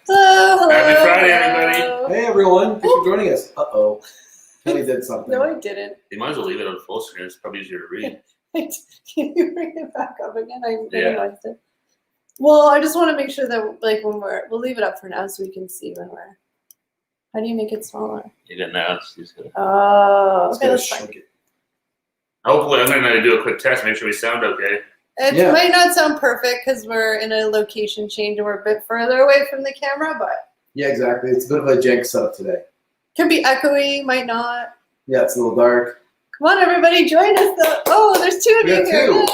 Hello. Happy Friday, everybody. Hey, everyone. Thanks for joining us. Uh-oh. Kelly did something. No, I didn't. You might as well leave it on full screen. It's probably easier to read. Can you bring it back up again? I Yeah. minimized it. Well, I just want to make sure that, like, when we'll leave it up for now so we can see when we're. How do you make it smaller? You got now. It's good. Oh, okay, Let's that's fine. shrink it. Hopefully, I'm going to do a quick test, make sure we sound okay. It might not sound perfect because we're in a location change and we're a bit further away from the camera, but Yeah, exactly. It's a bit of a jank setup today. could be echoey, might not. Yeah, it's a little dark. Come on, everybody, join us. Oh, there's two of We you got here. two.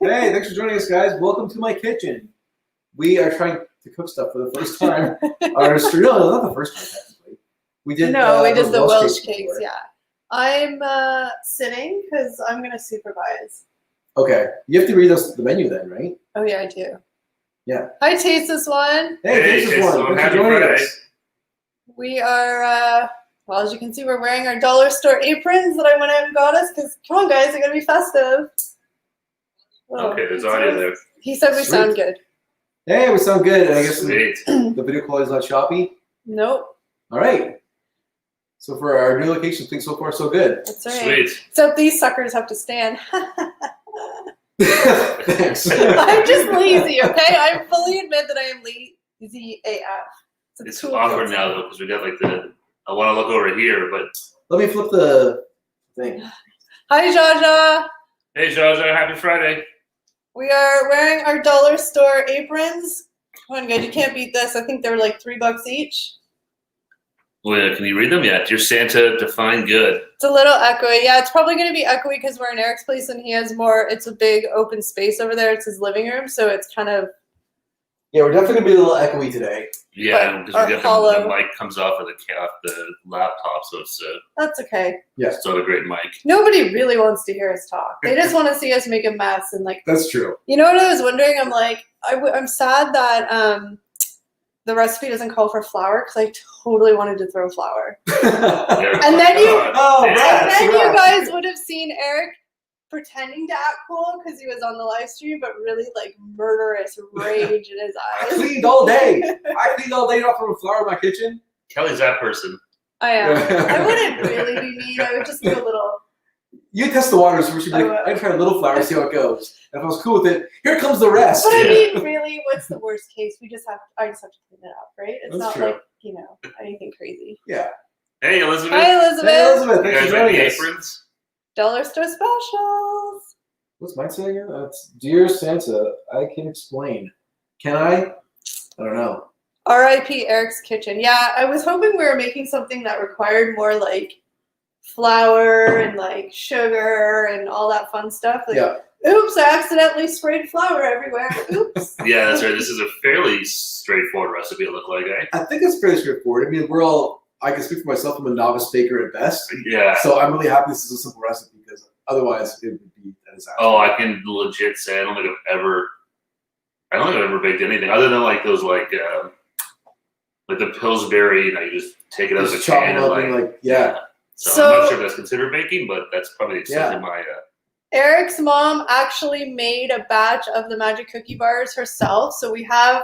Yay! Hey, thanks for joining us, guys. Welcome to my kitchen. We are trying to cook stuff for the first time. No, not the first time, technically. We did the those Welsh cakes, before. yeah. I'm sitting because I'm going to supervise. Okay. You have to read us the menu then, right? Oh, yeah, I do. Yeah. Hi, Taste This One. Hey, Hey, this is Jason, one. Thanks for happy joining Friday. us. We are, well, as you can see, we're wearing our dollar store aprons that I went out and got us because, come on, guys, they're going to be festive. Whoa. Okay, there's audio there. He said we Sweet. sound good. Hey, we sound good. And I guess Sweet. the video quality is not choppy. Nope, All right. So for our new location, things so far so good. that's right. Sweet. Except these suckers have to stand. Thanks. I'm just lazy, okay? I fully admit that I am lazy AF. It's two of awkward us. now, though, because we got, like, I want to look over here, but... Let me flip the thing. Hi, Jaja. Hey, Jaja, happy Friday. We are wearing our dollar store aprons. Come on, guys, you can't beat this. I think they were like $3 each. Wait, can you read them yet? Dear Santa, define good. It's a little echoey. Yeah, it's probably going to be echoey because we're in Eric's place and he has more. It's a big open space over there. It's his living room, so it's kind of. Yeah, we're definitely gonna be a little echoey today. Yeah, But because our we got hollow- the mic comes off of the laptop, so it's That's okay. not a great mic. Nobody really wants to hear us talk. They just want to see us make a mess and like. That's true. You know what I was wondering? I'm like, I'm sad that the recipe doesn't call for flour because I totally wanted to throw flour. Yeah, And then you- Oh, Yeah. And then you right. guys would have seen Eric pretending to act cool because he was on the live stream, but really like murderous rage in his I eyes. cleaned all day. I cleaned all day off from a flour in my kitchen. Kelly's that person. I am. I wouldn't really be mean. I would just do a little. You test the waters first. You'd be like, I I try a little flour, see how it goes. And if I was cool with it, here comes the rest. But I Yeah. mean, really, what's the worst case? I just have to clean it up, right? It's That's not true. like anything crazy. Yeah. Hey, Elizabeth. Hi, Elizabeth. Hey, Elizabeth, You thanks guys for ready joining us. aprons? Dollar store specials. What's mine say again? It's Dear Santa, I can explain. Can I? I don't know. R.I.P. Eric's Kitchen. Yeah, I was hoping we were making something that required more like flour and like sugar and all that fun stuff. Like, Yeah. oops, I accidentally sprayed flour everywhere. Oops. Yeah, that's right. This is a fairly straightforward recipe, it looked like, eh? I think it's pretty straightforward. I mean, I can speak for myself. I'm a novice baker at best. Yeah. So I'm really happy this is a simple recipe because otherwise it would be a disaster. Oh, I can legit say I don't think I've ever baked anything other than like those like the Pillsbury. You just take it out of the Just chop can them and up and like. yeah. So I'm not sure if that's considered baking, but that's probably exactly my. Eric's mom actually made a batch of the magic cookie bars herself, so we have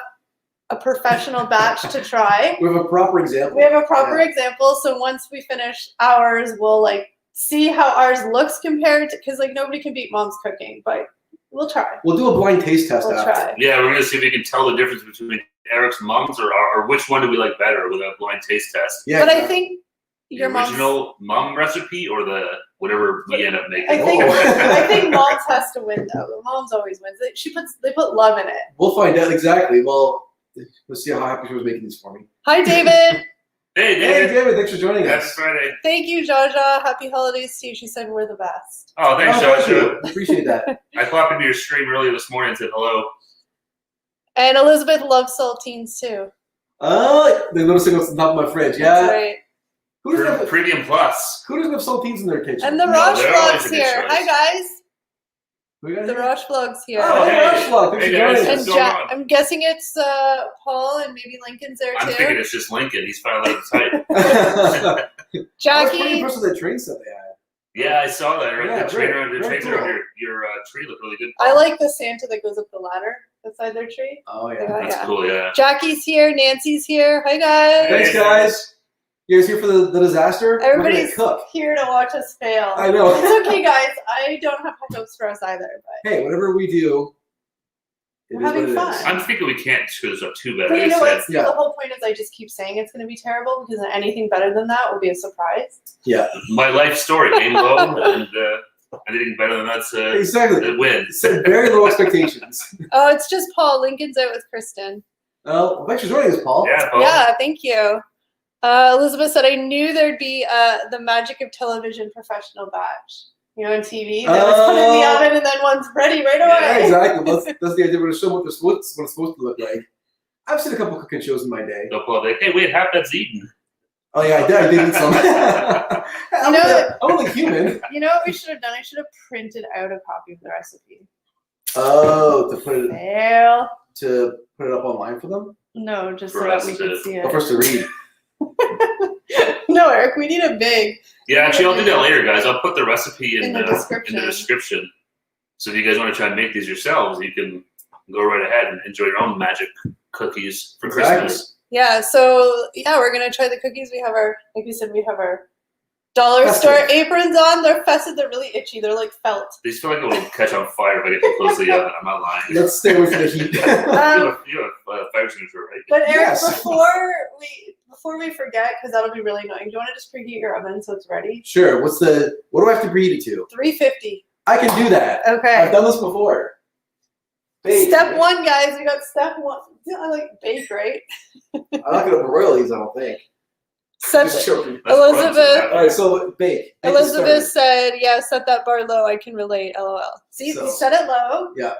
a professional batch to try. We have a proper example. We have a proper example, so once we finish ours, we'll like see how ours looks compared to, because like nobody can beat mom's cooking, but we'll try. We'll do a blind taste test We'll after. try. Yeah, we're gonna see if we can tell the difference between Eric's mom's or which one do we like better with a blind taste test. Yeah. But I think The your mom's. original mom recipe or the whatever we end up making. I think Oh. I think mom's has to win though. Mom's always wins. They put love in it. We'll find out exactly. Well, let's see how happy she was making these for me. Hi David. Hey, Hey, David. David, thanks for joining Happy us. Friday. Thank you, Jaja. Happy holidays to you. She said we're the best. Oh, thanks, Oh, thank Joshua. you. Appreciate that. I popped into your stream earlier this morning and said hello. And Elizabeth loves saltines too. Oh, they're noticing what's on top of my fridge. Yeah. That's right. Who doesn't have Premium Plus. saltines in their kitchen? And the No, Roche they're always Vlogs a good here. choice. Hi guys. We got The here? Roche Vlogs here. Oh, hey, Hey. Roche Vlog. Thanks Hey, for guys. joining And us. What's going on? I'm guessing it's Paul and maybe Lincoln's there I'm too. thinking it's just Lincoln. He's finally out of sight. I was pretty Jackie. impressed with that train set they had. Yeah, I saw that. Right? Yeah, the trainer, very the trainer cool. on your tree looked really good. I like the Santa that goes up the ladder. beside their tree. Oh yeah. That's Yeah. cool. Yeah. Jackie's here. Nancy's here. Hi guys. Hey. Thanks, guys. You guys here for the disaster? We're Everybody's gonna cook. here to watch us fail. I know. It's okay, guys. I don't have high hopes for us either. But Hey, whatever we do, it We're is what having it fun. is. I'm thinking we can't screw this up too bad. But you Like know I what? said, Yeah. The whole point is I just keep saying it's going to be terrible because anything better than that will be a surprise. Yeah. my life story, aim low, and anything better than that's Exactly. it wins. Set very low expectations. Oh, it's just Paul. Lincoln's out with Kristen. Well, thanks for joining us, Paul. Yeah, Paul. Yeah, thank you. Elizabeth said, I knew there'd be the magic of television professional batch. You know, on TV. That was put in the oven and then one's ready right away. Yeah, exactly. That's the idea. We're going to show what it's supposed to look like. I've seen a couple cooking shows in my day. They'll pull up like, hey, wait, half that's eaten. Oh yeah, I did eat some. I'm only human. You know what we should have done? I should have printed out a copy of the recipe. Oh, to put it up online for them. No, just For so that us we to- could see Or it. for us to read. No, Eric, we need a big. Yeah, actually, I'll do that later, guys. I'll put the recipe in the description. So if you guys want to try and make these yourselves, you can go right ahead and enjoy your own magic cookies for Exactly. Christmas. Yeah, so yeah, we're gonna try the cookies. We have our, like we said, we have our dollar Festive. store aprons on. They're festive. They're really itchy. They're like felt. These feel like it will catch on fire if I get too close to the oven. I'm not lying. Let's stay away from the heat. You have a fire extinguisher, right? But Eric, Yes. before we forget, because that'll be really annoying. Do you want to just preheat your oven so it's ready? Sure. What do I have to preheat it to? 350. I can do that. Okay. I've done this before. Bake. Step one, guys. We got step one. I like bake, right? I'm not gonna royalties. I don't think. Set, Just joking. That's Elizabeth- All right. So bake. Bake is Elizabeth started. said, "Yeah, set that bar low. I can relate. LOL." See, So- we set it low. Yeah.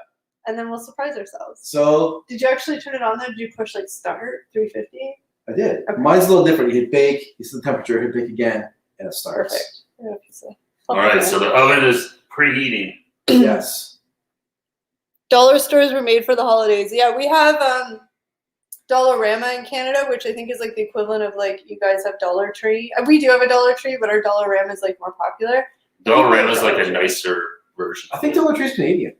And then we'll surprise ourselves. So Did you actually turn it on though? Did you push like start 350? I did. Okay. Mine's a little different. You hit bake. You set the temperature. Hit bake again, and it starts. Perfect. Yeah, so- All right, so the oven is preheating. Yes. Dollar stores were made for the holidays. Yeah, we have Dollarama in Canada, which I think is like the equivalent of like you guys have Dollar Tree. We do have a Dollar Tree, but our Dollarama is like more popular. Dollarama is like a nicer version. I think Dollar Tree's Canadian.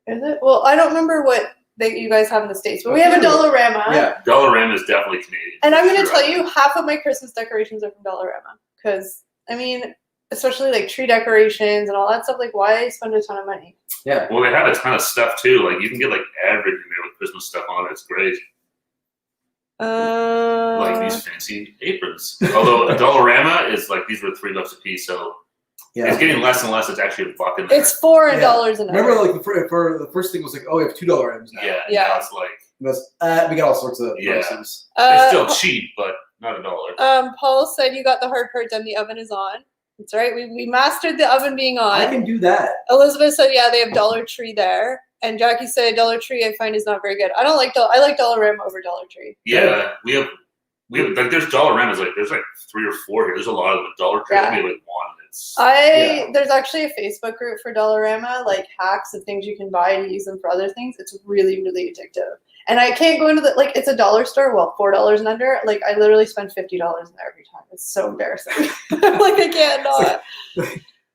Is it? Well, I don't remember what you guys have in the States, but we have a Dollarama. Yeah. Dollarama is definitely Canadian. And I'm going to Sure. tell you, half of my Christmas decorations are from Dollarama. Because, I mean, especially like tree decorations and all that stuff, like why spend a ton of money? Yeah. Well, they have a ton of stuff too. Like you can get like everything there with Christmas stuff on it. It's great. Like these fancy aprons. Although a Dollarama is like these were $3 a piece, so Yeah. it's getting less and less. It's actually a buck in there. It's $4 Yeah. an Remember, hour. like the first thing was like, oh, we have $2 M's now. yeah, Yeah. Now it's like And we got all sorts of Yeah. prices. it's still cheap, but not $1. Paul said you got the hard part done. The oven is on. That's right. We mastered the oven being on. I can do that. Elizabeth said, yeah, they have Dollar Tree there. And Jackie said Dollar Tree I find is not very good. I don't like I like Dollarama over Dollar Tree. Yeah, we have like there's Dollaramas like there's like 3 or 4 here. There's a lot of them. Dollar Tree Yeah. maybe like one. It's There's actually a Facebook group for Dollarama, like hacks of things you can buy to use them for other things. It's really, really addictive. And I can't go into it's a dollar store, well, $4 and under. Like I literally spend $50 in there every time. It's so embarrassing. Like I can't not.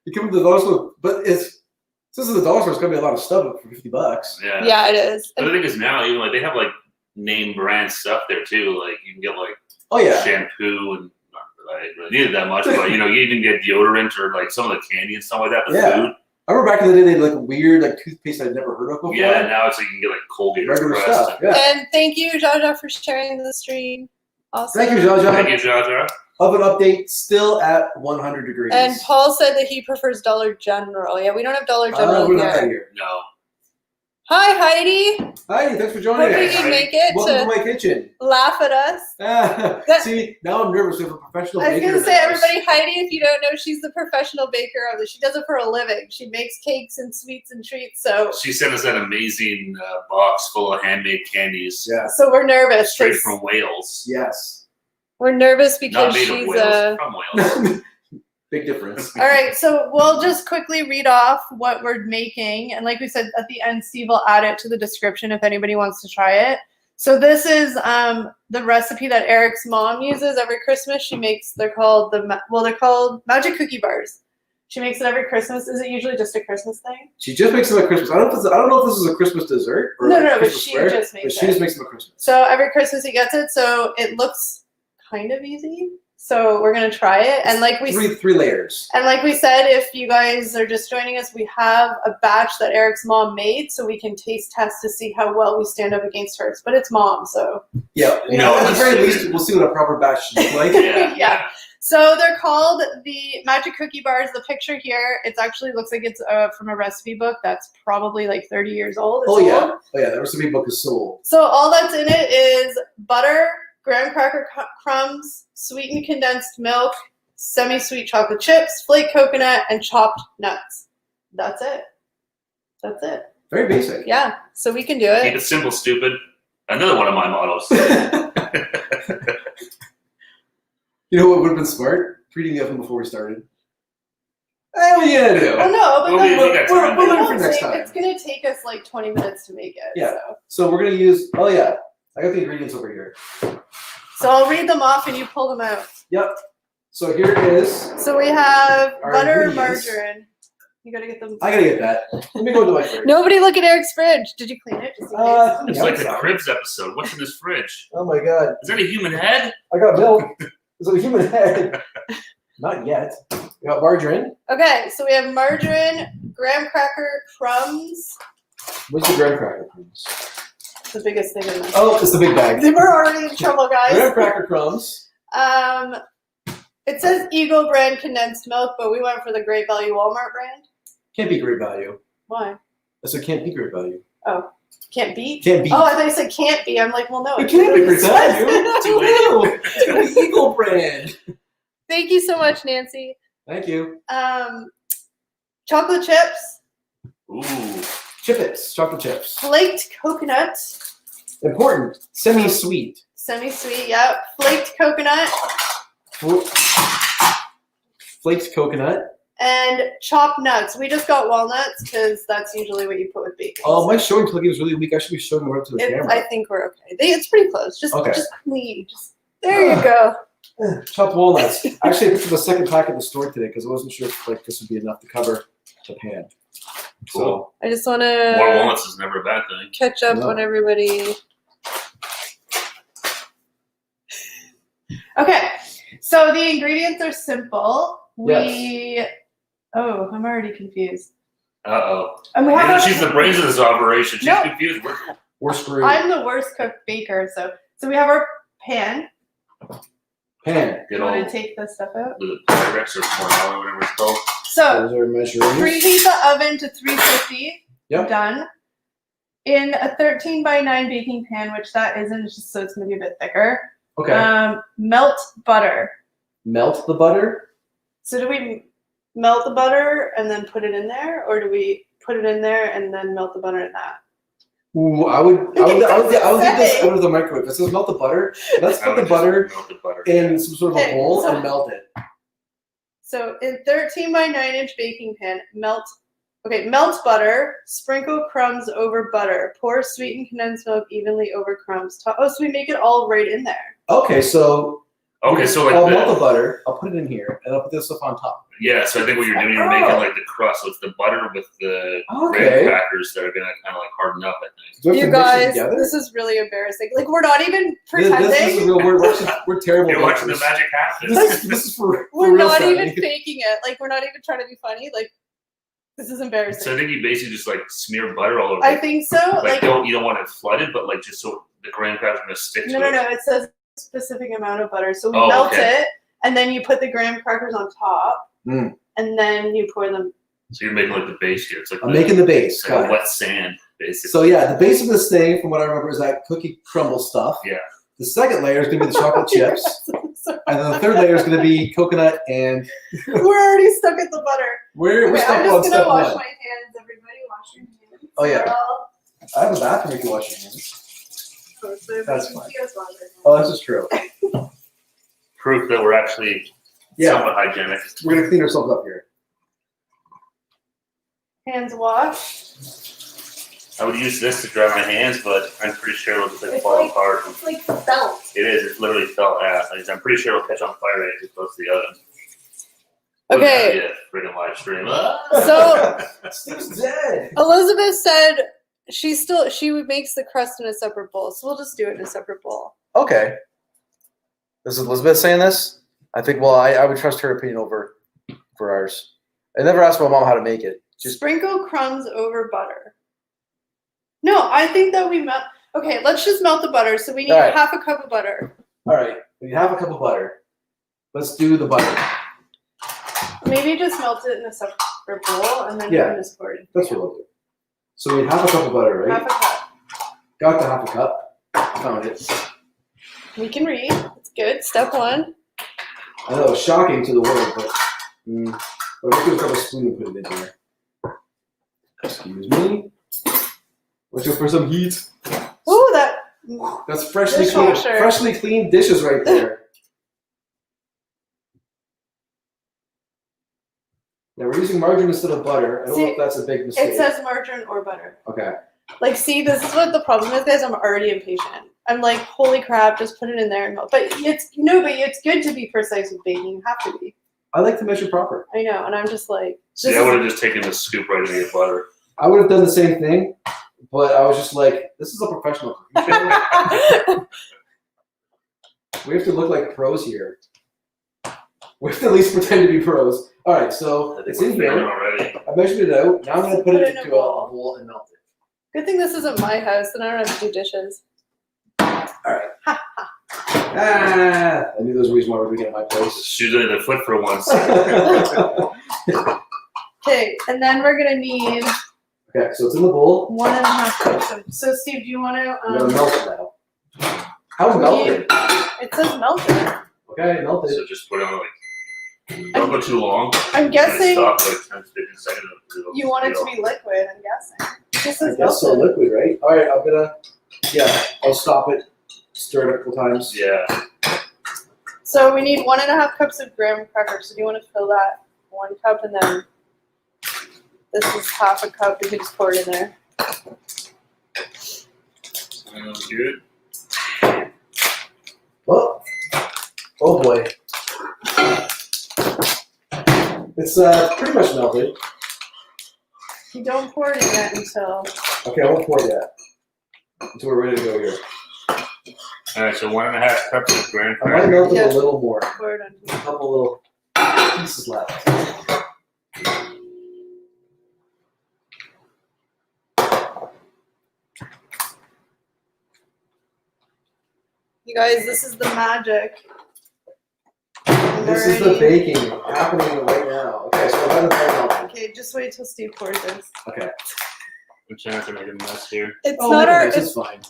You come to the dollar store, but since it's the dollar store, it's gonna be a lot of stuff for $50. yeah. Yeah, it is. But the thing is now even like they have like name brand stuff there too. Like you can get like Oh yeah. shampoo and not that I really needed that much, but you even get deodorant or like some of the candy and stuff like that. The Yeah. food. I remember back in the day, they had like weird like toothpaste I'd never heard of before. Yeah, now it's like you can get like Colgate Regular Express. stuff. Yeah. And thank you, Jaja, for sharing the stream. Awesome. Thank you, Jaja. Thank you, Jaja. Oven update still at 100 degrees. And Paul said that he prefers Dollar General. Yeah, we don't have Dollar General we don't have that here. here. No. Hi, Heidi. Hi, thanks for joining Hope you us. can make it Welcome to to my kitchen. laugh at us. See, now I'm nervous. We have a professional I was baker going to in say, the house. everybody, Heidi, if you don't know, she's the professional baker of this. She does it for a living. She makes cakes and sweets and treats. So She sent us that amazing box full of handmade candies. Yeah. so we're nervous. Straight 'cause from Wales. Yes. We're nervous Not because made she's of Wales, from Wales. Big difference. All right, so we'll just quickly read off what we're making. And like we said, at the end, Steve will add it to the description if anybody wants to try it. So this is the recipe that Eric's mom uses every Christmas. She makes, they're called magic cookie bars. She makes it every Christmas. Is it usually just a Christmas thing? She just makes them at Christmas. I don't know if this is a Christmas dessert or No, a but Christmas she square, just but makes she it. just makes them at Christmas. So every Christmas he gets it. So it looks kind of easy. So we're gonna try it. And like we three layers. And like we said, if you guys are just joining us, we have a batch that Eric's mom made, so we can taste test to see how well we stand up against hers. But it's mom, so Yeah. No, at the very that's- least, we'll see what a proper batch should look like. Yeah. So they're called the Magic Cookie Bars. The picture here, it actually looks like it's from a recipe book that's probably like 30 years old. It's Oh yeah. old. Oh yeah. The recipe book is so old. So all that's in it is butter, graham cracker crumbs, sweetened condensed milk, semi-sweet chocolate chips, flake coconut, and chopped nuts. That's it. That's it. Very basic. Yeah. So we can do Keep it. it simple, stupid. Another one of my mottos. You know what would have been smart? Preheating the oven before we started. Hey, what are you gonna do? Well, no, but Well, then we got time. We'll it learn for won't next take- time. it's gonna take us like 20 minutes to make it. Yeah. So we're gonna use. Oh yeah, I got the ingredients over here. So I'll read them off and you pull them out. Yep. So here is. So we have Our butter, ingredients. margarine. You gotta get them. I gotta get that. Let me go to my fridge. Nobody look at Eric's fridge. Did you clean it? Just in case? It's Yeah, like I'm the sorry. Cribs episode. What's in this fridge? Oh my god! Is that a human head? I got milk. Is it a human head? Not yet. We got margarine. Okay, so we have margarine, graham cracker crumbs. What's the graham cracker crumbs? The biggest thing in this. Oh, it's the big bag. We're already in trouble, guys. Graham cracker crumbs. It says Eagle brand condensed milk, but we went for the Great Value Walmart brand. Can't be great value. Why? That's what can't be great value. Can't beat? Can't be. Oh, I thought you said can't be. I'm like, well, no. It can't be great value. Too late. It's the Eagle brand. Thank you so much, Nancy. Thank you. Chocolate chips, Ooh. Chippets, chocolate chips. flaked coconut, Important. Semi-sweet. semi-sweet, yep. Flaked coconut, Flaked coconut. and chopped nuts. We just got walnuts because that's usually what you put with bacon. Oh, my showing plugin is really weak. I should be showing more to the camera. I think we're okay. It's pretty close. Just Okay. clean. There you go. Chopped walnuts. Actually, I picked up a second pack at the store today because I wasn't sure if this would be enough to cover the pan. Cool. I just want More to walnuts is never a bad thing. catch up No. on everybody. Okay, so the ingredients are simple. Oh, I'm already confused. Uh-oh. And we have She's the brains of this operation. She's No. confused. We're screwed. I'm the worst cook baker, so we have our pan. Pan. Get You all want to take the stuff out? the Pyrex or Cornell or whatever it's called. So Those are measurements. preheat the oven to 350. Yep. Done. In a 13 by 9 baking pan, which that isn't, it's just so it's gonna be a bit thicker. Okay. Melt butter. Melt the butter. So do we melt the butter and then put it in there, or do we put it in there and then melt the butter in that? Ooh, I would get this say. out of the microwave. It says melt the butter. Let's I put would the butter just melt the butter. in some sort of a Okay, bowl so- and melt it. So in 13 by 9 inch baking pan, melt butter, sprinkle crumbs over butter, pour sweetened condensed milk evenly over crumbs. So we make it all right in there. Okay, so Okay, so like I'll melt the butter. I'll put it in here, and I'll put this stuff on top. yeah, so I think what you're doing, you're making like the crust. So it's the butter with the graham crackers that are gonna kind of like harden up. I think. Do we have You to mix it guys, together? this is really embarrassing. Like we're not even This pretending. is real. We're terrible. You're watching the bakers. magic happen. This is for We're real, not Sandy. even faking it. Like we're not even trying to be funny. Like this is embarrassing. So I think you basically just like smear butter all over. I think so. Like Like you don't want it flooded, but like just so the graham crackers are gonna stick to no. it. It says a specific amount of butter. So we Oh, melt okay. it, and then you put the graham crackers on top, Mm. and then you pour them. So you're making like the base here. It's like I'm making the base. it's Got like it. a wet sand, basically. So yeah, the base of this thing, from what I remember, is that cookie crumble stuff. Yeah. The second layer is going to be the chocolate chips, So and then the third layer is going to be coconut. And we're already stuck at the butter. we're Okay, stuck I'm on just gonna step wash one. my hands. Everybody, wash your hands. Oh, yeah. They're all- I have a bathroom if you wash your hands. so they're That's making fine. tears water. Oh, this is true. Proof that we're actually Yeah, somewhat hygienic. we're going to clean ourselves up here. Hands washed. I would use this to dry my hands, but I'm pretty sure it'll just like It's fall like- apart. It's like felt. It is. It's literally felt. Yeah, I'm pretty sure it'll catch on fire right too close to the oven. Okay. Yeah, freaking live stream. So Steve's dead. Elizabeth said she makes the crust in a separate bowl, so we'll just do it in a separate bowl. Okay. This is Elizabeth saying this? I think, well, I would trust her opinion over ours. I never asked my mom how to make it. Just Sprinkle crumbs over butter. No, I think that we melt. Okay, let's just melt the butter. So we need All right. half a cup of butter. All right. We have a cup of butter. Let's do the butter. Maybe just melt it in a separate bowl and then Yeah. we can just pour it in. That's what we'll do. So we have a cup of butter, right? Half a cup. Got the half a cup. Found it. We can read. It's good. Step 1. I know it's shocking to the world, but but we could grab a spoon and put it in there. Excuse me. Watch out for some heat. Ooh, that. That's freshly cleaned dishes right there. Now we're using margarine instead of butter. I don't know if that's a big mistake. It says margarine or butter. Okay. Like, see, this is what the problem is, guys. I'm already impatient. I'm like, holy crap, just put it in there and melt. But it's good to be precise with baking. You have to be. I like to measure proper. I know, and I'm just like. See, I would have just taken the scoop right into the butter. I would have done the same thing, but I was just like, this is a professional cooking show. We have to look like pros here. We have to at least pretend to be pros. All right, so it's in here. Already. I measured it out. Now I'm going to put it in into a a bowl. bowl and melt it. Good thing this isn't my house, then I don't have to do dishes. All right. I knew there was a reason why we were getting my place. Shoot it in the foot for once. Okay, and then we're gonna need Okay, so it's in the bowl. 1.5 cups. So Steve, do you want I'm going to? to melt it now. How melted? It says melted. Okay, melted. So just put it on don't go too long. I'm guessing Stop like 10 to 15 seconds. you want it to be liquid. I'm guessing. This I is guess so, melted. liquid, right? All right, I'm going to, I'll stop it. Stir it a couple times. Yeah. So we need 1.5 cups of graham crackers. So do you want to fill that 1 cup and then this is half a cup? We can just pour it in there. Sounds good. Oh boy. It's pretty much melted. You don't pour it in yet until. Okay, I won't pour it yet. Until we're ready to go here. Alright, so 1.5 cups of graham I might crackers. melt it Yeah. a little more. Pour it on. A couple little pieces left. You guys, this is the magic. This is the baking happening right now. Okay, so we're melted. Okay, just wait till Steve pours this. Okay. I'm trying to make a mess here. It's Oh, not our. this It's, is fine.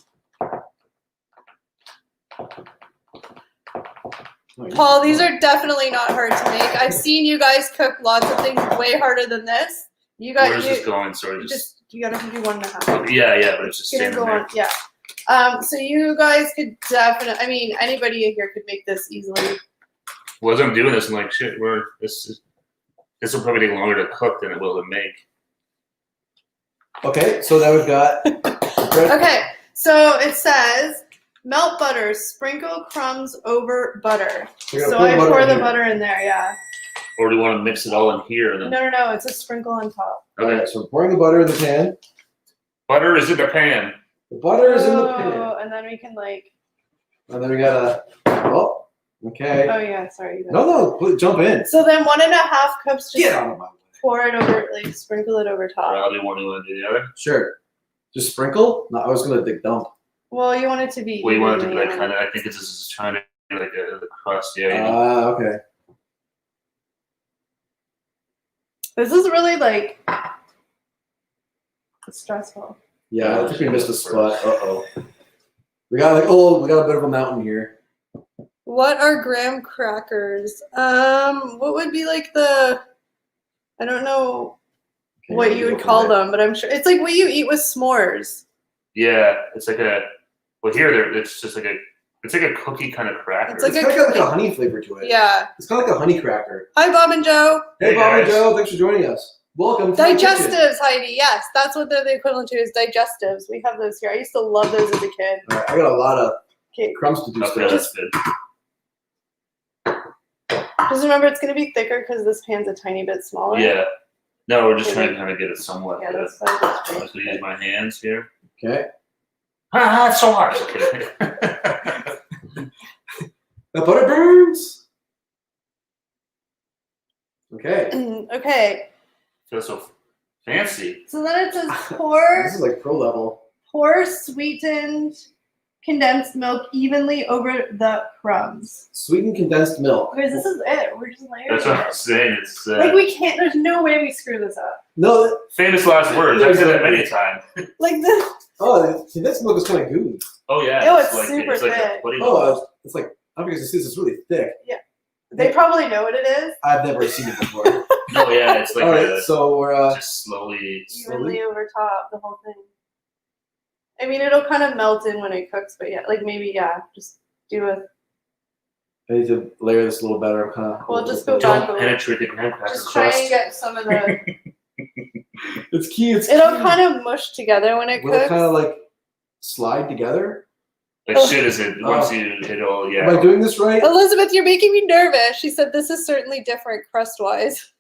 Paul, these are definitely not hard to make. I've seen you guys cook lots of things way harder than this. You guys, Where's this going? Sorry, just you gotta do 1.5. yeah, but it's just Gonna standing go there. on, yeah. So you guys could definitely. I mean, anybody here could make this easily. Well, as I'm doing this, I'm like, shit, this will probably take longer to cook than it will to make. Okay, so now we've got bread. Okay, so it says melt butter, sprinkle crumbs over butter. We're gonna So pour the I butter pour in the here. butter in there, yeah. Or do you want to mix it all in here? And then No, it's a sprinkle on top. okay. Alright, so we're pouring the butter in the pan. Butter is in the pan. The butter is in the pan. Oh, and then we can like. And then we gotta, okay. Oh yeah, sorry. You guys. No, jump in. So then 1.5 cups. Just Get out of my way. pour it over, like sprinkle it over top. I'll do one, you want to do the other? Sure. Just sprinkle? No, I was gonna dig dump. Well, you want it to be. Well, you want it to be evenly, like kind of, I think it's just trying to be like the crust, yeah. You know? Okay. This is really like stressful. Yeah, I think we missed a spot. Uh-oh. We got a bit of a mountain here. What are graham crackers? What would be like the? I don't know Okay, what you would call them, but I'm sure it's like what you eat with s'mores. Yeah, it's like it's just like it's like a cookie kind of cracker. It's like It's a kind of got like cookie. a honey flavor to it. Yeah. It's kind of like a honey cracker. Hi, Bob and Joe. Hey, Hey, Bob and guys. Joe, thanks for joining us. Welcome to my kitchen. Digestives, Heidi. Yes, that's what they're the equivalent to is digestives. We have those here. I used to love those as a kid. All right, I got a lot of Okay. crumbs to do Okay, still. that's good. Just remember, it's going to be thicker because this pan's a tiny bit smaller. Yeah. No, we're just trying to kind of get it somewhat. Yeah, that's I'm fine. just gonna use my hands here. Okay. It's so hard. Okay. The butter burns. Okay. Okay. Feels so fancy. So then it says pour This is like pro level. sweetened condensed milk evenly over the crumbs. Sweetened condensed milk. Because this is it. We're just layering That's what it. I'm saying. It's Like we can't. There's no way we screw this up. No. famous last words. I've said that many times. Like this. Oh, the condensed milk is kind of gooey. Oh yeah. Ew, it's like, super it's like thick. a pudding. Oh, it's like I don't know if you can see this. It's really thick. They probably know what it is. I've never seen it before. No, yeah, it's like All right, so we're just slowly. Evenly over top the whole thing. I mean, it'll kind of melt in when it cooks, but yeah, like maybe just do a. I need to layer this a little better. Kind of. We'll just go Don't back. penetrate the graham cracker Just try and crust. get some of the. It's key. It's It'll key. kind of mush together when it Will it cooks. kind of like slide together? Like shit is it once you hit all Am I doing this right? Elizabeth, you're making me nervous. She said this is certainly different crust-wise.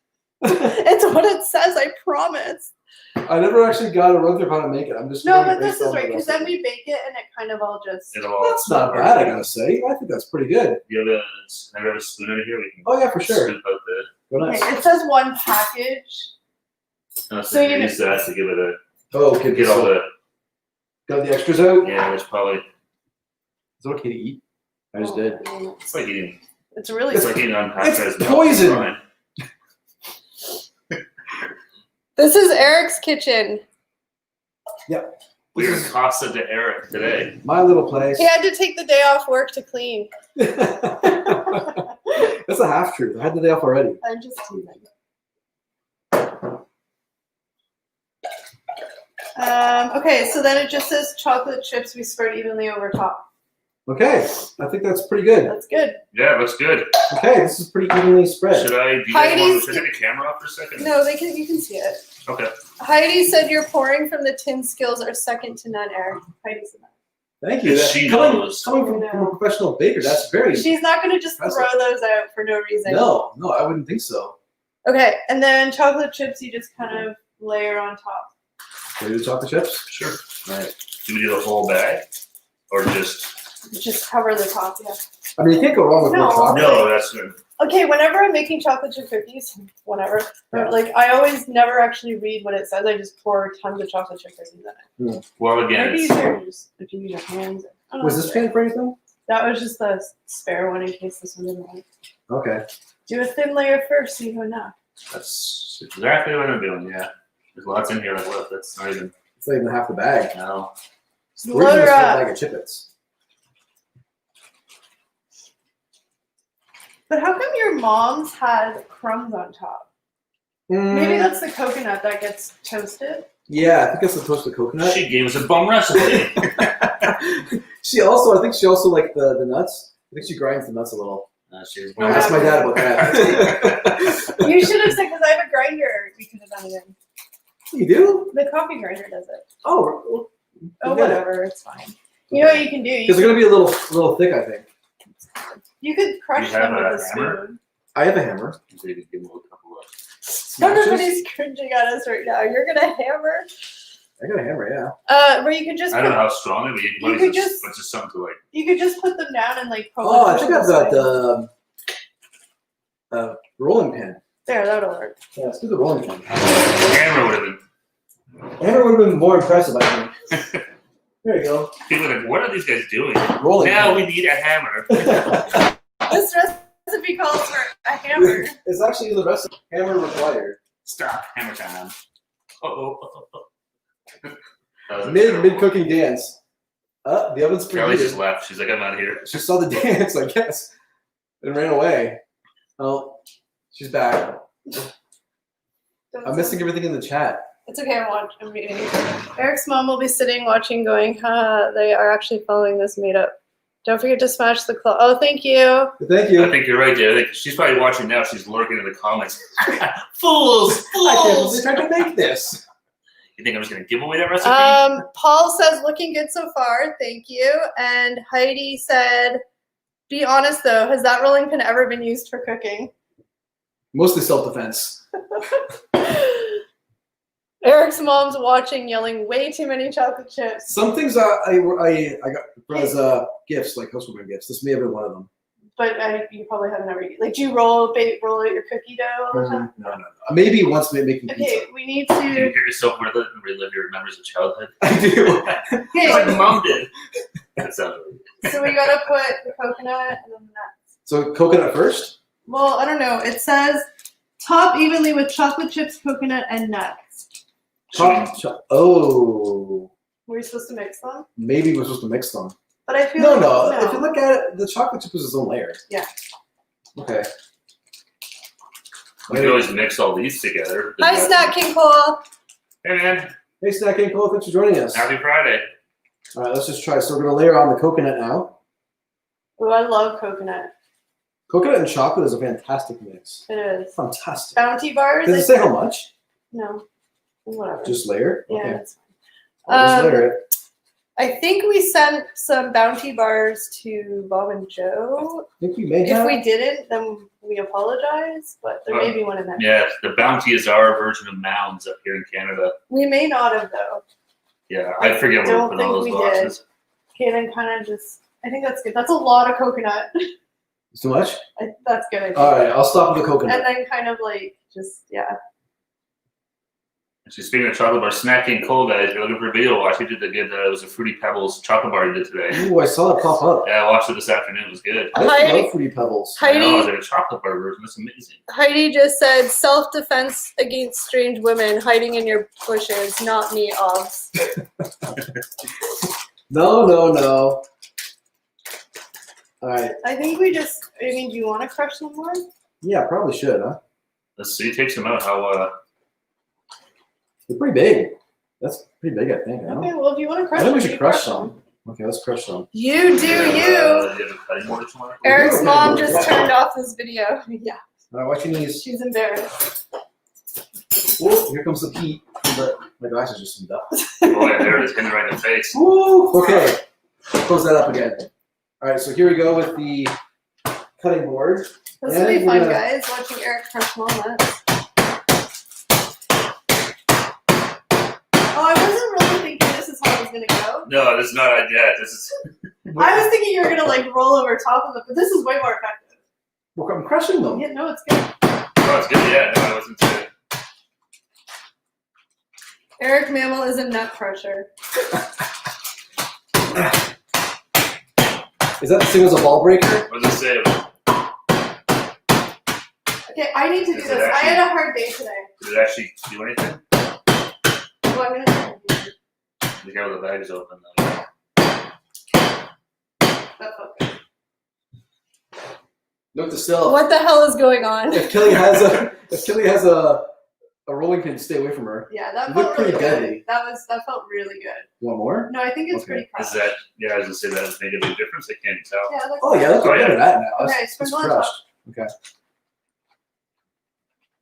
It's what it says, I promise. I never actually got a run through how to make it. I'm just No, going but based this is on the right, because then recipe. we bake it and it kind of all just. It'll all. That's not bad, I gotta say. I think that's pretty good. You have a spoon out of here? We can Oh yeah, for sure. scoop out the. Go nice. Okay, it says one package. So So you use that to give it a Oh, okay. get all the. Got the extras out. Yeah, there's probably. Is it okay to eat? I just did. It's like eating. It's really. It's like eating unpacked It's milk. poison. Fine. This is Eric's kitchen. We're in Costa de Eric today. My little place. He had to take the day off work to clean. That's a half truth. I had the day off already. I'm just teasing. Okay, so then it just says chocolate chips we spread evenly over top. Okay, I think that's pretty good. That's good. Yeah, it looks good. Okay, this is pretty evenly spread. Should I? Do you guys want Heidi's- to take the camera off for a second? No, you can see it. Okay. Heidi said your pouring from the tin skills are second to none, Eric. Heidi said that. Thank you. If That- she coming knows. from a professional baker, that's very She's not going to just Impressive. throw those out for no reason. No, I wouldn't think so. Okay, and then chocolate chips you just kind of layer on top. Can we do chocolate chips? Sure. All right. Do we do the whole bag, or just? Just cover the top, yeah. I mean, you can't go wrong with more No. chocolate. No, that's good. Okay, whenever I'm making chocolate chip cookies, whenever, Yeah. like I always never actually read what it says. I just pour tons of chocolate chip cookies in it. Well, again, Maybe it's, easier just if you use your hands. I don't Was know. this pan for anything? That was just the spare one in case this one didn't work. Okay. Do a thin layer first so you know enough. that's exactly what I'm doing. Yeah, there's lots in here. Like what? That's not even. It's not even half the bag. No. We're Load using her this whole up. bag of chippets. But how come your mom's had crumbs on top? Maybe that's the coconut that gets toasted. Yeah, I think that's the toasted coconut. She gave us a bum recipe. I think she also liked the nuts. I think she grinds the nuts a little. She's No, Ask my dad about that. You should have said because I have a grinder. We could have done it in. You do? The coffee grinder does it. Oh, well, Oh, forget it. whatever. It's fine. You know what you can do? Because they're gonna be a little thick, I think. You could crush You have them with a a hammer? spoon. I have a hammer. So you could give them a couple of. Smashes. Everybody's cringing at us right now. You're gonna hammer. I got a hammer, yeah. Where you could just I don't know how strong it is, but You could it's just something to like. you could just put them down and like poke Oh, them I think with I've a got spoon. the rolling pin. There, that'll work. Yeah, let's do the rolling pin. Hammer would have been. Hammer would have been more impressive, I think. There you go. People are like, what are these guys doing? Rolling Now pin. we need a hammer. This recipe calls for a hammer. It's actually in the recipe. Hammer required. Stop. Hammer time. Oh. Mid cooking dance. The oven's Kelly just preheated. left. She's like, I'm out of here. She saw the dance, I guess, and ran away. Oh, she's back. I'm missing everything in the chat. It's okay, I'm reading. Eric's mom will be sitting watching going, they are actually following this made up. Don't forget to smash the claw. Oh, thank you. Thank you. I think you're right, Dave. I think she's probably watching now. She's lurking in the comments. Fools! I can't believe Fools! they tried to make this. You think I'm just going to give away that recipe? Paul says, looking good so far. Thank you. And Heidi said, be honest though, has that rolling pin ever been used for cooking? Mostly self-defense. Eric's mom's watching, yelling way too many chocolate chips. Some things I got as gifts, like housewarming gifts. This may have been one of them. But you probably haven't ever eaten. Like, do you roll out your cookie dough all the time? No. Maybe once making Okay, pizza. we need Can you to. hear yourself relive your memories of childhood? I do. Okay, Like mom did. That sounds really good. so we gotta put the coconut and then the nuts. So coconut first? Well, I don't know. It says top evenly with chocolate chips, coconut, and nuts. Oh. Were we supposed to mix them? Maybe we're supposed to mix them. But I feel No. like If you look at it, the chocolate chip is its own layer. Yeah. Okay. We can always mix all these together. Hi, Snack King Cole. Hey, man. Hey, Snack King Cole, thanks for joining us. Happy Friday. All right, let's just try. So we're going to layer on the coconut now. Oh, I love coconut. Coconut and chocolate is a fantastic mix. It is. Fantastic. Bounty bars. Does it say how much? No. Whatever. Just layer? Yeah, Okay. that's fine. I'll just layer it. I think we sent some Bounty bars to Bob and Joe. I think we may If have. we didn't, then we apologize, but there may be one in there. Yeah, the Bounty is our version of Mounds up here in Canada. We may not have, though. Yeah, I forget where Don't we put all think those we did. boxes. Okay, then kind of just, I think that's good. That's a lot of coconut. It's too much? That's good. I think. All right, I'll stop with the coconut. And then kind of like, just, yeah. Actually, speaking of chocolate bar, snacking cold, guys, if you're looking for a video watch, we did the good, it was a Fruity Pebbles chocolate bar you did today. Ooh, I saw it pop up. Yeah, I watched it this afternoon. It was good. I Heidi- love Fruity Pebbles. I know, Heidi, they're a chocolate bar version. That's amazing. Heidi just said self-defense against strange women hiding in your bushes, not me, Obs. No. All right. I think we just, I mean, do you want to crush some more? Yeah, probably should, huh? Let's see. Take some out. How, They're pretty big. That's pretty big, I think. Okay, well, if you want to crush I think we them, should you crush them. some. Okay, let's crush some. You do do you. you have a cutting board somewhere? Eric's Okay, mom well, just yeah. turned off this video. Yeah, All right, watching these. she's embarrassed. Whoa, here comes the heat. My glasses just zoomed up. Oh, yeah, there it is. Hitting right in the face. Woo! Okay, close that up again. All right, so here we go with the cutting board. This Yeah, will be we're fun, gonna- guys, watching Eric crush walnuts. Oh, I wasn't really thinking this is how it was going to go. No, this is not idea. This is. I was thinking you were going to, like, roll over top of it, but this is way more effective. Well, I'm crushing them. Yeah, no, it's good. Oh, it's good. Yeah, no, I wasn't too. Eric Mammal is a nut crusher. Is that the same as a ball breaker? What does it say? Okay, I need to do Is this. it I actually- had a hard day today. Did it actually do anything? Well, I'm going to Be careful, the bag is open. Though. That felt good. Note to self: What the hell is going on? if Kelly has a rolling pin, stay away from her. Yeah, that You felt look pretty really good. deadly. That felt really good. You want more? No, I think it's Okay. pretty Is crushed. that? Yeah, I was gonna say that has made a big difference. I can't tell. Yeah, it looks Oh yeah, good. look Oh, at yeah. that now. Okay, That's sprinkle on crushed. Okay.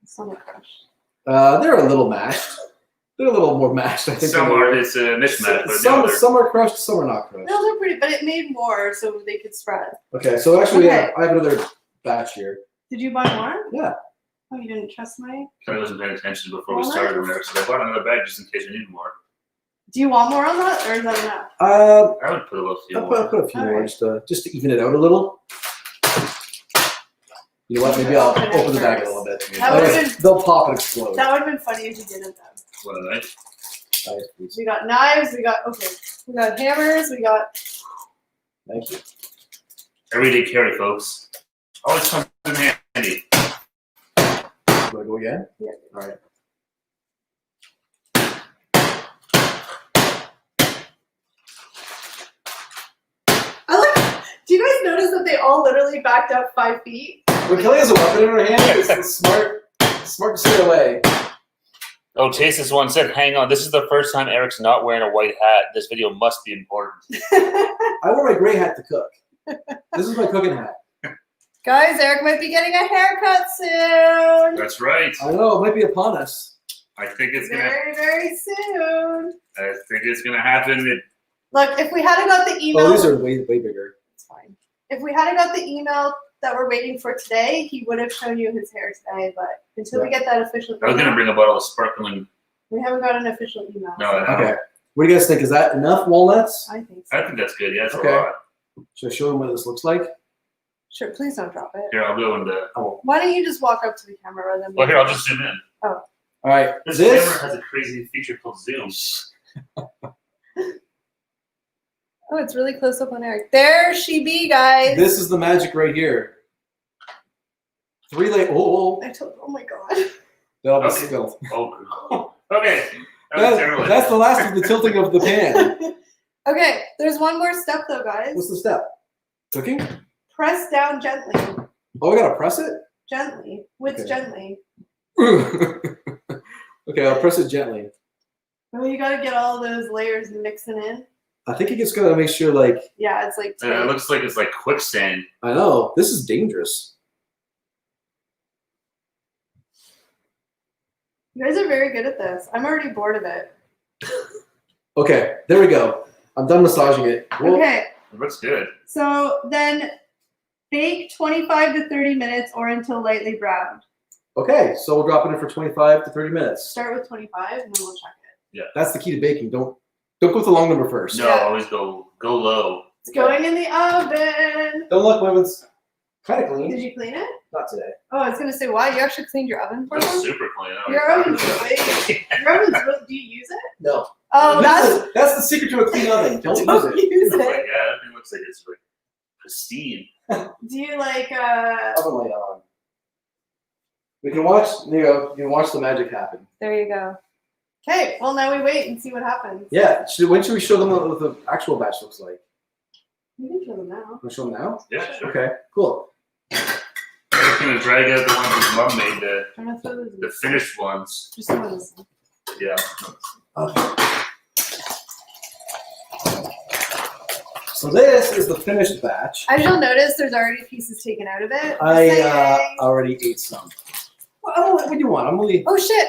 It's not crushed. They're a little mashed. They're a little more mashed, I think. Some than are. It's a mishmash, but some, no, some are crushed, some are not crushed. No, they're pretty, but it made more so they could spread. Okay, so actually, Okay. I have another batch here. Did you buy more? Yeah. Oh, you didn't trust my? I wasn't paying attention before we Walnuts? started. Remember, so I bought another bag just in case I needed more. Do you want more on that, or is that enough? I would put a little few I'll more. put a few more Alright. just to even it out a little. You know what? Maybe I'll Open it open the bag a first. little bit. That would've Otherwise, been- they'll pop and explode. That would have been funny if you didn't though. What a night. Nice, please. We got knives, we got hammers, we got Thank you. Everyday carry, folks. Always comes in handy. Do I go again? Yeah. All right. I like. Do you guys notice that they all literally backed up 5 feet? When Kelly has a weapon in her hand, it's smart to stay away. Oh, Chase, this one said, hang on. This is the first time Eric's not wearing a white hat. This video must be important. I wear my gray hat to cook. This is my cooking hat. Guys, Eric might be getting a haircut soon. That's right. I know, it might be upon us. I think it's gonna. Very, very soon. I think it's gonna happen. Look, if we hadn't got the email, Oh, these are way bigger. it's fine. if we hadn't got the email that we're waiting for today, he would have shown you his hair today. But until we get that official I was email, gonna bring a bottle of sparkling. we haven't got an official email. No, I know. Okay. What do you guys think? Is that enough walnuts? I think so. I think that's good. Yeah, it's Okay. a lot. Should I show them what this looks like? Sure, please don't drop it. Here, I'll go into. Oh. Why don't you just walk up to the camera rather than? Well, here, I'll just zoom in. All right. This This. camera has a crazy feature called zoom. Oh, it's really close up on Eric. There she be, guys. This is the magic right here. 3 layer. Oh, Oh my god. that'll be Okay. spilled. Oh, okay. That's terrible. That's the last of the tilting of the pan. Okay, there's one more step though, guys. What's the step? Cooking? Press down gently. Oh, I gotta press it? Gently. With Okay. gently. Okay, I'll press it gently. Oh, you gotta get all those layers mixing in. I think it just gotta make sure, like, Yeah, it's like It looks like it's like quicksand. I know, this is dangerous. you guys are very good at this. I'm already bored of it. Okay, there we go. I'm done massaging it. Well, Okay, It looks good. so then bake 25 to 30 minutes or until lightly browned. Okay, so we'll drop it in for 25 to 30 minutes. Start with 25 and then we'll check it. That's the key to baking. Don't go with the long number first. No, Yeah. always go low. It's going in the oven. Don't look, women's kind of Did clean. you clean it? Not today. Oh, I was gonna say, why? You actually cleaned your oven for That's them? super clean. I don't Your know. oven's really, your oven's really, do you use it? No. Oh, That's the secret to a clean oven. Don't use don't it. use It's like, it. yeah, that thing looks like it's like pristine. Do you like, Oven light on. We can watch. There you go. You can watch the magic happen. there you go. Okay, well now we wait and see what happens. Yeah. When should we show them what the actual batch looks like? We can show them now. Can we show them now? Yeah, sure. Okay. Cool. I'm gonna drag out the ones his mom made, I'm gonna throw those in. the finished ones. Just some of this. Yeah. Okay. So this is the finished batch. As you'll notice, there's already pieces taken out of it. I Saying- already ate some. Well, what do you want? I'm really. Oh shit!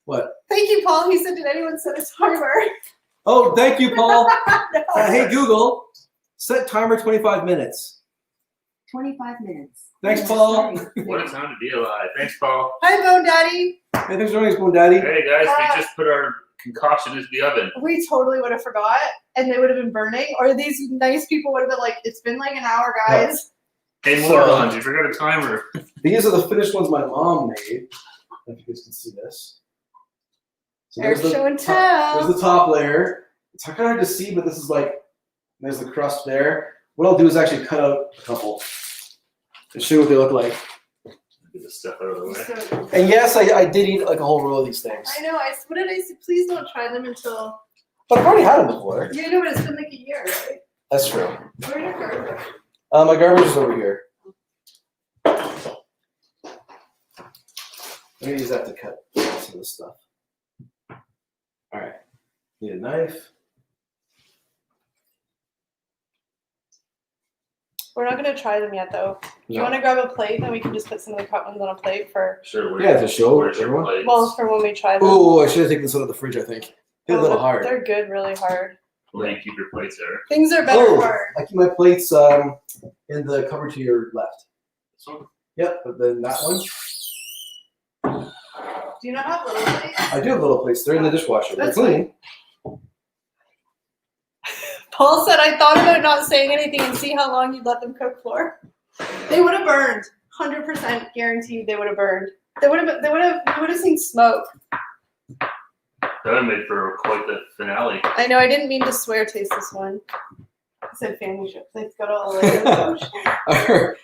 What? Thank you, Paul. He said, "Did anyone set a timer?" Oh, thank you, Paul. No. Hey, Google, set timer 25 minutes. 25 minutes. Thanks, Paul. What a time to be alive. Thanks, Paul. Hi, Bone Daddy. Hey, thanks for joining us, Boom Daddy. Hey guys, we just put our concoction into the oven. We totally would have forgot, and they would have been burning. Or these nice people would have been like, "It's been like an hour, guys." Hey, So- morons, you forgot a timer. These are the finished ones my mom made. If you guys can see this. So There's show and tell. There's the top layer. It's kind of hard to see, but this is like, there's the crust there. What I'll do is actually cut out a couple and show you what they look like. Get this stuff out of the way. So- And yes, I did eat like a whole row of these things. I know. What did I say? Please don't try them until. But I've already had them before. You know, but it's been like a year, right? That's true. Where are your garbage? My garbage is over here. I'm gonna use that to cut some of this stuff. All right. Need a knife. We're not gonna try them yet, though. Do you No. want to grab a plate, and we can just put some of the cut ones on a plate for, Sure. Yeah, to show where's your everyone. plates? well, for when we try them. Oh, I should have taken this out of the fridge. I think. Hit a little hard. They're good, really hard. Where do you keep your plates there? Things are better Oh, hard. I keep my plates in the cupboard to your left. This one? Yep, but then that one. Do you not have little plates? I do have little plates. They're in the dishwasher. They're That's clean. Paul said, "I thought about not saying anything and see how long you'd let them cook for." They would have burned. 100% guaranteed they would have burned. We would have seen smoke. That would made for quite the finale. I know, I didn't mean to swear taste this one. I said family chips. It's got all the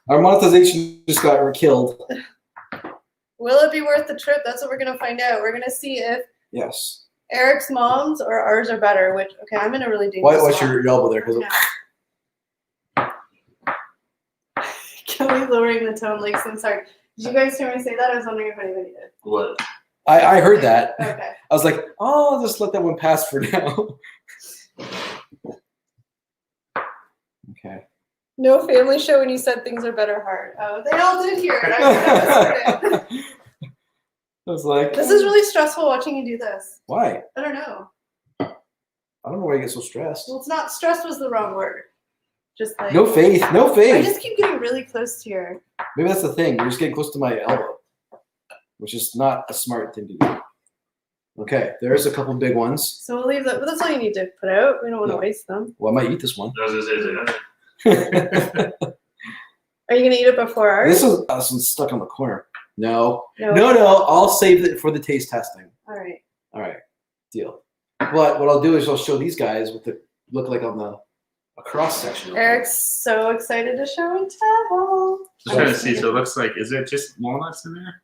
Our monetization just got killed. Will it be worth the trip? That's what we're gonna find out. We're gonna see if Yes. Eric's mom's or ours are better. Which, okay, I'm in a really dangerous What's spot your elbow there? Because now. Kelly lowering the tone like some sorry. Did you guys hear me say that? I was wondering if anybody did. What? I heard that. Okay. I was like, oh, I'll just let that one pass for now. Okay. No family show when you said things are better hard. Oh, they all did hear it. I heard it. I was like, This is really stressful watching you do this. why? I don't know. I don't know why you get so stressed. Well, it's not stress was the wrong word. Just like No faith. No I faith. just keep getting really close to your. Maybe that's the thing. You're just getting close to my elbow, which is not a smart thing to do. Okay, there's a couple big ones. So we'll leave that. But that's all you need to put out. We don't want to Yeah. waste them. Well, I might eat this one. I was gonna say, Are you gonna eat it before ours? This one's stuck on the corner. No. No. No. I'll save it for the taste testing. All right. All right, deal. But what I'll do is I'll show these guys what they look like on a cross section. Eric's so excited to show and tell. I'm trying to see. So it looks like, is there just walnuts in there?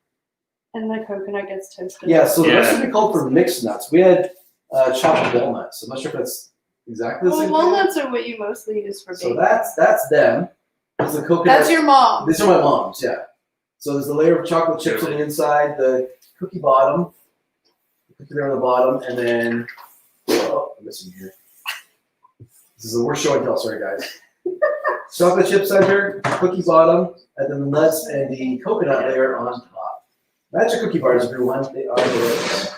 And the coconut gets toasted. Yeah, so the Yeah. recipe called for mixed nuts. We had chopped walnuts. I'm not sure if that's exactly the Well, same walnuts are what you mostly use for thing. baking. So that's them. There's the coconut. That's your mom. These are my mom's, yeah. So there's the layer of chocolate chips on the inside, the cookie bottom, the cookie layer on the bottom, and then I'm missing here. This is the worst show and tell, sorry guys. Chocolate chip center, cookie bottom, and then the nuts and the coconut layer on top. Magic cookie bars, everyone. They are delicious.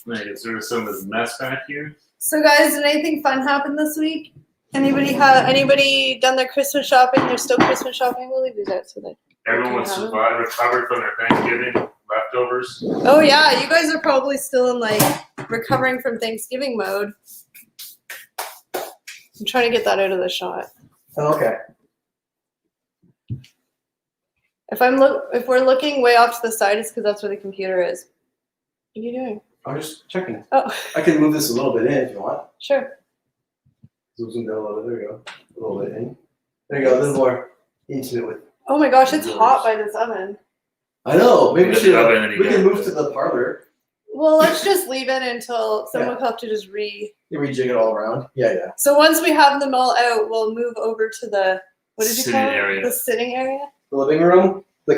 Like, is there some of this mess back here? So guys, did anything fun happen this week? Anybody done their Christmas shopping? They're still Christmas shopping. We'll leave these out so that. everyone survived, recovered from their Thanksgiving leftovers. Oh yeah, you guys are probably still in like recovering from Thanksgiving mode. I'm trying to get that out of the shot. Oh, okay. If we're looking way off to the side, it's because that's where the computer is. What are you doing? I'm just checking. Oh, I can move this a little bit in if you want. sure. Zoom down a little bit. There we go. A little bit in. There you go. A little more intimate with. Oh my gosh, it's hot by this oven. I know. Maybe we Get the oven should. We again. can move to the parlor. Well, let's just leave it until someone will have to just You rejig it all around. Yeah. So once we have them all out, we'll move over to the what did you Sitting call it? area. The sitting area. The living room. The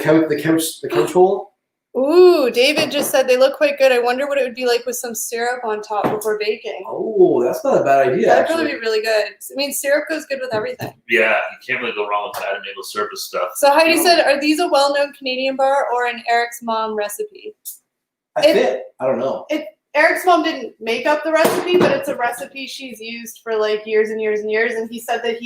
couch hole. Ooh, David just said they look quite good. I wonder what it would be like with some syrup on top before baking. Oh, that's not a bad idea. That'd Actually. probably be really good. I mean, syrup goes good with everything. Yeah, you can't really go wrong with that maple syrup and stuff. So Heidi said, are these a well-known Canadian bar or an Eric's mom recipe? I don't know. Eric's mom didn't make up the recipe, but it's a recipe she's used for like years and years and years. And he said that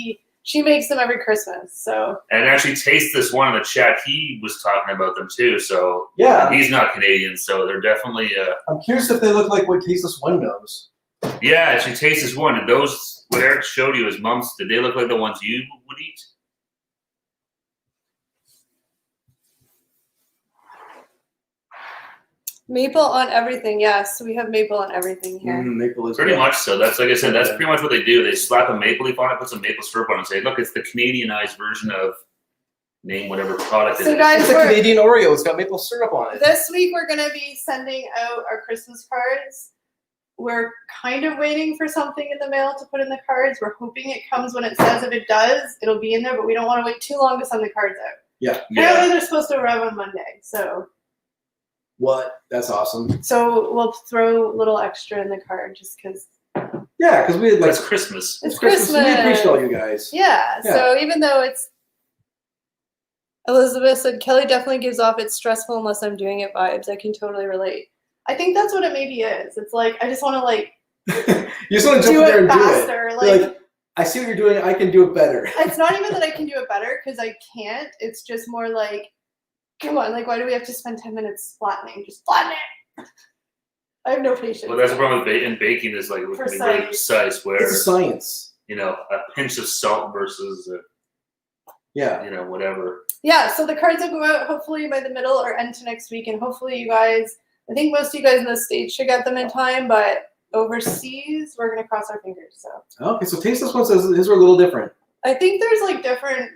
she makes them every Christmas. So And actually, Taste this one in the chat. He was talking about them too. So Yeah. he's not Canadian, so they're definitely. I'm curious if they look like what Tasteless One knows. Yeah, actually, Taste this one. And those what Eric showed you, his mom's. Did they look like the ones you would eat? maple on everything. Yes, we have maple on everything here. Maple is Pretty good. much so. That's like I said. That's pretty much what they do. They slap a maple leaf on it, put some maple syrup on it, and say, "Look, it's the Canadianized version of name whatever product it So is." guys, It's a Canadian Oreo. It's got maple syrup on it. this week we're going to be sending out our Christmas cards. We're kind of waiting for something in the mail to put in the cards. We're hoping it comes when it says. If it does, it'll be in there, but we don't want to wait too long to send the cards out. Yeah. Apparently they're supposed to arrive on Monday, so What? That's awesome. we'll throw a little extra in the card just because Yeah, because we had like That's Christmas. it's Christmas. We appreciate all you guys. Yeah, Yeah. so even though it's Elizabeth said Kelly definitely gives off it's stressful unless I'm doing it vibes. I can totally relate. I think that's what it maybe is. It's like I just want to like You just want to jump do in there it and faster. do it. Like You're like, I see what you're doing. I can do it better. it's not even that I can do it better because I can't. It's just more like, come on, like why do we have to spend 10 minutes flattening? Just flatten it. I have no patience. Well, that's the problem with baking is like it can be very precise. Where It's a science. a pinch of salt versus Yeah. whatever. Yeah, so the cards will go out hopefully by the middle or end to next week, and hopefully you guys. I think most of you guys in the States should get them in time, but overseas we're gonna cross our fingers. So Okay, so Tasteless One says his are a little different. I think there's like different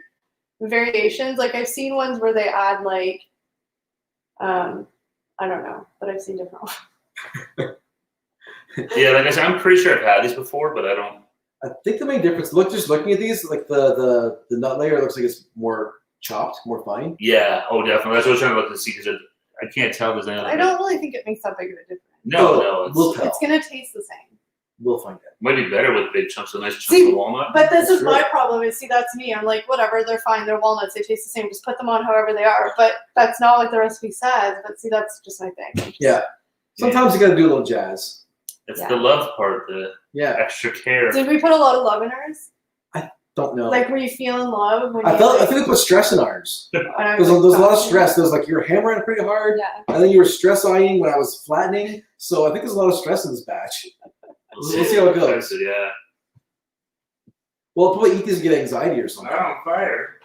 variations. Like I've seen ones where they add like, I don't know, but I've seen different ones. Yeah, like I said, I'm pretty sure I've had these before, but I don't. I think the main difference, just looking at these, like the nut layer looks like it's more chopped, more fine. Yeah, oh, definitely. That's what I was trying to look to see because I can't tell if there's any other. I don't really think it makes that big of a difference. No, it's, We'll tell. It's gonna taste the same. We'll find out. might be better with big chunks of nice chunks See, of walnut. But this is Sure. my problem. Is see, that's me. I'm like, whatever, they're fine. They're walnuts. They taste the same. Just put them on however they are. But that's not what the recipe says. But see, that's just my thing. Yeah. Sometimes you got to do a little jazz. It's Yeah. the love part. Yeah. extra care. Did we put a lot of love in ours? Don't know. Like, were you feeling love when I you? think we put stress in ours. when I There's was, a lot of like, stress. There's like you're hammering pretty hard, Yeah. and then you were stress eyeing when I was flattening. So I think there's a lot of stress in this batch. We'll see how it goes. Yeah. Well, probably eat these and get anxiety or something. Not on fire.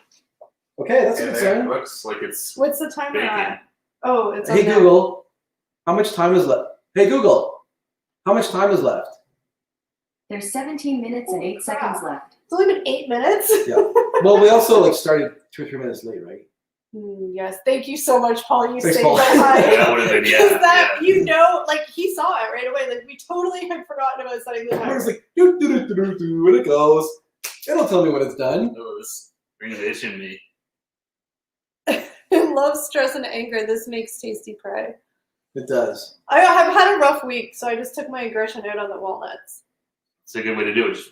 Okay, that's a Yeah, good there. sign. It looks like it's. What's the timer Bacon. at? Oh, it's Hey on there. Google, how much time is left? Hey Google, how much time is left? There's 17 minutes and 8 seconds left. It's only been 8 minutes. Yeah. Well, we also like started 2 or 3 minutes late, right? Yes, thank you so much, Paul. You Thanks, saved Paul. my life. That would have been, yeah. Because that, yeah. you know, like he saw it right away. Like we totally had forgotten about setting the It's timer. like do do do do do do when it goes. It'll tell me when it's done. Oh, this brings itching me. Love, stress, and anger. This makes tasty prey. It does. I have had a rough week, so I just took my aggression out on the walnuts. It's a good way to do it. Just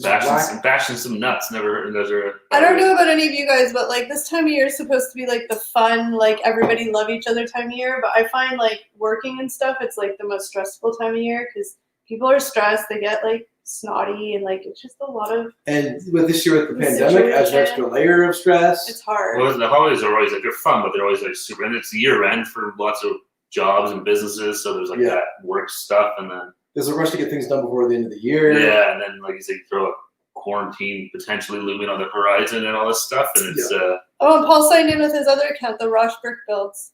Just bashing some nuts. Never. Those are. I don't know about any of you guys, but like this time of year is supposed to be like the fun, like everybody love each other time of year. But I find like working and stuff, it's like the most stressful time of year because people are stressed. They get like snotty and like it's just a lot of. And with this year with the The pandemic, adds an situation. extra layer of stress. It's hard. Well, the holidays are always like they're fun, but they're always like super. And it's year end for lots of jobs and businesses, so there's like Yeah. that work stuff, and then There's a rush to get things done before the end of the year. yeah, and then like you say, you throw a quarantine potentially looming on the horizon and all this stuff, and it's Oh, and Paul signed in with his other account, the Rosh Brick Builds.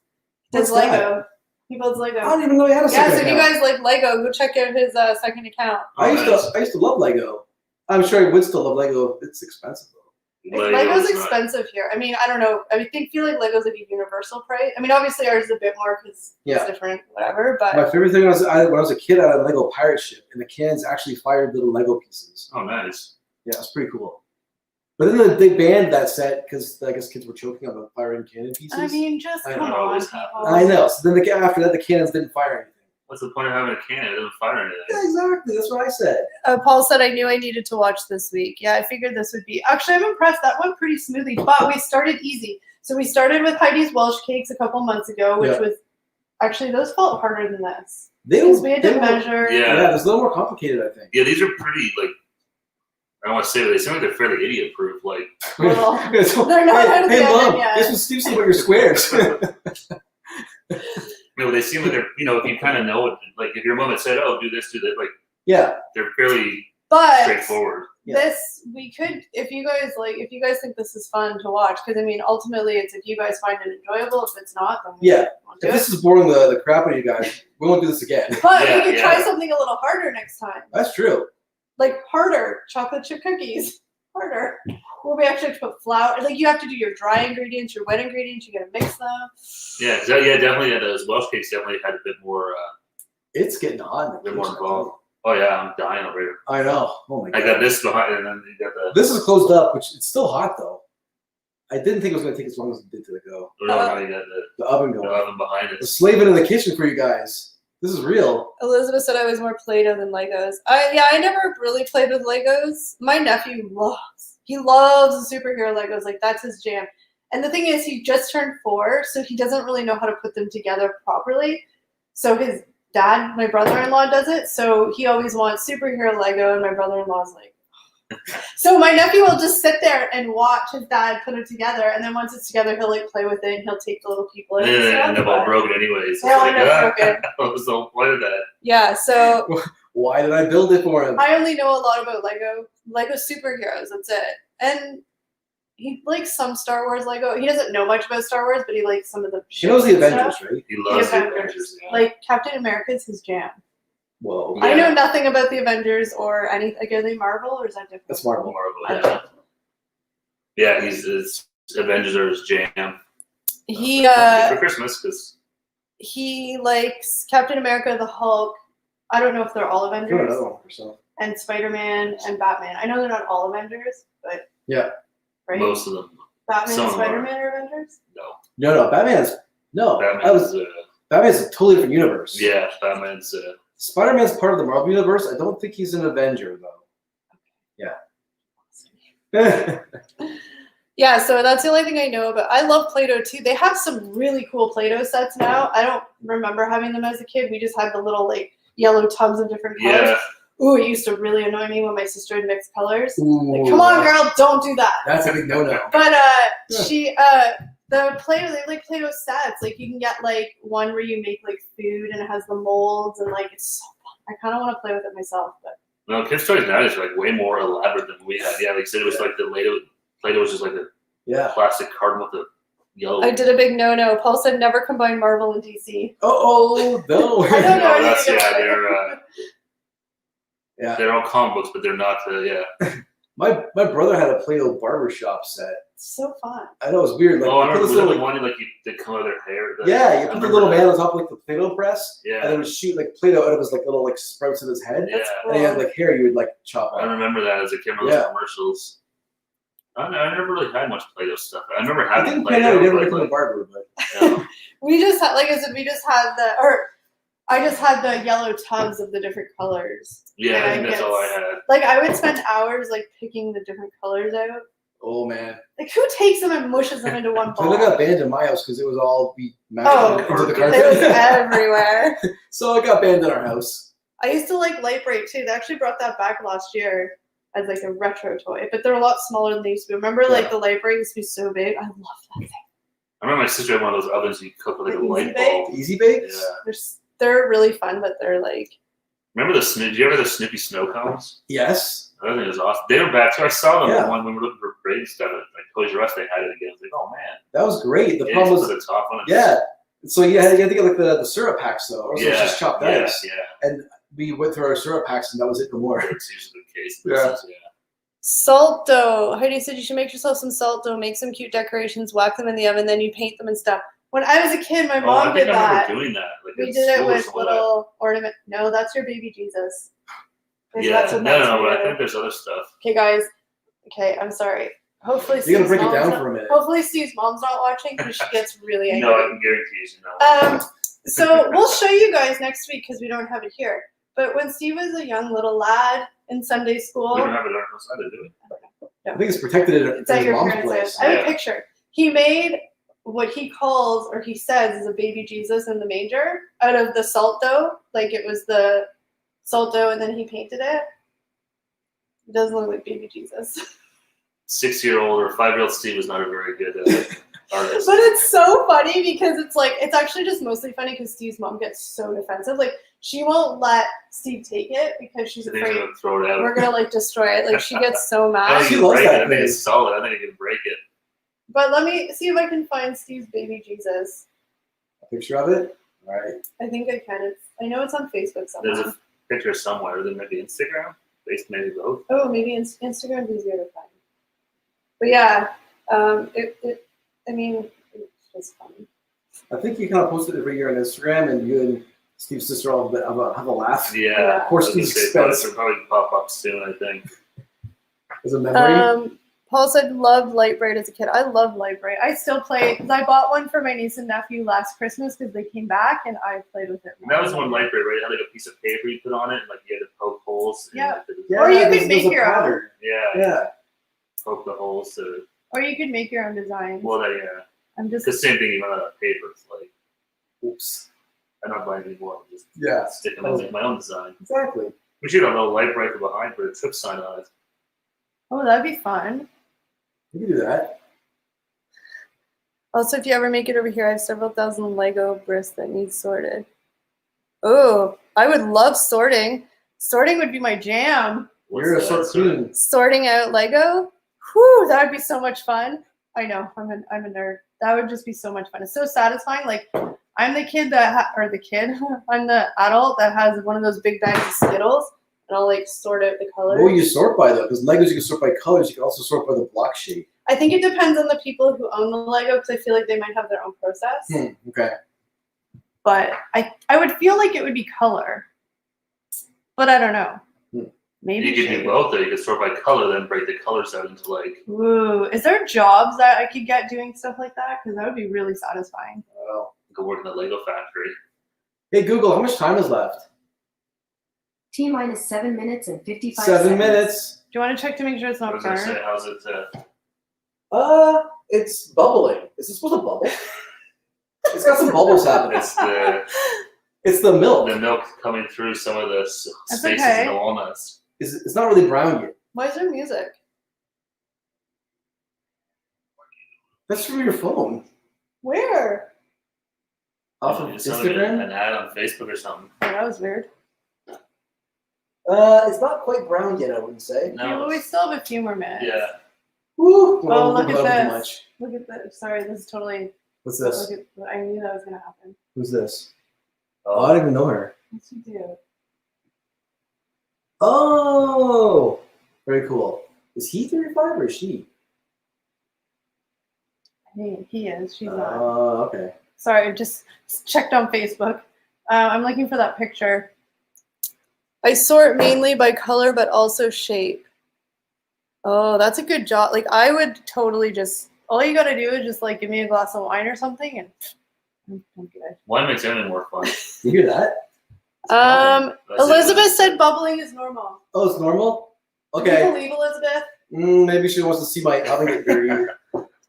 Does What's that? Lego. He builds Lego. I don't even know he had a Yeah, second so if you account. guys like Lego, go check out his second account. I nice. used to love Lego. I'm sure I would still love Lego. It's expensive though. Lego's not- expensive here. I mean, I don't know. I feel like Lego's like a universal price. I mean, obviously ours is a bit more because Yeah. it's different, whatever. But My favorite thing was when I was a kid, I had a Lego pirate ship, and the cannons actually fired little Lego pieces. Oh, nice. Yeah, it's pretty cool. But then they banned that set because I guess kids were choking on the firing cannon pieces. I mean, just I come know, on, always people. happens. I know. So then after that, the cannons didn't fire anything. What's the point of having a cannon? It doesn't fire anything. Yeah, exactly. That's what I said. Paul said I knew I needed to watch this week. Yeah, I figured this would be. Actually, I'm impressed. That went pretty smoothly, but we started easy. So we started with Heidi's Welsh cakes a couple months ago, which Yeah. was actually those felt harder than this They because were, we had they to were- measure. Yeah. it was a little more complicated, I think. Yeah, these are pretty like. I don't want to say, but they seem like they're fairly idiot-proof. Like, Well, So, they're not out of hey, the Mom, oven yet. this was Steve said about your squares. they seem like they're, if you kind of know it, like if your mom had said, "Oh, do this, do that," like Yeah. they're fairly But straightforward. Yeah. this we could, if you guys think this is fun to watch, because I mean, ultimately, it's if you guys find it enjoyable. If it's not, then we Yeah. won't do If it. this is boring the crap out of you guys, we won't do this again. But Yeah, we could yeah. try something a little harder next time. That's true. Like harder chocolate chip cookies. Harder. Where we actually have to put flour. Like you have to do your dry ingredients, your wet ingredients. You gotta mix them. Yeah, definitely. Yeah, those Welsh cakes definitely had a bit more, It's getting hot. in a the bit more kitchen, involved. Oh yeah, I'm dying over here. I know. Oh my I god. got this behind, and then you got the. This is closed up, which it's still hot though. I didn't think it was going to take as long as it did to go. Now you got The oven the going. oven behind We're it. slaving in the kitchen for you guys. This is real. Elizabeth said I was more Play-Doh than Legos. I never really played with Legos. My nephew loves the superhero Legos. Like that's his jam. And the thing is, he just turned 4, so he doesn't really know how to put them together properly. So his dad, my brother-in-law, does it. So he always wants superhero Lego, and my brother-in-law's like. So my nephew will just sit there and watch his dad put it together, and then once it's together, he'll like play with it, and he'll take the little people in. And So then they're that's all fun. broken anyways. They all end up broken. What was the point of that? Yeah, so Why did I build it for him? I only know a lot about Lego superheroes. That's it. And he likes some Star Wars Lego. He doesn't know much about Star Wars, but he likes some of the. She knows the ships and Avengers, stuff. right? He loves the Avengers. Avengers. Like Captain America's his jam. Whoa. Yeah. I know nothing about the Avengers or any. Like, are they Marvel or is that different? That's Marvel. Marvel, yeah. Yeah, his Avengers are his jam. He For Christmas, because he likes Captain America, the Hulk. I don't know if they're all Give her Avengers. another one for yourself. And Spider-Man and Batman. I know they're not all Avengers, but Yeah. right. most of them. Batman some and of them are. Spider-Man are Avengers. No, No, Batman's Batman's. Batman's a totally different universe. Yeah, Batman's. Spider-Man's part of the Marvel universe. I don't think he's an Avenger though. Yeah. Yeah, so that's the only thing I know about. I love Play-Doh too. They have some really cool Play-Doh sets now. I don't remember having them as a kid. We just had the little like yellow tubs of different colors. Yeah, Ooh, it used to really annoy me when my sister would mix colors. Ooh, Like, come on, girl, don't do that. That's a big no-no. But she the Play-Doh, they have like Play-Doh sets. Like you can get like one where you make like food and it has the molds and like it's so fun. I kind of want to play with it myself, but No, kids' toys nowadays are like way more elaborate than we had. Yeah, like I said, it was like the Play-Doh was just like a Yeah. plastic carton with a yellow. I did a big no. Paul said never combine Marvel and DC. Oh no. I don't know. No, that's anything Yeah. they're all comic books, but they're not. My brother had a Play-Doh barbershop set. It's so fun. I know it's weird. Like, Oh, I you put remember this the little, one like they color their hair. yeah, you I put the remember little that. man on top of like the Play-Doh press, and Yeah, it would shoot like Play-Doh out of his like little like sprouts in his head, yeah. and he had like hair you would like chop I off. remember that as a kid. Remember Yeah. those commercials. I never really had much Play-Doh stuff. I remember I having didn't pan out. I Play-Doh, never but became a like, barber, but yeah. We just had, like I said, I just had the yellow tubs of the different colors. Yeah, I And think that's all I had. Like I would spend hours like picking the different colors out. oh man, Like who takes them and mushes them into one so they ball? got banned in my house because it was all be Oh, mashed into the It was carpet. everywhere. So it got banned in our house. I used to like Light Bright too. They actually brought that back last year as like a retro toy, but they're a lot smaller than they used to be. Remember, like the Light Bright used to be so big. I love that thing. I remember my sister had one of those ovens you cook with like The a light Easy Bake? bulb. Easy bakes. Yeah. They're really fun, but they're like Remember the Snoopy? Did you ever have the Snoopy snow cones? Yes. I think it was awesome. They were back too. I saw them Yeah. when we were looking for braid stuff at like Toys R Us. They had it again. I was like, oh man. That was great. The Yeah, problem just was, put the top on it. yeah. So you had to get like the syrup packs though, or so it's just chopped yeah, ice. yeah. And we went through our syrup packs, and that was it no more. It's usually the case. Yeah. Yeah. salt dough. Heidi said you should make yourself some salt dough, make some cute decorations, whack them in the oven, then you paint them and stuff. When I was a kid, my Oh, mom I think did I that. remember doing that. Like We in did it school or with something like that. little ornament. No, that's your baby Jesus. Yeah, no, but I think there's other stuff. Okay, guys. Okay, I'm sorry. Hopefully, You gotta Steve's break it mom's down not- for a minute. Hopefully, Steve's mom's not watching because she gets really angry. No, I can guarantee you, know. So we'll show you guys next week because we don't have it here. But when Steve was a young little lad in Sunday school, We don't have it on our side to do it. I think it's protected in it's at his your mom's parents' place. house. I have a Yeah. picture. He made what he calls, or he says, is a baby Jesus in the manger out of the salt dough. Like it was the salt dough, and then he painted it. It doesn't look like baby Jesus. 6-year-old or 5-year-old Steve was not a very good artist. But it's so funny because it's like, it's actually just mostly funny because Steve's mom gets so defensive. Like, she won't let Steve take it because she's I think afraid he's gonna throw it out. we're gonna like destroy it. Like, she gets so I mad. think She he can loves break that it. I think thing. it's solid. I think he can break it. But let me see if I can find Steve's baby Jesus. A picture of it. All right. I think I can. I know it's on Facebook There's somewhere. a picture somewhere. Then maybe Instagram. Maybe both. Oh, maybe Instagram's easier to find. But yeah, I mean, it's just funny. I think you kind of post it every year on Instagram, and you and Steve's sister all have a laugh. Yeah. Yeah. Of course, I was gonna Steve's say, expense it'll probably pop up soon. I think. as a memory. Paul said loved Light Bright as a kid. I love Light Bright. I still play because I bought one for my niece and nephew last Christmas because they came back and I played with it. And that was one light bright, right? It had like a piece of paper you put on it, and like you had to poke holes. in Yeah. the- Yeah, Or you could there's make a your own. pattern. Yeah. Yeah. Poke the holes to. Or you could make your own designs. Well, yeah. I'm just It's the same thing you run out of paper. It's like, Oops. I'm not buying any more. I'm just Yeah. sticking on my own design. Exactly. We should have a light bright behind, put a trip sign on it. oh, that'd be fun. You can do that. Also, if you ever make it over here, I have several thousand Lego bricks that need sorted. Oh, I would love sorting. Sorting would be my jam. You're a What's sort that, sort of- queen. Sorting out Lego. Whew, that would be so much fun. I know, I'm a nerd. That would just be so much fun. It's so satisfying. Like, I'm the kid or the kid, I'm the adult that has one of those big bags of Skittles, and I'll like sort out the colors. What will you sort by though? Because Legos you can sort by colors. You can also sort by the block shape. I think it depends on the people who own the Lego because I feel like they might have their own process. Okay. But I would feel like it would be color. But I don't know. Maybe You could shape. do both though. You could sort by color, then break the colors out into like. Ooh, is there jobs that I could get doing stuff like that? Because that would be really satisfying. Well. Go work in the Lego factory. Hey Google, how much time is left? T minus 7 minutes and 55 7 seconds. minutes. Do you want to check to make sure it's I not was gonna burned? say, how's it? It's bubbling. Is it supposed to bubble? It's got some bubbles happening. It's the It's the milk. The milk coming through some of the That's spaces okay. in the walnuts. It's not really brown yet. Why is there music? That's from your phone. Where? Off of It's something, Instagram? an ad on Facebook or something. Oh, that was weird. It's not quite brown yet, I wouldn't say. Yeah, No. but we still have a few more minutes. Yeah. Woo! Oh, look Without at too this. much. Look at this. Sorry, this is totally. What's this? Look at, I knew that was gonna happen. Who's this? Oh, I don't even know her. Yes, you do. Oh! Very cool. Is he 35 or is she? He is. She's not. Okay. Sorry, just checked on Facebook. I'm looking for that picture. I sort mainly by color, but also shape. Oh, that's a good job. Like, I would totally just, all you gotta do is just like give me a glass of wine or something and I'm good. Wine makes everything more fun. You hear that? That's it. Elizabeth said bubbling is normal. Oh, it's normal? Can you Okay. believe Elizabeth? Maybe she wants to see my oven get dirty.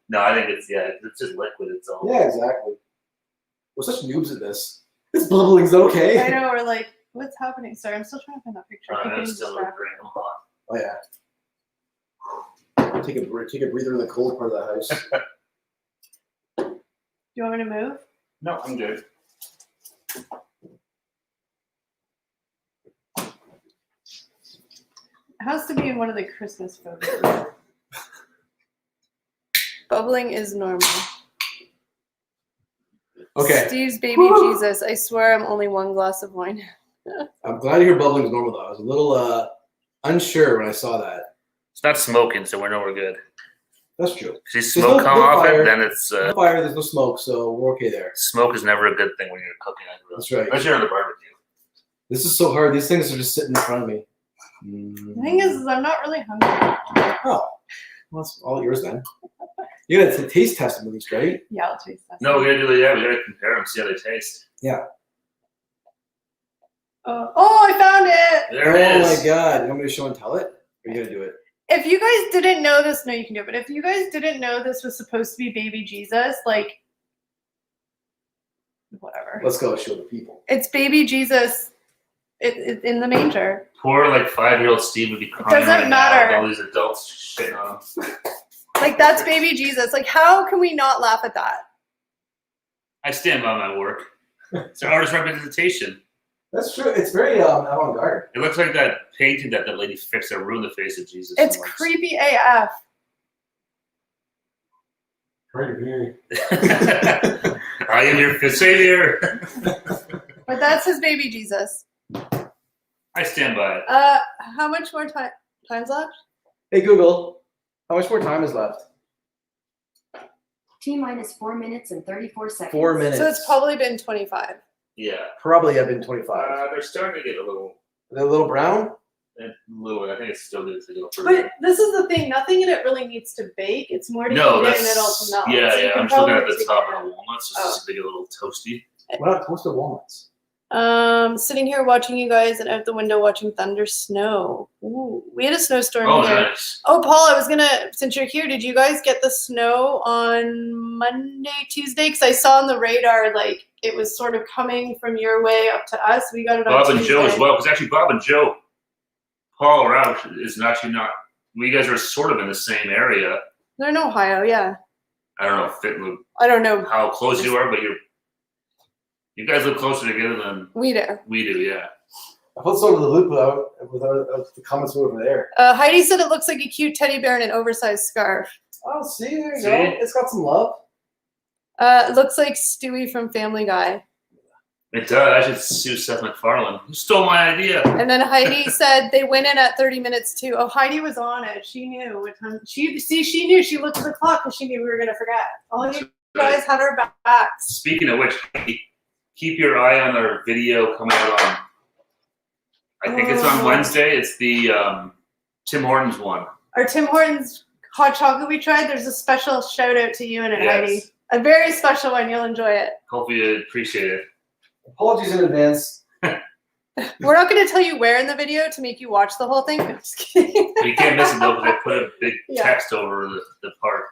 No, I think it's just liquid. It's all. Yeah, exactly. We're such noobs at this. This bubbling's okay. I know, we're like, what's happening? Sorry, I'm still trying to find that picture. I keep It's getting still distracted. great. I'm hot. Oh yeah. Take a breather in the cold part of the house. Do you want me to move? No, I'm good. It has to be in one of the Christmas photos. Bubbling is normal. Okay. Steve's baby Jesus. I swear I'm only one glass of wine. I'm glad to hear bubbling's normal though. I was a little unsure when I saw that. It's not smoking, so we know we're good. That's true. If you There's smoke no come off fire. it, then it's No fire, there's no smoke, so we're okay there. smoke is never a good thing when you're cooking. I feel. That's right. Especially on the barbecue. This is so hard. These things are just sitting in front of me. The thing is I'm not really hungry. Oh. Well, that's all yours then. You gotta taste test them at least, right? Yeah, I'll taste that. No, we gotta do that. Yeah, we gotta compare them, see how they taste. Oh, I found it! There it is. Oh my god. You want me to show and tell it? Or you gonna do it? If you guys didn't know this, no, you can do it. But if you guys didn't know this was supposed to be baby Jesus, like, whatever. Let's go show the people. It's baby Jesus in the manger. Poor like 5-year-old Steve would be crying doesn't right now matter. with all these adults shitting on him. Like, that's baby Jesus. Like, how can we not laugh at that? I stand by my work. It's an artist representation. That's true. It's very avant-garde. It looks like that painting that lady fixed that ruined the face of Jesus. It's so much. creepy AF. Very. I am your savior. But that's his baby Jesus. I stand by it. How much more time's left? Hey Google, how much more time is left? T minus 4 minutes and 34 seconds. 4 minutes. So it's probably been 25. Yeah. probably have been 25. They're starting to get a little. They're a little brown. I think it's still good to go further. But this is the thing. Nothing in it really needs to bake. It's more to No, heat it that's and it all to melt. yeah, So you yeah. can I'm just looking at probably the take top it of the out. walnuts, just to get a little toasty. What about toasted walnuts? Sitting here watching you guys and out the window watching thunder snow. Ooh, we had a snowstorm Oh, here. nice. Oh, Paul, I was gonna, since you're here, did you guys get the snow on Monday, Tuesday? Because I saw on the radar, like, it was sort of coming from your way up to us. We got it on Bob and Tuesday. Joe as well, because actually Bob and Joe, Paul Roush is actually not. We guys are sort of in the same area. They're in Ohio, yeah. I don't know I don't know. how close you are, but you guys live closer together than We do. we do. Yeah. I put sort of the loop without the comments over there. Heidi said it looks like a cute teddy bear in an oversized scarf. Oh, see, there you See? go. It's got some love. It looks like Stewie from Family Guy. It does. I should sue Seth MacFarlane. Who stole my idea? And then Heidi said they went in at 30 minutes too. Oh, Heidi was on it. She knew what time. She knew. She looked at the clock because she knew we were gonna forget. All you guys had our backs. Speaking of which, keep your eye on our video coming out on. I think it's on Wednesday. It's the Tim Hortons one. Our Tim Hortons hot chocolate we tried. There's a special shout out to you in it, Yes. Heidi. A very special one. You'll enjoy it. Hopefully you appreciate it. Apologies in advance. We're not going to tell you where in the video to make you watch the whole thing. I'm just kidding. But you can't miss it though because I put a big Yeah. text over the part.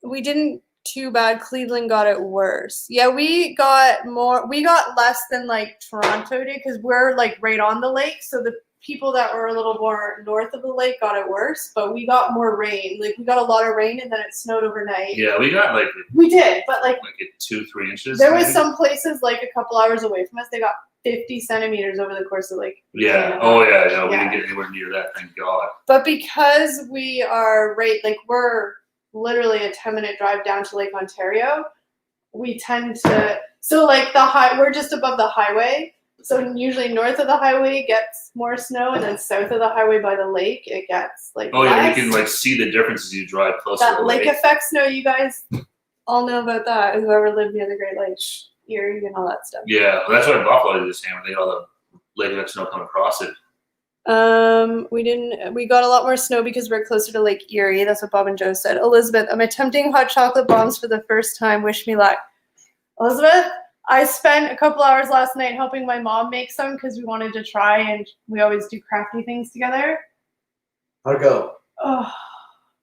We didn't too bad. Cleveland got it worse. Yeah, we got less than like Toronto did because we're like right on the lake. So the people that were a little more north of the lake got it worse, but we got more rain. Like we got a lot of rain and then it snowed overnight. Yeah, we got like We did, but like 2-3 inches. there was maybe. some places like a couple hours away from us, they got 50 centimeters over the course of like. Yeah. Oh yeah. No, we Yeah. didn't get anywhere near that. Thank God. But because we are we're literally a 10-minute drive down to Lake Ontario, we tend to, so like we're just above the highway. So usually north of the highway gets more snow, and then south of the highway by the lake, it gets like Oh yeah, less. you can like see the difference as you drive closer to That the lake lake. effect snow, you guys all know about that. Whoever lived near the Great Lakes, Erie, and all that stuff. Yeah, well, that's why Buffalo did this hammer. They had all the lake effect snow come across it. We got a lot more snow because we're closer to Lake Erie. That's what Bob and Joe said. Elizabeth, I'm attempting hot chocolate bombs for the first time. Wish me luck. Elizabeth, I spent a couple hours last night helping my mom make some because we wanted to try, and we always do crafty things together. How'd it go? Oh,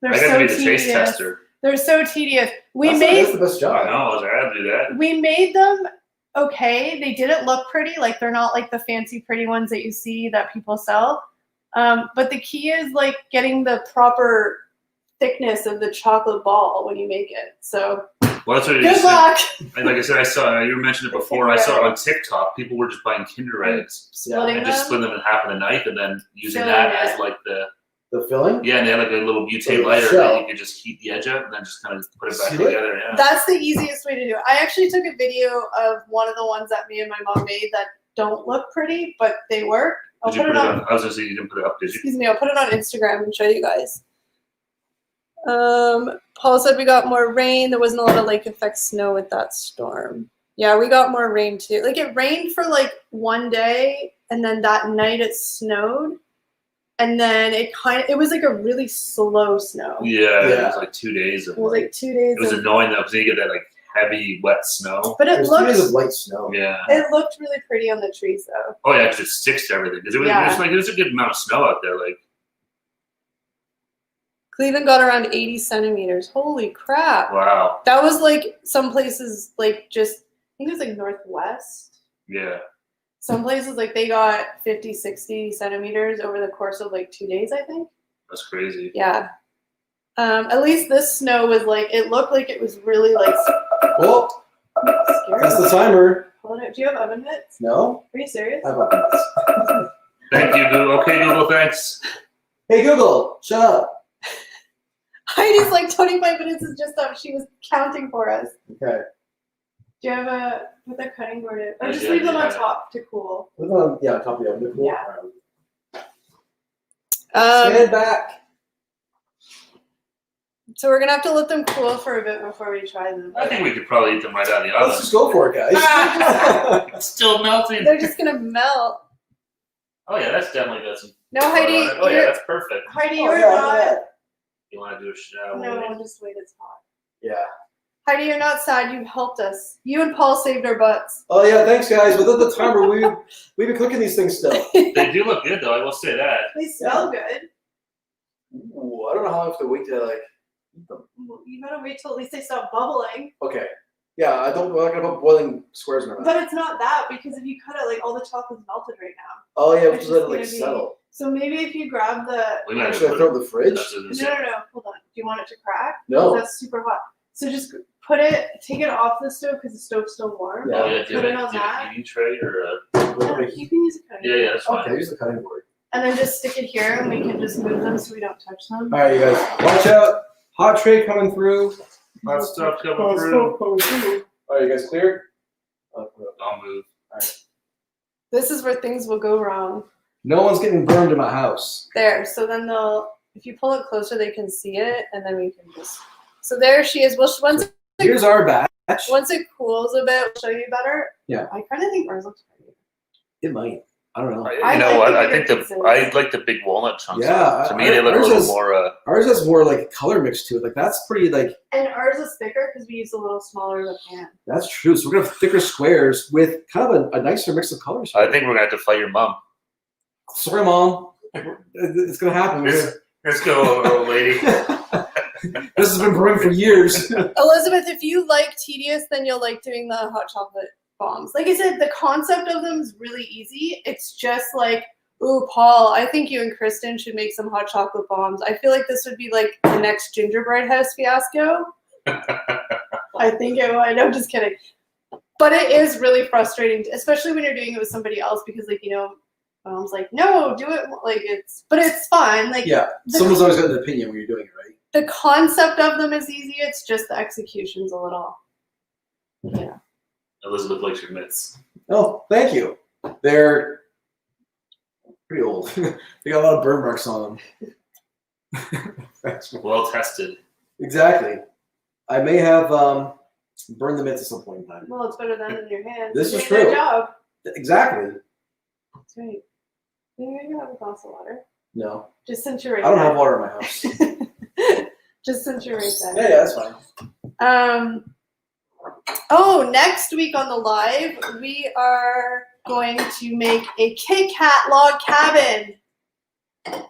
they're I got so to be the tedious. taste tester. They're so tedious. That's the best I job. know. I had to do that. We made them okay. They didn't look pretty. Like they're not like the fancy pretty ones that you see that people sell. But the key is like getting the proper thickness of the chocolate ball when you make it. So Well, that's what it good is. luck. And like I said, I saw you mentioned it before. I saw it on TikTok. People were just buying Kinder eggs Splitting and just them. split them in half with a knife, and then using Filling that it. as like the The filling? and they had like a little butane Like a lighter shell. that you could just heat the edge up and then just kind of put it back Seal it? together. Yeah. That's the easiest way to do it. I actually took a video of one of the ones that me and my mom made that don't look pretty, but they work. I'll Did you put it on. I was gonna say you didn't put it up, did you? Excuse me. I'll put it on Instagram and show you guys. Paul said we got more rain. There wasn't a lot of lake effect snow with that storm. Yeah, we got more rain too. Like it rained for like one day, and then that night it snowed, and then it was like a really slow snow. Yeah, it Yeah. was like 2 days of It was like 2 days. it was of- annoying though because you get that like heavy wet snow. but it There's 2 days of looked light snow. Yeah. really pretty on the trees though. Oh yeah, 'cause it sticks to everything. Because it was Yeah. just like there's a good amount of snow out there. Like Cleveland got around 80 centimeters. Holy crap! wow. That was like some places like just I think it was like northwest. Yeah. Some places like they got 50, 60 centimeters over the course of like 2 days, I think. That's crazy. Yeah. At least this snow was like it looked like it was really like Well, scary. that's the timer. Hold it. Do you have oven mitts? No? Are you serious? I have buttons. Thank you, Google. Okay, Google, thanks. Hey Google, shut up. Heidi's like 25 minutes is just up. She was counting for us. Okay. Do you have put the cutting board in? Or I just did, leave them on yeah. top to cool. Put it on, yeah, on top of the oven. Cool. Yeah. Stand back. So we're gonna have to let them cool for a bit before we try them. I think we could probably eat them right out of the Let's oven. just go for it, guys. It's still melting. They're just gonna melt. Oh yeah, that's definitely got some. No, Heidi. Oh yeah, you're- that's perfect. Heidi, Oh, you're yeah, not. yeah. You want to do a shower? No, just wait. It's hot. Yeah. Heidi, you're not sad. You helped us. You and Paul saved our butts. Oh yeah, thanks guys. Without the timer, we've been cooking these things still. They do look good though. I will say that. They smell good. Ooh, I don't know how I have to wait to like eat them. Well, you gotta wait till at least they stop bubbling. Okay. Yeah, I'm not gonna put boiling squares in my mouth. But it's not that because if you cut it, like all the chocolate's melted right now. Oh yeah, we It's just let it just like gonna be- settle. So maybe if you grab the We might Should I throw it in the fridge? That's what it is. no, hold on. Do you want it to crack? No. That's super hot. So just take it off the stove because the stove's still warm. Yeah. Oh yeah, do you Put have it on do you have that. an eating tray or a? You can use a cutting. Yeah, yeah, that's fine. Okay, use the cutting board. And then just stick it here and we can just move them so we don't touch them. All right, you guys, watch out. Hot tray coming through. Hot stuff coming through. All right, you guys clear? I'll move. This is where things will go wrong. No one's getting burned in my house. There. So then if you pull it closer, they can see it, and then we can just. So there she is. Well, Here's our batch. once it cools a bit, we'll show you better. Yeah. I kind of think ours looks pretty. It might. I don't know. You I know like what? the I think bigger pieces. I like the big walnut chunks. Yeah, To me, they look a ours little is- more. Ours has more like color mix to it. Like that's pretty like And ours is thicker because we use a little smaller of a pan. that's true. So we're gonna have thicker squares with kind of a nicer mix of colors. I think we're gonna have to fight your mom. Sorry, mom. It's gonna happen. Let's go, old lady. This has been brewing for years. Elizabeth, if you like tedious, then you'll like doing the hot chocolate bombs. Like I said, the concept of them is really easy. It's just like, ooh, Paul, I think you and Kristen should make some hot chocolate bombs. I feel like this would be like the next gingerbread house fiasco. I think it would. I'm just kidding. But it is really frustrating, especially when you're doing it with somebody else, because like, you know, Mom's like, no, do it. Like but it's fun. Like Yeah, someone's always got an opinion when you're doing it, right? the concept of them is easy. It's just the execution's a little, yeah. Elizabeth likes your mitts. Oh, thank you. They're pretty old. They got a lot of burn marks on them. Thanks. Well tested. Exactly. I may have burned the mitts at some point in time. Well, it's better than in your hands. This You're is doing true. your job. Exactly. That's right. Maybe you have a glass of water. No, Just since you're right I don't there. have water in my house. Just since you're right there. Yeah, that's fine. Oh, next week on the live, we are going to make a Kit Kat log cabin.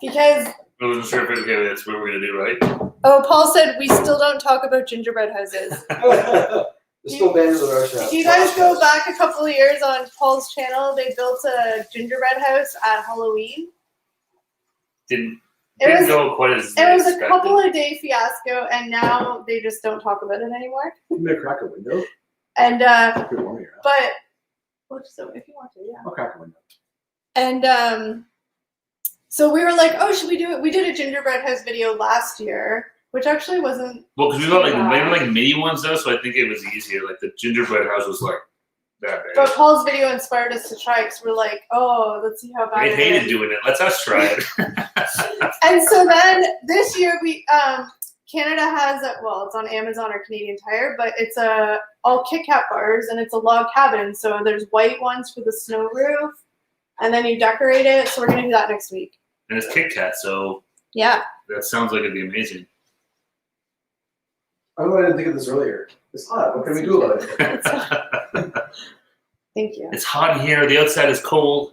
Because, I wasn't sure if okay, that's what we're gonna do, right? oh, Paul said we still don't talk about gingerbread houses. There's still banners at our shop. If you guys go back a couple of years on Paul's channel, they built a gingerbread house at Halloween. Didn't It was go quite as It was a expected. couple of day fiasco, and now they just don't talk about it anymore. You may crack a window. And It's pretty warm here. but well, just so if you want to, yeah. I'll crack a window. And so we were like, oh, should we do it? We did a gingerbread house video last year, which actually wasn't. Well, because we got like Yeah. maybe like mini ones though, so I think it was easier. Like the gingerbread house was like that big. But Paul's video inspired us to try because we're like, oh, let's see how bad I it hated is. doing it. Let's us try it. And so then this year we Canada has it's on Amazon or Canadian Tire, but it's all Kit Kat bars and it's a log cabin. So there's white ones for the snow roof, and then you decorate it. So we're gonna do that next week. And it's Kit Kat, so Yeah. that sounds like it'd be amazing. I don't know why I didn't think of this earlier. It's hot. What can we do about it? Thank you. It's hot in here. The outside is cold.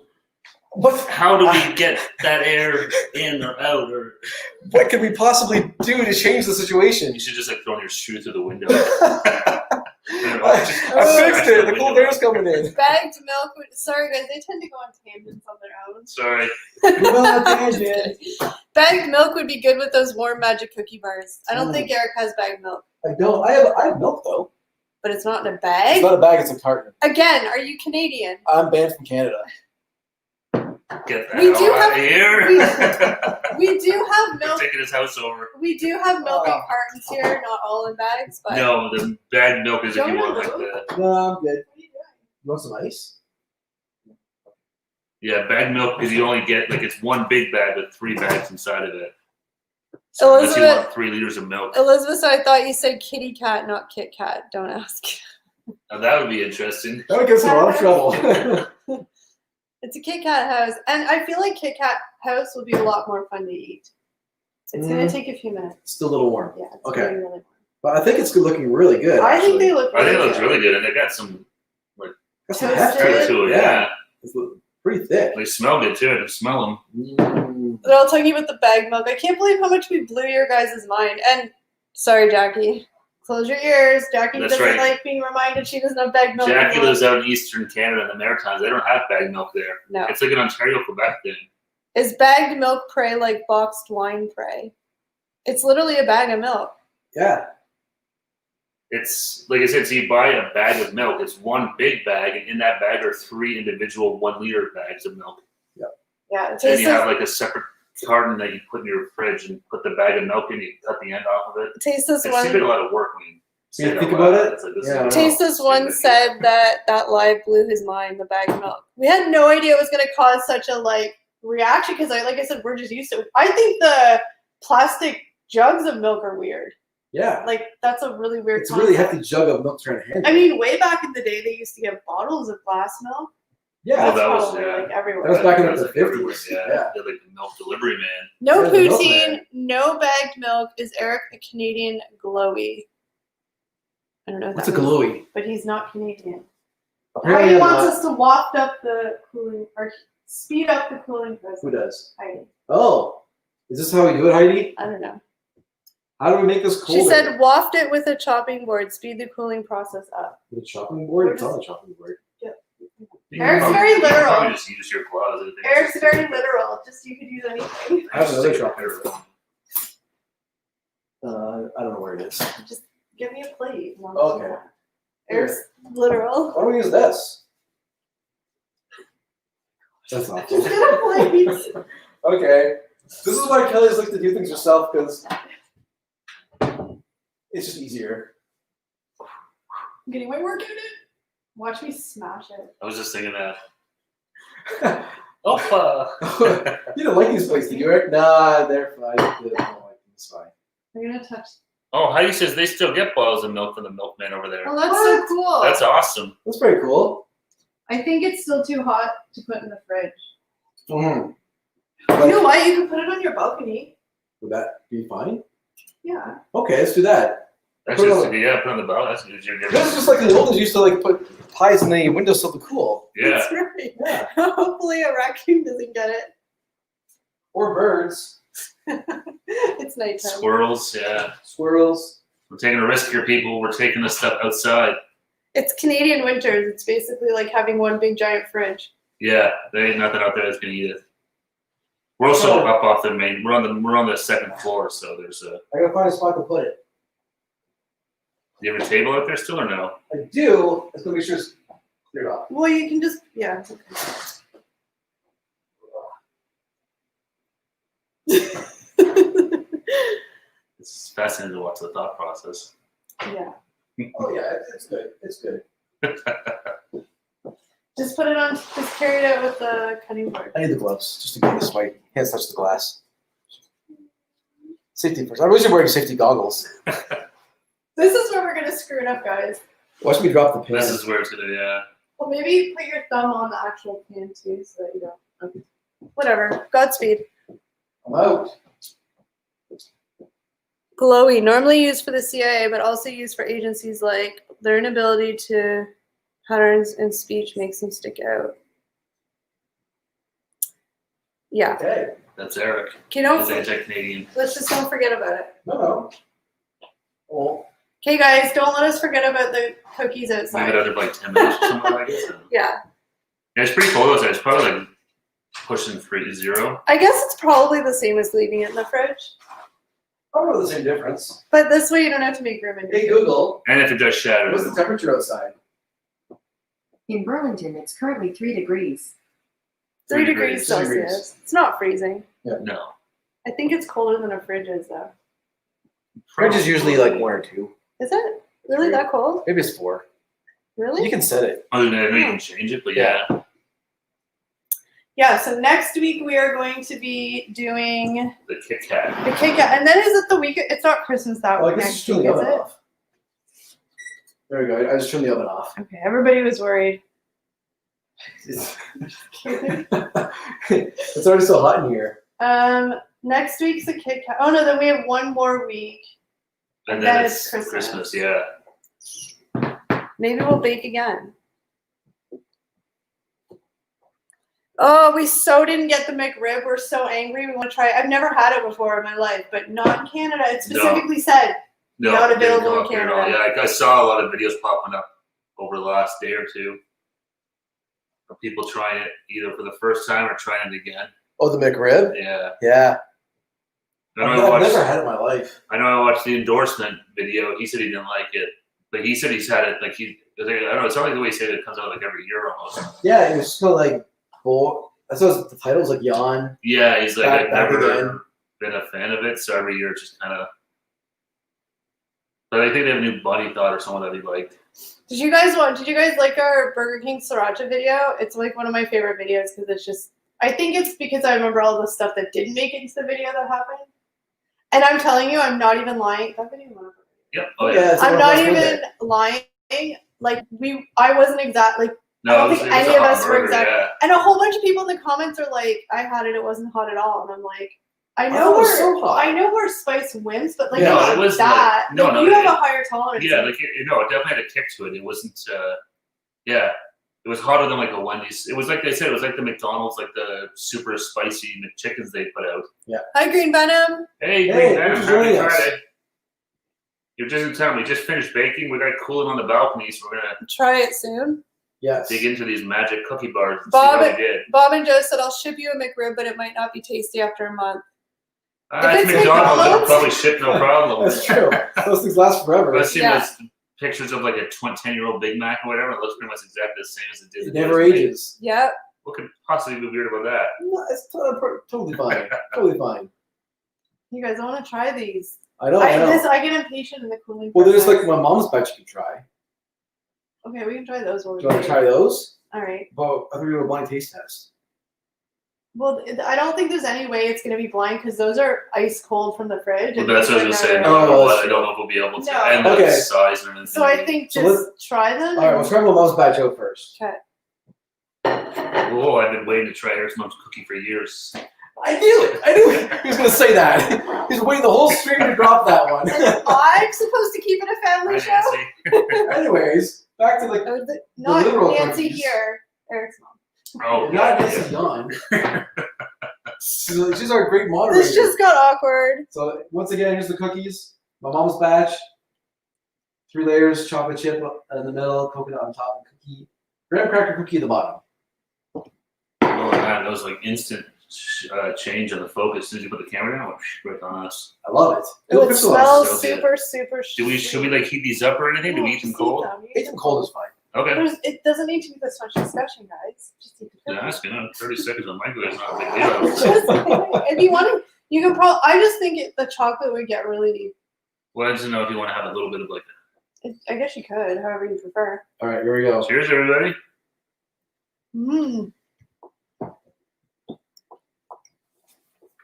How do we get that air in or out? Or What could we possibly do to change the situation? you should just like throw your shoe through the window. I fixed it. The cold air's coming in. Bagged milk. Sorry guys, they tend to go on tangents on their own. Sorry. Bagged milk would be good with those warm magic cookie bars. I don't think Eric has bagged milk, I don't. I have milk though. but it's not in a It's bag. not a bag, it's a carton. Again, are you Canadian? I'm banned from Canada. Get that We do out have- of here. We do have We're milk. taking his house over. We do have milk in Oh. cartons here, not all in bags, but No, the bagged milk is if you Don't want know. like the No, I'm good. What are you doing? You want some ice? bagged milk because you only get like it's one big bag with 3 bags inside of it. So unless you Elizabeth- want 3 liters of milk, Elizabeth, I thought you said kitty cat, not Kit Kat. Don't ask. now that would be interesting. That would get us in a lot of trouble. It's a Kit Kat house, and I feel like Kit Kat house would be a lot more fun to eat. It's gonna take a few minutes. Still a little warm. Yeah. It's Okay. really, really But I think it's looking really good. I think actually. they look. I think it really looks good. really good, and they got some That's some Toasted. heft fruit to it. to it. Yeah. Yeah, It's pretty thick. they smell good too. I can smell them. Mm. They're all talking about the bag milk. I can't believe how much we blew your guys' mind. And sorry, Jackie. Close your ears. Jackie That's doesn't right. like being reminded she doesn't have bag milk. Jackie anymore. lives out in Eastern Canada in the Maritimes. They don't have bagged milk there. No. It's like an Ontario, Quebec thing. Is bagged milk prey like boxed wine prey? It's literally a bag of milk. Yeah. It's like I said, so you buy a bag of milk. It's one big bag, and in that bag are 3 individual 1 liter bags of milk. Yeah, it And tastes you have like, like a separate carton that you put in your fridge and put the bag of milk in. You cut the end off of it. Taste this It seems like a one. lot of work when you say You it think out about loud. it? It's like, this Yeah, I is- don't Taste this one said that live blew his mind, the bag of milk. We had no idea it was going to cause such a reaction because like I said, we're just used to it. I think the plastic jugs of milk are weird. Yeah. Like that's a really weird It's a really concept. hefty jug of milk trying to handle. I mean, way back in the day, they used to get bottles of glass milk. Yeah. Well, That's that was- probably yeah. everywhere. That was back in That's the like everywhere, 50s. Yeah, Yeah. They're like the milk delivery man. No Yeah, the milk poutine, man. no bagged milk. Is Eric a Canadian glowy? I don't know what What's a that means, glowy? but he's not Canadian. Apparently Heidi I'm wants not. us to waft up the cooling, or speed up the cooling process. Who does? Heidi. Oh. Is this how we do it, Heidi? I don't know. How do we make this colder? She said waft it with a chopping board, speed the cooling process up. With a chopping board? It's on the chopping board. You Eric's can very you can literal. Probably just use your gloves. I think. Eric's very literal. Just you could use anything. I have another Just chopping take board. I don't know where it is. Just give me a plate. Okay. Eric's literal. Why don't we use this? That's not Just get a plate. Okay. This is why Kelly's like to do things herself, because it's just easier. I'm getting my work in it. Watch me smash it. I was just thinking that. Opa. You don't like these plates, do you, Eric? Nah, they're fine. I don't like them. It's fine. I'm gonna touch. Oh, Heidi says they still get bottles of milk from the milkman over there. Oh, that's so cool. That's awesome. That's pretty cool. I think it's still too hot to put in the fridge. Mm-hmm. You know what? You can put it on your balcony. Would that be fine? Yeah. Okay, let's do that. That's Put it just on- yeah, put on the bottle. That's good. This is just like the old days used to like put pies in the windowsill to cool. Yeah. That's right. Yeah. Hopefully a raccoon doesn't get it. Or birds, It's nighttime. Squirrels. Yeah. squirrels. We're taking a risk here, people. We're taking this stuff outside. It's Canadian winters. It's basically like having one big giant fridge. Yeah, there ain't nothing out there that's gonna eat it. We're also up off the main. We're on the second floor, so there's a. I gotta find a spot to put it. Do you have a table out there still or no? I do. Let's go make sure it's cleared off. Well, you can just it's okay. It's fascinating to watch the thought process. Yeah. Oh yeah, it's good. It's good. Just put it on. Just carry it out with the cutting board. I need the gloves just in case my hands touch the glass. Safety first. I'm usually wearing safety goggles. This is where we're gonna screw it up, guys. Watch me drop the pan. This is where it's gonna. Yeah. Well, maybe put your thumb on the actual pan too, so that you don't. Okay. Whatever. Godspeed. I'm out. Glowy, normally used for the CIA, but also used for agencies like their inability to patterns in speech makes them stick out. Yeah. Okay. That's Eric. Okay, He's don't. anti-Canadian. Let's just don't forget about it. No. Well, Okay, guys, don't let us forget about the cookies Leave outside. it out there for like 10 minutes or something like that. Yeah. Yeah, it's pretty cold outside. It's probably like pushing 0. I guess it's probably the same as leaving it in the fridge, probably the same difference. but this way you don't have to make room in Hey your Google, And if it does shatter, what's the temperature outside? In Burlington, it's currently 3 degrees. 3 3 degrees degrees. Celsius. It's not freezing. no. I think it's colder than a fridge is, though. Fridge is usually like 1 or 2. Is it really that cold? Maybe it's 4. Really? You can set it. Other than that, I know you can change it, but yeah. Yeah, so next week we are going to be doing The Kit Kat. the Kit Kat. And then is it the week? It's not Christmas that Oh, I week guess next just turn week, the is oven it? off. There we go. I just turned the oven off. Okay, everybody was worried. It's it's already so hot in here. Next week's the Kit Kat. Oh no, then we have one more week. And then then it's it's Christmas. yeah. Maybe we'll bake again. Oh, we so didn't get the McRib. We're so angry. We want to try it. I've never had it before in my life, but not in Canada. It specifically said No, Not it didn't available come in up here at all. Canada. Yeah, I saw a lot of videos popping up over the last day or two of people trying it either for the first time or trying it again. Oh, the McRib? Yeah. Yeah. I know I've never had it in my life. I watched the endorsement video. He said he didn't like it, but he said he's had it like I don't know. It's not like the way he said it comes out like every year almost. Yeah, it was just kind of like, oh, I saw the title was like Yawn. Yeah, he's like I've Back never again. been a fan of it, so every year it's just kind of. But I think they have a new bunny thought or someone that he liked. Did you guys like our Burger King sriracha video? It's like one of my favorite videos because it's just. I think it's because I remember all the stuff that didn't make it into the video that happened. And I'm telling you, I'm not even lying. That video went up. Yep. Oh Yeah, yeah. it's I'm one not of those even lying. Like I wasn't exactly. No, I don't it think was any a of hot us were burger, exact- Yeah. And a whole bunch of people in the comments are like, "I had it. It wasn't hot at all." And I'm like, I I know thought it was we're so hot. I know we're spice wimps, but like Yeah, not it was that. like- no, Like, no, you have it- a higher tolerance. Yeah, like no, it definitely had a kick to it. It wasn't. Yeah, it was hotter than like a Wendy's. It was like they said. It was like the McDonald's, like the super spicy McChickens they put out. Hi, Green Venom. Hey, Hey, Green Venom, thanks for joining happy us. Friday. You're just in town. We just finished baking. We got cooling on the balcony, so we're gonna Try it soon. Yes. dig into these magic cookie bars and Bob- see how we did. Bob and Joe said I'll ship you a McRib, but it might not be tasty after a month. It's it's McDonald's. They'll McDonald's- probably ship no problem. That's true. Those things last forever. I've seen Yeah. those pictures of like a 10-year-old Big Mac or whatever. It looks pretty much exactly the same as it did. It the never days made. ages. Yep. What could possibly be weird about that? No, it's totally fine. Totally fine. You guys, I want to try these. I know. I know. I get impatient in the cooling. Well, there's like process. my mom's batch you can try. Okay, we can try those while Do we you want to try those? All right. Well, I think we do a blind taste test. Well, I don't think there's any way it's going to be blind because those are ice cold from the fridge. Well, and that's these what I was are gonna say. never- No, Oh, what? that's I don't know if we'll be able to. No. And the Okay. size and everything. So I think So just try them. All right, let's try my mom's batch out first. Okay. Oh, I've been waiting to try Eric's mom's cookie for years. I knew it. I knew it. He was going to say that. He's waiting the whole stream to drop that one. And I'm supposed to keep it a family Hi, show. Nancy. Anyways, back to like Not literal Nancy cookies. here. Eric's mom. Oh, not yeah, Nancy Dawn. She's our great moderator. This just got awkward. So once again, here's the cookies. My mom's batch. 3 layers, chocolate chip in the middle, coconut on top, and cookie. Graham cracker cookie at the bottom. Oh man, that was like instant change on the focus. As soon as you put the camera down, it went right on us. I love it. It would pixelized. smell so good. super, super Should we like heat these up or anything? Do we eat them cold? Eat them cold is fine. Okay. It doesn't need to be this much discussion, guys. Just eat the Yeah, cookies. that's good. 30 seconds on microwave is not a big deal. Just, if you want to, you can probably. I just think the chocolate would get really. Well, I just know if you want to have a little bit of like. I guess you could, however you prefer. All right, here we go. Cheers, everybody. Mmm.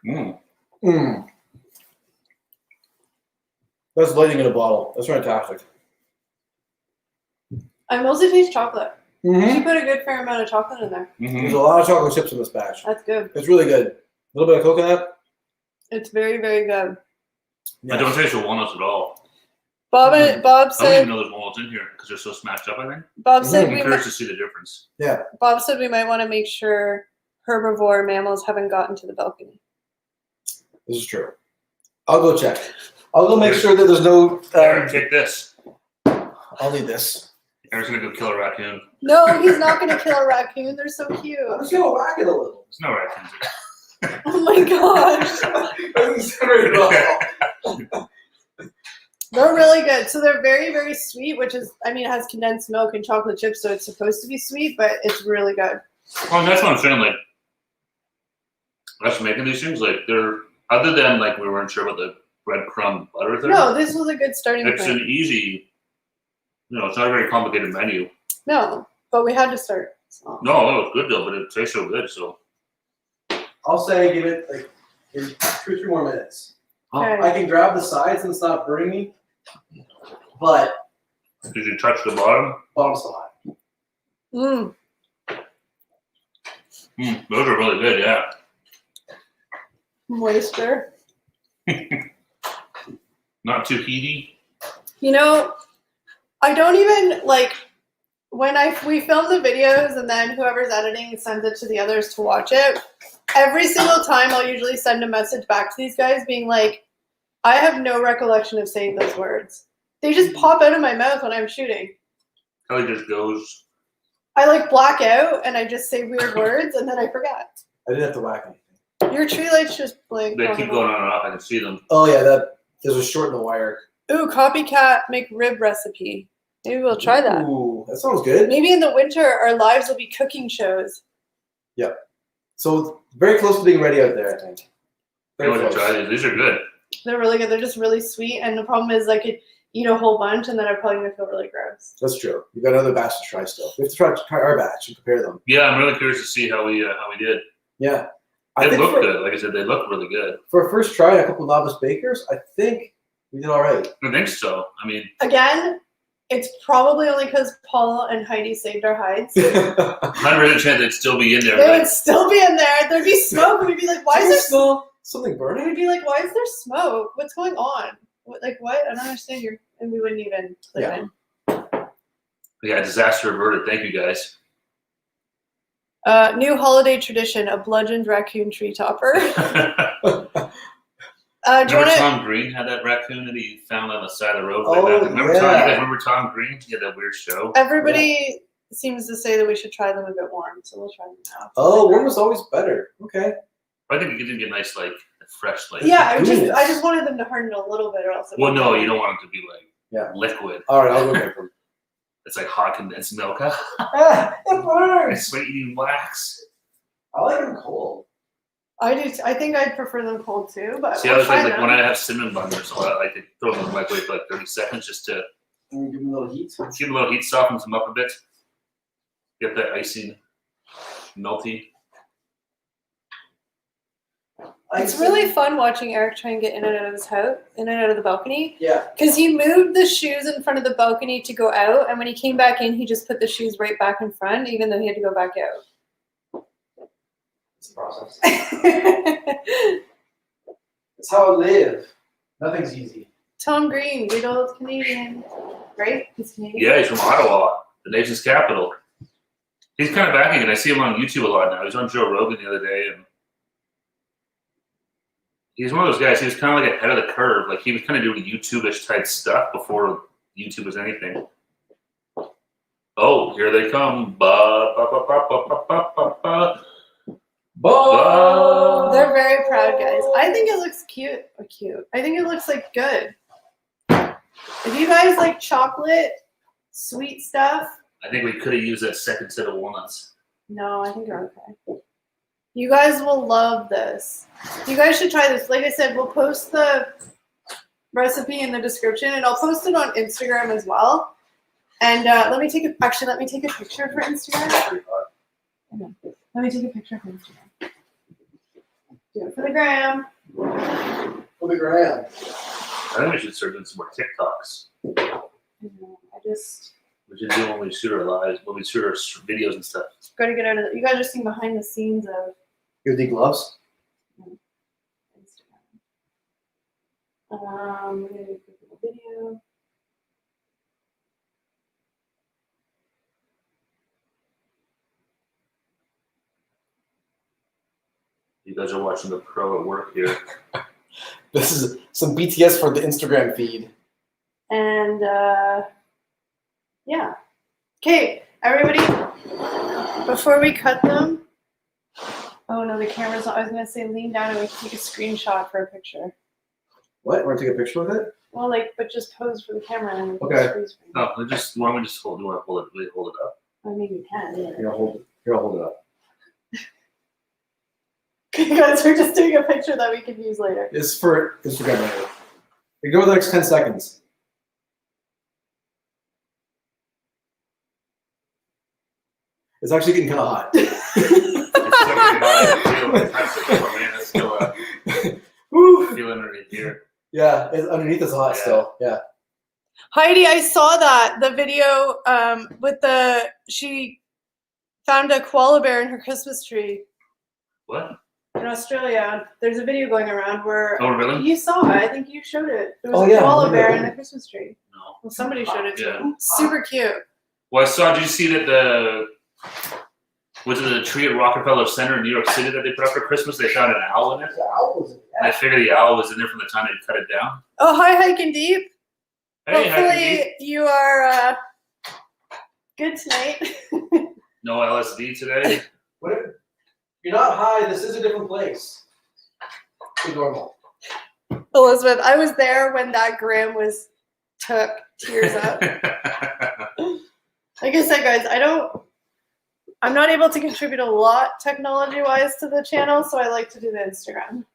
Mm. Mm. That's lightning in a bottle. That's fantastic. I mostly taste chocolate. Mm-hmm. You put a good fair amount of chocolate in there. Mm-hmm. There's a lot of chocolate chips in this batch. That's good. It's really good. A little bit of coconut. It's very, very good. I don't taste the walnuts at all. Bob I don't even said know there's walnuts in here because they're so smashed up. I think. Bob said I'm we curious might, to see the difference. Bob said we might want to make sure herbivore mammals haven't gotten to the balcony. This is true. I'll go check. I'll go make sure that there's no. Eric, take this. I'll need this. Eric's gonna go kill a raccoon. No, he's not going to kill a raccoon. They're so cute. I'm just gonna whack it a little. There's no raccoons. Oh my gosh. They're really good. So they're very, very sweet, which is, I mean, it has condensed milk and chocolate chips, so it's supposed to be sweet, but it's really good. Well, that's what I'm saying. Like, us making these things, like they're other than like we weren't sure about the breadcrumb butter thing. No, this was a good starting It's point. an easy. It's not a very complicated menu. No, but we had to start. So. No, it's good though, but it tastes so good. So I'll say give it like 2 or 3 more minutes. Okay. I can grab the sides and it's not burning me, but did you touch the bottom? bottom's still hot. Mm. Those are really good. Yeah. Moisture. Not too heaty. You know, I don't even like when we film the videos and then whoever's editing sends it to the others to watch it. Every single time I'll usually send a message back to these guys being like, I have no recollection of saying those words. They just pop out of my mouth when I'm shooting. Kelly just goes. I like black out and I just say weird words and then I forget. I didn't have to whack anything. Your tree lights just blink. They keep going on and off. I can see them. Oh yeah, there's a short in the wire. Ooh, copycat McRib recipe. Maybe we'll try that. Ooh, that sounds good. Maybe in the winter our lives will be cooking shows. So very close to being ready out there, I think. I Very want to close. try these. These are good. They're really good. They're just really sweet. And the problem is I could eat a whole bunch and then I'm probably gonna feel really gross. That's true. You've got another batch to try still. We have to try our batch and compare them. Yeah, I'm really curious to see how we did. Yeah. I They think look for, good. Like I said, they look really good. for a first try, a couple novice bakers, I think we did all right. I think so. I mean, Again, it's probably only because Paul and Heidi saved our hides. 100% chance they'd still be in there. They Like, would still be in there. There'd be smoke. And we'd be like, why is there still something burning? We'd be like, why is there smoke? What's going on? What, like what? I don't understand. And we wouldn't even click Yeah. in. yeah, disaster averted. Thank you guys. New holiday tradition: a bludgeoned raccoon tree topper. Do you Remember want to? Tom Green had that raccoon that he found on the side of the road? Oh, Remember yeah. Tom? You guys remember Tom Green? He had that weird show. Everybody seems to say that we should try them a bit warm, so we'll try them now. Oh, warm is always better. Okay. I think you can get nice, like fresh, like. Yeah, I Goodness. just wanted them to harden a little bit, or else. Well, no, you don't want them to be like Yeah. liquid. All right, I'll go get them. It's like hot condensed milk. Ah, it burns. It's like eating wax. I like them cold. I do. I think I'd prefer them cold too, but See, I we'll was like try when them. I have cinnamon buns or something, I like to throw them in the microwave for like 30 seconds just to Can you give them a little heat? keep a little heat, softens them up a bit. Get that icing melty. It's really fun watching Eric try and get in and out of his house, in and out of the balcony, Yeah. because he moved the shoes in front of the balcony to go out, and when he came back in, he just put the shoes right back in front, even though he had to go back out. It's a process. It's how I live. Nothing's easy. Tom Green, good old Canadian, right? He's Canadian. Yeah, he's from Ottawa, the nation's capital. He's kind of back again. I see him on YouTube a lot now. He was on Joe Rogan the other day, and he's one of those guys. He was kind of like ahead of the curve. Like he was kind of doing YouTube-ish type stuff before YouTube was anything. Oh, here they come! Ba ba ba ba ba ba ba ba ba. Ba. They're very proud guys. I think it looks cute. I think it looks like good. If you guys like chocolate, sweet stuff, I think we could have used that second set of walnuts. no, I think you're okay. You guys will love this. You guys should try this. Like I said, we'll post the recipe in the description, and I'll post it on Instagram as well. And let me take a picture for Instagram. Let me take a picture for Instagram. Do it for the gram. For the gram. I think we should start doing some more TikToks. We should do when we shoot our lives, when we shoot our videos and stuff. Got to get out of it. You guys are seeing behind the scenes of You need gloves? Instagram. We're gonna do a quick little video. You guys are watching the pro at work here. This is some BTS for the Instagram feed. And yeah. Okay, everybody, before we cut them, oh no, the camera's not. I was gonna say lean down and we can take a screenshot for a picture. What? Want to take a picture with it? Well, like, but just pose for the camera and we can Okay. freeze frame. No, why don't we just hold? You want to hold it up? I mean, you can. Yeah. Here, I'll hold it up. You guys are just doing a picture that we can use later. It's for Instagram later. We go the next 10 seconds. It's actually getting kind of hot. It's still Woo. feeling underneath here. Yeah, it's underneath is hot Yeah. still. Yeah. Heidi, I saw the video with she found a koala bear in her Christmas tree What? in Australia. There's a video going around where Oh, really? you saw it. I think you showed it. There was Oh, a yeah, koala yeah. bear in the Christmas tree. No. Well, somebody showed it to Yeah. me. Super cute. Well, I saw. Did you see that was it the tree at Rockefeller Center in New York City that they put up for Christmas? They found an owl in it. And I figured the owl was in there from the time they cut it down. Oh, hi, Hiking Deep. Hey, Hopefully you are good tonight. no LSD today. What if you're not high, this is a different place. Be normal. Elizabeth, I was there when that gram was took tears up. Like I said, guys, I'm not able to contribute a lot technology-wise to the channel, so I like to do the Instagram.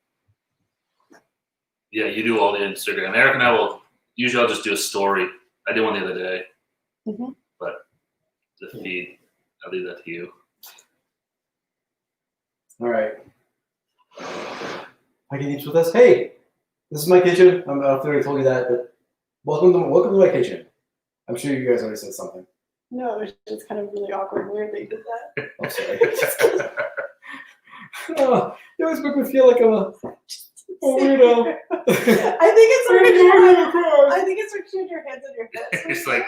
Yeah, you do all the Instagram. Eric and I will. Usually, I'll just do a story. I did one the other day, but the feed, I'll leave that to you. All right. I can eat with us. Hey, this is my kitchen. I don't know if I already told you that, but welcome to my kitchen. I'm sure you guys already said something. No, it was just kind of really awkward and weird that you did that. I'm sorry. Oh, you always make me feel like I'm a weirdo. I think it's between your hands and your hips. It's like,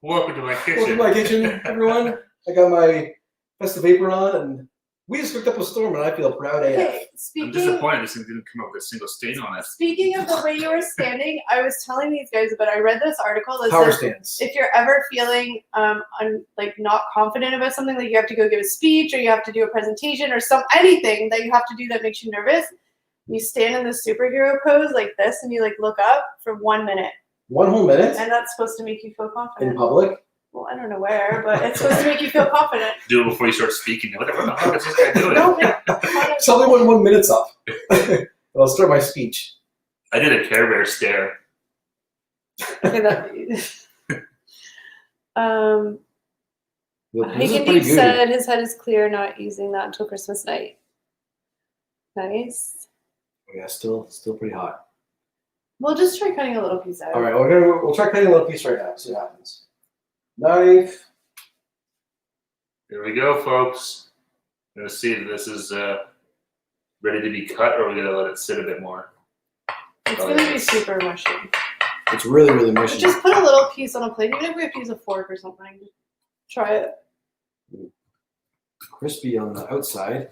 welcome to my Welcome to kitchen. my kitchen, everyone. I got my festive apron on, and We just picked up a storm, and I feel proud AF. Okay, I'm speaking disappointed this thing didn't come up with a single stain on it. speaking of the way you were standing, I was telling these guys, but I read this article that Power says stance. if you're ever feeling like not confident about something, like you have to go give a speech or you have to do a presentation or anything that you have to do that makes you nervous, you stand in the superhero pose like this and you like look up for 1 minute. 1 whole minute And that's supposed to make you feel in confident. public. Well, I don't know where, but it's supposed to make you feel confident. Do it before you start speaking. What the fuck is this guy doing? No, Tell me when 1 minute's up. I'll start my speech. I did a Care Bear stare. okay, that. This is Hagen pretty Deep good. said his head is clear, not using that until Christmas night. Nice. Yeah, still pretty hot. We'll just try cutting a little piece out. All right, we'll try cutting a little piece right now. See what happens. Knife. Here we go, folks. We're gonna see if this is ready to be cut, or we're gonna let it sit a bit more. It's gonna be super mushy. It's really, really mushy. Just put a little piece on a plate, even if we have to use a fork or something. Try it. Crispy on the outside,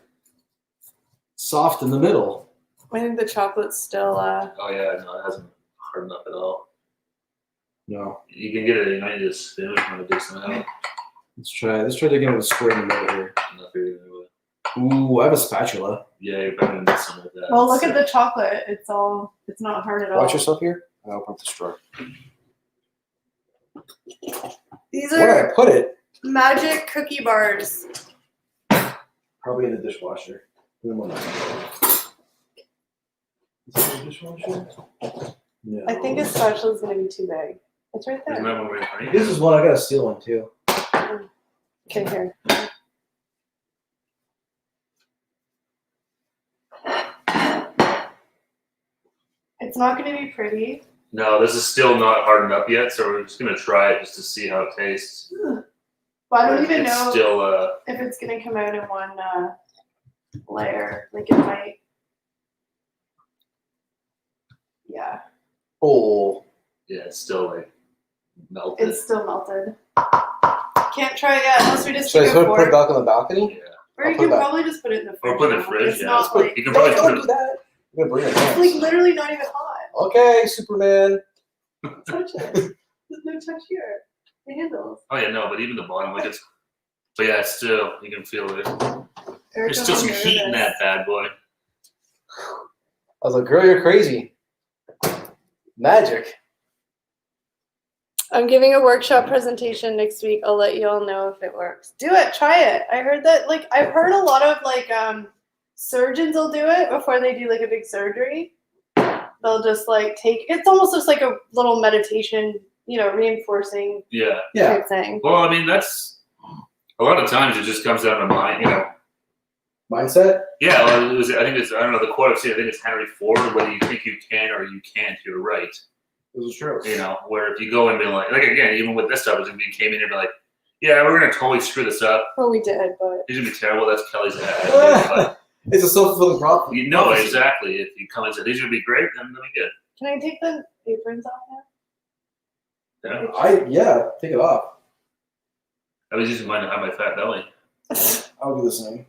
soft in the middle. I think the chocolate's still. Oh yeah, no, it hasn't hardened up at all. No, You can get it, you know, you just spin it and do somehow. let's try to get it square in the middle here. Nothing really. Ooh, I have a spatula. Yeah, you're probably gonna need something like that. Well, look at the chocolate. It's not hard at all. Watch yourself here. I'll open up the straw. These Where are did I put it? magic cookie bars. Probably in the dishwasher. Put them on the- Is it in the dishwasher? No. I think a spatula is gonna be too big. It's right Isn't there. that one right in front of you? This is one. I gotta steal one too. Okay, here. It's not gonna be pretty. No, this is still not hardened up yet, so we're just gonna try it just to see how it tastes. But I don't even It's know still if it's gonna come out in one layer. Like it might. Yeah, Oh, yeah, it's still like melted. it's still melted. Can't try it yet unless we just should I take a put it fork. back on the balcony? Yeah. Or you I'll put can it back. probably just put it in the fridge. Or put it in the now. fridge, It's yeah. not Let's put- like, you can probably it's put Don't do that. I'm gonna bring it down. like literally not even hot. Okay, Superman. Touch it. There's no touch here. The handles. Oh yeah, no, but even the bottom, like it's. But yeah, it's still you can feel it. Erica There's still some was heat in nervous. that bad boy. I was like, girl, you're crazy. Magic. I'm giving a workshop presentation next week. I'll let you all know if it works. Do it. Try it. I heard that. Like I've heard a lot of surgeons will do it before they do like a big surgery. They'll just like take. It's almost just like a little meditation, reinforcing Yeah. Yeah. type thing. Well, I mean that's a lot of times it just comes down to mind, Mindset. Yeah, well, I think it's I don't know the quote I've seen. I think it's Henry Ford. Whether you think you can or you can't, you're right. This is true. Where if you go and be like again, even with this stuff, if you came in and be like, yeah, we're gonna totally screw this up. Well, we did, but It's gonna be terrible. That's Kelly's attitude. It's a self-fulfilling prophecy. You know exactly. If you come and say these would be great, then they'll be good. can I take the aprons off Yeah. Yeah, take it off. I was using mine to hide my fat belly. now? I'll do the same.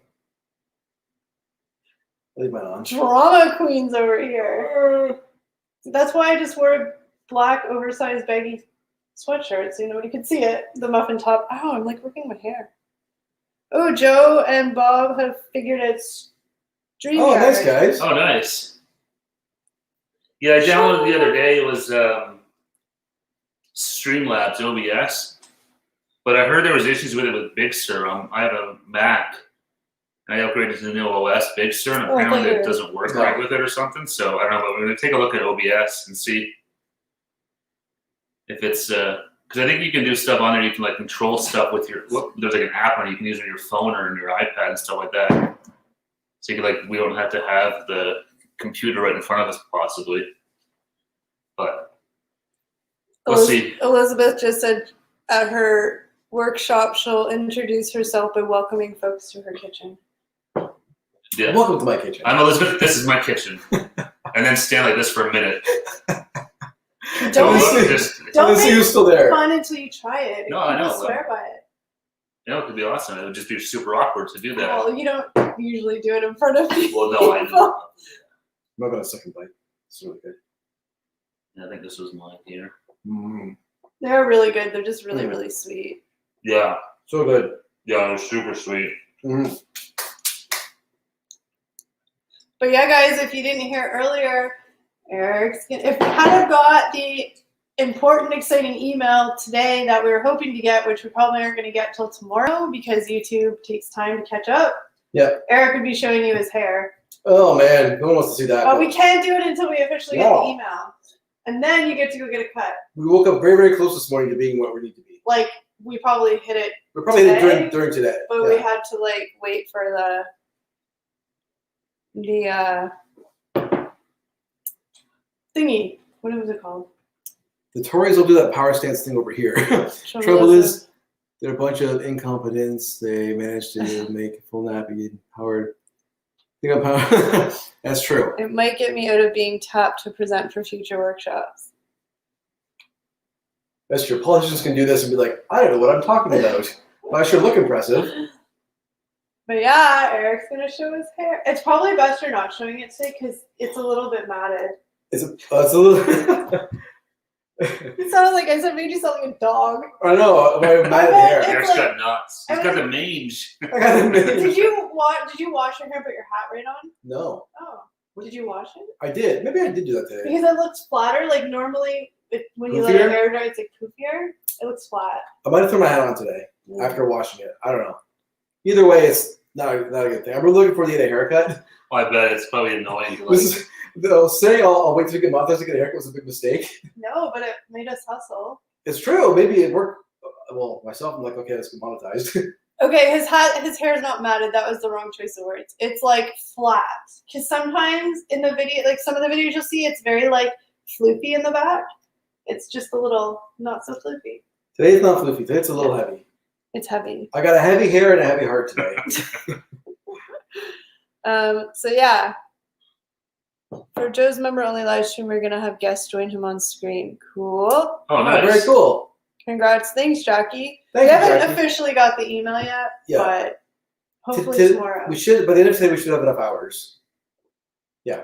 Leave mine on. Drama queens over here. That's why I just wore a black oversized baggy sweatshirt so nobody could see it. The muffin top. Ow, I'm like working my hair. Oh, Joe and Bob have figured out StreamYard. Oh, nice guys. Oh, nice. Yeah, I downloaded the other day. It was Streamlabs OBS, but I heard there was issues with it with Big Sur. I have a Mac. I upgraded to the new OS Big Sur, and Oh, I apparently thought you it were- doesn't work right with it or something. So I don't know, but we're gonna take a look at OBS and see if it's because I think you can do stuff on there. You can like control stuff with your. There's like an app on it you can use on your phone or on your iPad and stuff like that. So you can we don't have to have the computer right in front of us possibly, but we'll see. Elizabeth just said at her workshop she'll introduce herself by welcoming folks to her kitchen. Yeah, Welcome to my kitchen. I'm Elizabeth. This is my kitchen, and then stand like this for a minute. Don't Let's make see. Just, Don't Let's see make who's still there. fun until you try it. No, I know, People swear by it. it could be awesome. It would just be super awkward to do that. Well, you don't. usually do it in front of people. Well, no, I know. I'm not gonna second bite. It's really good. I think this was mine here. Mm. They're really good. They're just really, Mm. really sweet. Yeah, So good. yeah, they're super sweet. Mm. But yeah, guys, if you didn't hear earlier, if we kind of got the important, exciting email today that we were hoping to get, which we probably aren't going to get till tomorrow because YouTube takes time to catch up. Yeah. Eric would be showing you his hair. Oh man, no one wants to see that. But we can't do it until we officially get the No. email. And then you get to go get a cut. We woke up very, very close this morning to being what we need to be. Like, we probably hit it, We probably hit Today? it during today. but Yeah. we had to, like, wait for the thingy. What was it called? The Tories will do that power stance thing over here. Trouble is, they're a bunch of incompetents. They managed to make full nappy powered. Power. That's true. It might get me out of being tapped to present for future workshops. That's true. Politicians can do this and be like, I don't know what I'm talking about. But I sure look impressive. But yeah, Eric's gonna show his hair. It's probably best you're not showing it today because it's a little bit matted. It's a little. It sounded like I made you sound like a dog. I know. My matted hair. It's Eric's like- got nuts. He's got the mange. I got the mange. Did you wash your hair and put your hat right on? No, Oh, did you wash it? I did. Maybe I did do that today. Because it looks flatter. Like normally, when you let Poofier? your hair dry, it's like poofier. It looks flat. I might have thrown my hat on today after washing it. I don't know. Either way, it's not a good thing. I'm really looking forward to get a haircut. Well, I bet it's probably annoying. This is saying I'll wait till we get monetized to get a haircut was a big mistake. No, but it made us hustle. It's true. Maybe it worked. Well, myself, I'm like, okay, let's get monetized. Okay, his hair is not matted. That was the wrong choice of words. It's like flat. Because sometimes in the video, like some of the videos you'll see, it's very like floofy in the back. It's just a little not so floofy. Today it's not floofy. Today it's a little heavy. It's heavy. I got a heavy hair and a heavy heart today. So yeah. For Joe's member only live stream, we're gonna have guests join him on screen. Cool. Oh, Oh, nice. very cool. Congrats. Thanks, Jackie. Thank we you, haven't Jackie. officially got the email yet, Yeah. but hopefully To- tomorrow. We should, by the end of today, we should have enough hours. Yeah.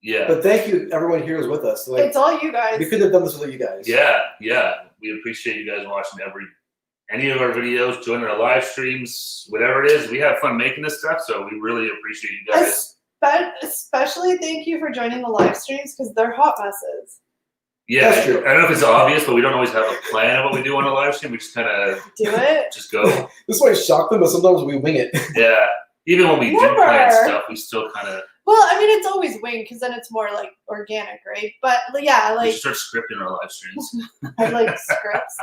Yeah. But thank you, everyone here who's with us. Like, It's all you guys. we couldn't have done this without you guys. Yeah. We appreciate you guys watching any of our videos, joining our live streams, whatever it is. We have fun making this stuff, so we really appreciate you guys. Especially thank you for joining the live streams because they're hot messes. Yeah, That's true. I don't know if it's obvious, but we don't always have a plan of what we do on a live stream. We just kind of Do it. just go. This might shock them, but sometimes we wing it. Yeah. Even when we do Never. plan stuff, we still kind of Well, I mean, it's always winged because then it's more like organic, right? But yeah, we like should start scripting our live streams. I like scripts.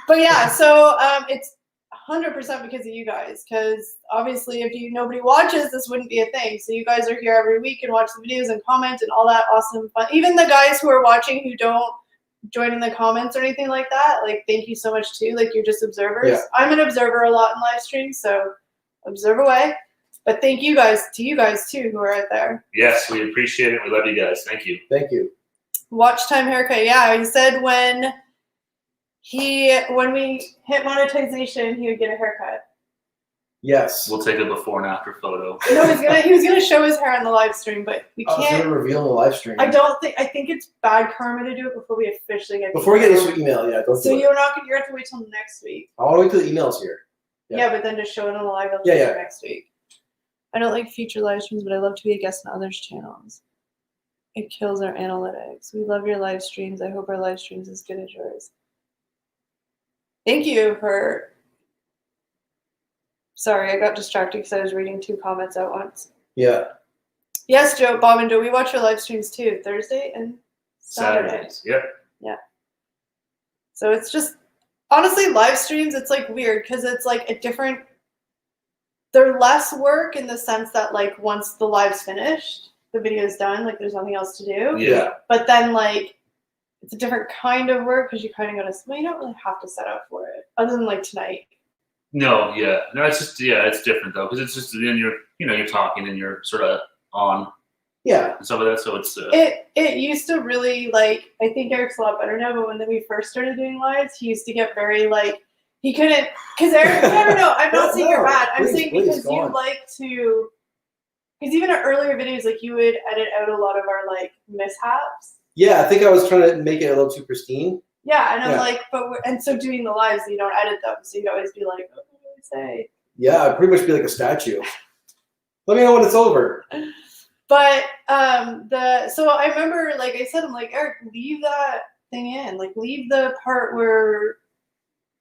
But yeah, so it's 100% because of you guys. Because obviously, if nobody watches, this wouldn't be a thing. So you guys are here every week and watch the videos and comment and all that awesome fun. Even the guys who are watching who don't join in the comments or anything like that, like thank you so much too. Like you're just observers. Yeah. I'm an observer a lot in live streams, so observe away. But thank you guys too who are out there. Yes, we appreciate it. We love you guys. Thank you. Thank you. Watch time haircut. Yeah, he said when we hit monetization, he would get a haircut. Yes. We'll take a before and after photo. No, he was gonna show his hair on the live stream, but we I was going can't. to reveal in the live stream. I think it's bad karma to do it before we officially get. Before we get this. this email, yeah, don't So do it. you're gonna have to wait till next week. I want to wait till the email's here. Yeah. Yeah, but then just show it on the live Yeah, yeah. next week. I don't like future live streams, but I love to be a guest on others' channels. It kills our analytics. We love your live streams. I hope our live streams as good as yours. Thank you for. Sorry, I got distracted because I was reading 2 comments at once. Yeah. Yes, Joe, Bob, and Joe, we watch your live streams too, Thursday and Saturday. Saturdays. Yep. So it's just honestly live streams. It's like weird because it's like a different. They're less work in the sense that like once the live's finished, the video's done. Like there's nothing else to do. Yeah. But then like it's a different kind of work because you kind of well, you don't really have to set up for it other than like tonight. No, yeah. No, it's just it's different though, because it's just then you're talking and you're sort of on Yeah. and stuff like that. So it's It used to really like I think Eric's a lot better now, but when we first started doing lives, he used to get very like He couldn't, because Eric, no, I'm not saying you're bad. I'm Please, saying please, because go you on. like to, because even our earlier videos, like you would edit out a lot of our like mishaps. Yeah, I think I was trying to make it a little too pristine. Yeah, and I'm Yeah. like, and so doing the lives, you don't edit them, so you'd always be like, what do I say? Yeah, I'd pretty much be like a statue. Let me know when it's over. But so I remember, like I said, I'm like, Eric, leave that thing in, like leave the part where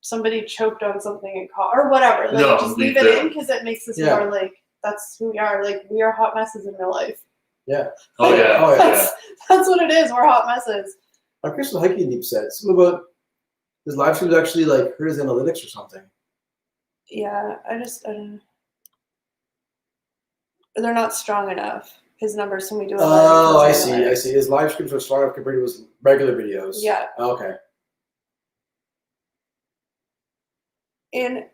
somebody choked on something and caught or whatever. Like No, just leave leave it that. in because it makes us Yeah. more like that's who we are. Like we are hot messes in real life. Yeah. Oh yeah. Oh, yeah. That's what it is. We're hot messes. I'm curious what Hiking Deep said. Something about his live streams actually like hurt his analytics or something. Yeah, I don't. They're not strong enough. His numbers when we do. Oh, I see. His live streams are strong enough compared to his regular videos. Yeah. Okay. In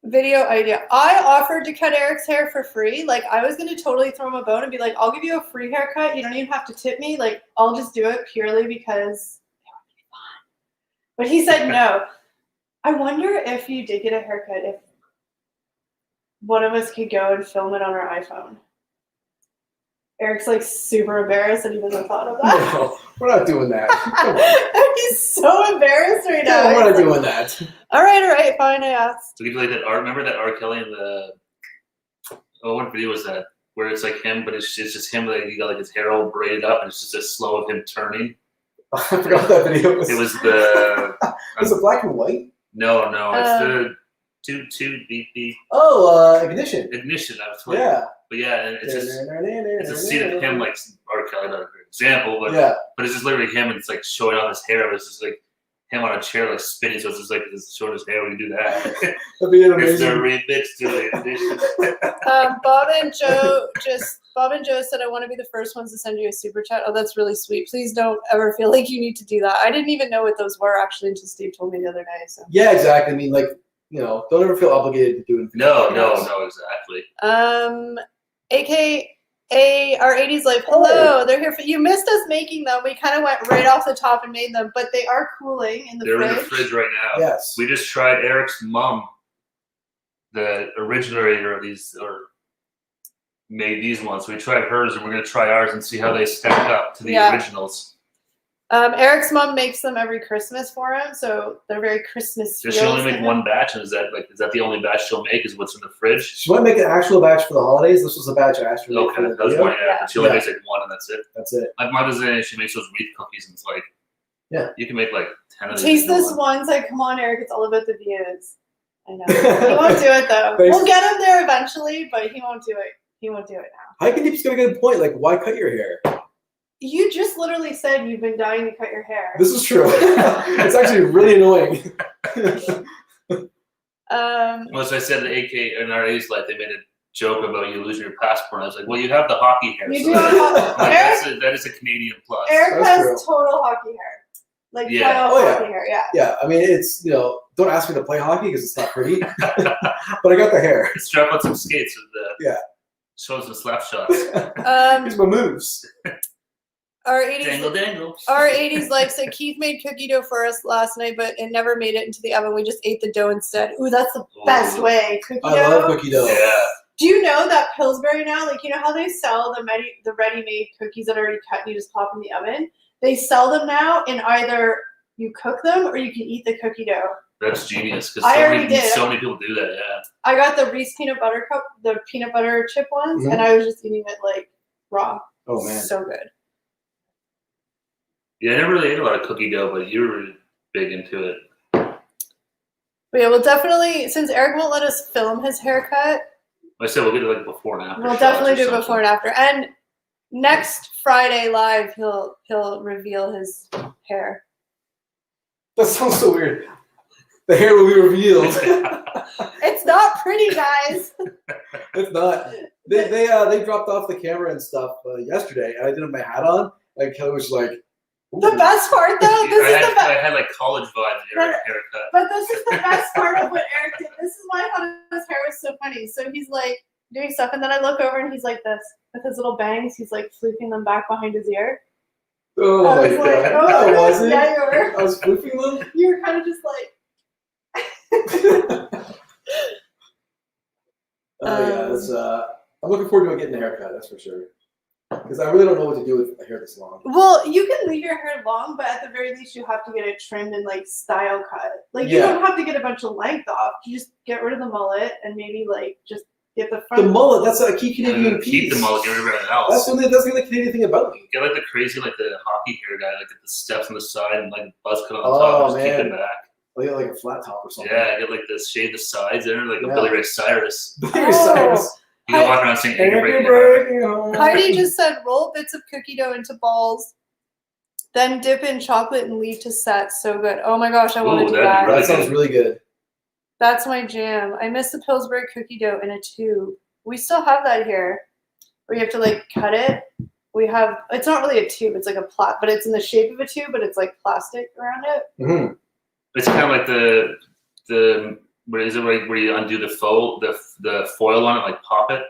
video idea, I offered to cut Eric's hair for free. Like I was gonna totally throw him a bone and be like, I'll give you a free haircut. You don't even have to tip me. Like I'll just do it purely because it would be fun. But he said no. I wonder if you did get a haircut, if one of us could go and film it on our iPhone. Eric's like super embarrassed that he hasn't thought of that. No, we're not doing that. Come on. He's so embarrassed right now. No, we're not He's like, doing that. all right, fine, I asked. So we do like that R. Remember that R. Kelly in the what video was that? Where it's like him, but it's just him. Like he got like his hair all braided up, and it's just a slow of him turning. I forgot what that video was. It was the Was it black and white? no, it's the two beep beep Oh, Ignition. ignition. I was like, Yeah. but yeah, and it's just it's a scene of him like R. Kelly, not a great example, but Yeah. but it's just literally him, and it's like showing off his hair. It's just like him on a chair, like spinning. So it's just like it's showing his hair when you do that. That'd be It's the amazing. remix to the ignition. Bob and Joe said, I want to be the first ones to send you a super chat. Oh, that's really sweet. Please don't ever feel like you need to do that. I didn't even know what those were actually until Steve told me the other day. So Yeah, exactly. I mean, like, you know, don't ever feel obligated to do it. No, exactly. AKA our 80s life. Hello, they're here for you. Missed us making them. We kind of went right off the top and made them, but they are cooling in the They're fridge. in the fridge right now. Yes. We just tried Eric's mom, the originator of these, or made these ones. So we tried hers, and we're gonna try ours and see how they stack up to the Yeah. originals. Eric's mom makes them every Christmas for him, so they're very Christmas. Does she only make one batch, and is that the only batch she'll make? Is what's in the fridge? She might make an actual batch for the holidays. This was a batch I asked her to make Okay, for the that was video. one. Yeah, she only Yeah. makes like one, and that's it. That's it. My mom does it. She makes those wreath cookies, and it's like, Yeah. you can make like 10 of these. Taste in this one. one. It's like, come on, Eric, it's all about the views. I know. He won't do it though. Thanks. We'll get him there eventually, but he won't do it. He won't do it now. Hiking Deep's got a good point. Like, why cut your hair? You just literally said you've been dying to cut your hair. This is true. It's actually really annoying. Well, as I said, the AK in our age life, they made a joke about you losing your passport. I was like, well, you have the hockey hair. You so do have that is a Canadian plus. Eric That's has true. total hockey hair. Like Yeah. playoff Oh, yeah. hockey hair, yeah. Yeah, I mean, it's, you know, don't ask me to play hockey because it's not pretty. But I got the hair. Strap on some skates with the Yeah. show some slap shots. Here's my moves. Our 80s Dangle. Our 80s life said Keith made cookie dough for us last night, but it never made it into the oven. We just ate the dough instead. Ooh, that's the best Ooh. way. Cookie I dough. love cookie dough. Yeah. Do you know that Pillsbury now, like, you know how they sell the ready-made cookies that are already cut and you just pop in the oven? They sell them now in either you cook them or you can eat the cookie dough. That's genius because I already did. so many people do that. Yeah. I got the Reese peanut butter cup, the peanut butter chip ones, Mhm. and I was just eating it like raw. Oh, man. So good. Yeah, I never really ate a lot of cookie dough, but you were really big into it. But yeah, we'll definitely, since Eric won't let us film his haircut, Like I said, we'll get it like before and after. we'll shots definitely or do it something. before and after. And next Friday live, he'll reveal his hair. That sounds so weird. The hair will be revealed. It's not pretty, guys. It's not. They dropped off the camera and stuff yesterday, and I didn't have my hat on. Like Kelly was like, ooh. The best part, though, I had like college vibes Eric haircut. But this is the best part of what Eric did. This is why I thought his hair was so funny. So he's like doing stuff, and then I look over and he's like this with his little bangs. He's like floofing them back behind his ear. Oh I my was god. like, No, I wasn't. yeah, you were. I was floofing them. You were kind of just like. Yeah, that's. I'm looking forward to getting a haircut. That's for sure. Because I really don't know what to do with a hair this long. Well, you can leave your hair long, but at the very least, you have to get it trimmed and like style cut. Like you don't have to get a bunch of length off. You just get rid of the mullet and maybe like just get the front. The mullet. That's a key Canadian piece. Keep the mullet, get rid of everything else. That's the Canadian thing about me. Get like the crazy, like the hockey hair guy, like get the steps on the side and like buzz cut on the top and just keep it back. Like a flat top or something. Yeah, get like the shade the sides there, like a Yeah. Billy Ray Cyrus. Billy Cyrus. You can walk around saying egg breaking. Heidi just said roll bits of cookie dough into balls, then dip in chocolate and leave to set. So good. Oh my gosh, I want to do that'd be that. really That sounds really good. That's my jam. I miss the Pillsbury cookie dough in a tube. We still have that here, where you have to like cut it. We have. It's not really a tube. It's like a but it's in the shape of a tube, but it's like plastic around it. Mm-hmm. It's kind of like the where is it where you undo the foil on it, like pop it.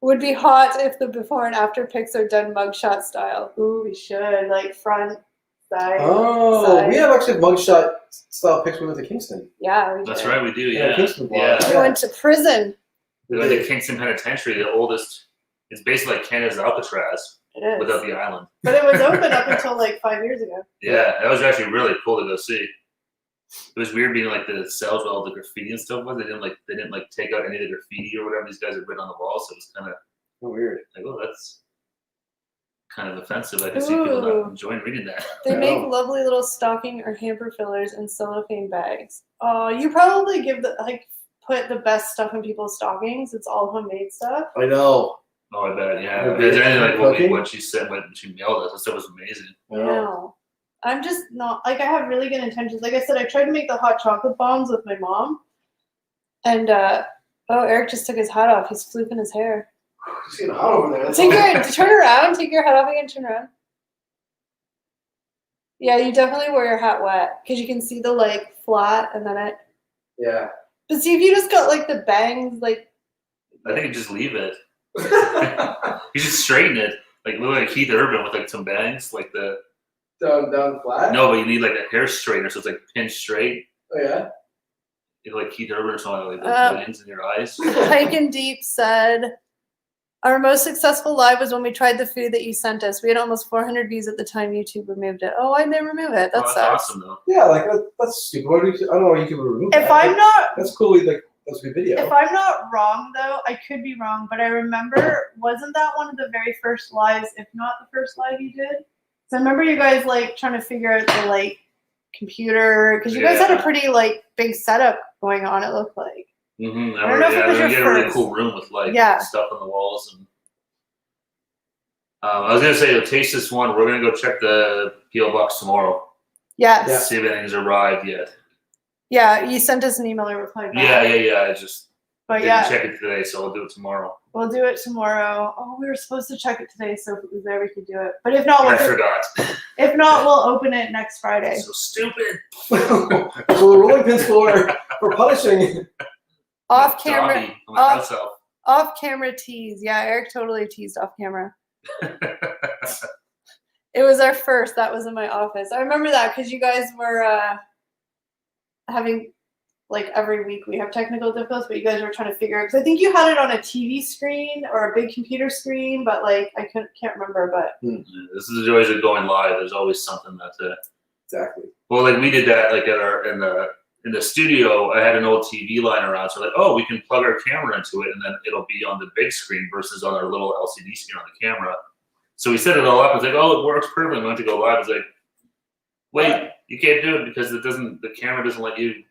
Would be hot if the before and after pics are done mugshot style. Ooh, we should like front, side. Oh, side. we have actually mugshot style pics we went to Kingston. Yeah, we That's did. right, we do. Yeah, Yeah, Kingston blog. yeah. We went to prison. We went to Kingston Penitentiary, the oldest. It's basically like Canada's Alcatraz It is. without the island. But it was open up until like 5 years ago. Yeah, that was actually really cool to go see. It was weird being like the cells with all the graffiti and stuff was. They didn't take out any of the graffiti or whatever these guys had written on the wall. So it was kind of Weird. like, oh, that's kind of offensive. I can see people not enjoying reading that. They Yeah. make lovely little stocking or hamper fillers in cellophane bags. Oh, you probably put the best stuff in people's stockings. It's all homemade stuff. I know. Oh, I bet. Yeah, Okay. is there anything like Cooking? what she said when she mailed us? That stuff was amazing. No. I'm just not like I have really good intentions. Like I said, I tried to make the hot chocolate bombs with my mom. And Eric just took his hat off. He's flooping his hair. It's getting hot over there. Turn around, take your hat off again, turn around. Yeah, you definitely wear your hat wet because you can see the like flat and then it. Yeah. But see if you just got like the bangs, like. I think you just leave it. You should straighten it, like look like Keith Urban with like some bangs, like the. Down flat? No, but you need like a hair straightener, so it's like pinched straight. Oh, yeah? You like Keith Urban or something like the bangs in your eyes. Hike and Deep said, our most successful live was when we tried the food that you sent us. We had almost 400 views at the time YouTube removed it. Oh, why'd they remove it? That Oh, that's sucks. awesome though. Yeah, like, that's stupid. Why do you, I don't know why you can remove that. If I'm not That's cool. Like, that's a good video. If I'm not wrong, though, I could be wrong, but I remember, wasn't that one of the very first lives, if not the first live you did? So I remember you guys, like, trying to figure out the, like, computer, because you guys had a pretty, like, big setup going on, it looked like. Mm-hmm. I don't know if it was your we get a really first. cool room with like Yeah. stuff on the walls and. I was gonna say to taste this one. We're gonna go check the PO box tomorrow. Yes. Yeah. See if anything's arrived yet. Yeah, you sent us an email, I replied back. Yeah. I just But didn't yeah, check it today, so I'll do it tomorrow. we'll do it tomorrow. Oh, we were supposed to check it today, so if it was there, we could do it. But if not, I forgot. we'll open it next Friday. So stupid. So the rolling pins for punishing. Off camera. Dobby, on my house elf. Off camera tease. Yeah, Eric totally teased off camera. It was our first. That was in my office. I remember that because you guys were having, like, every week we have technical difficulties, but you guys were trying to figure out, because I think you had it on a TV screen or a big computer screen, but, like, I can't remember, but. This is the joys of going live. There's always something that's Exactly. Well, like we did that, like in the studio. I had an old TV lying around, so like, oh, we can plug our camera into it, and then it'll be on the big screen versus on our little LCD screen on the camera. So we set it all up. It's like, oh, it works perfectly. We went to go live. It's like, wait, you can't do it because the camera doesn't let you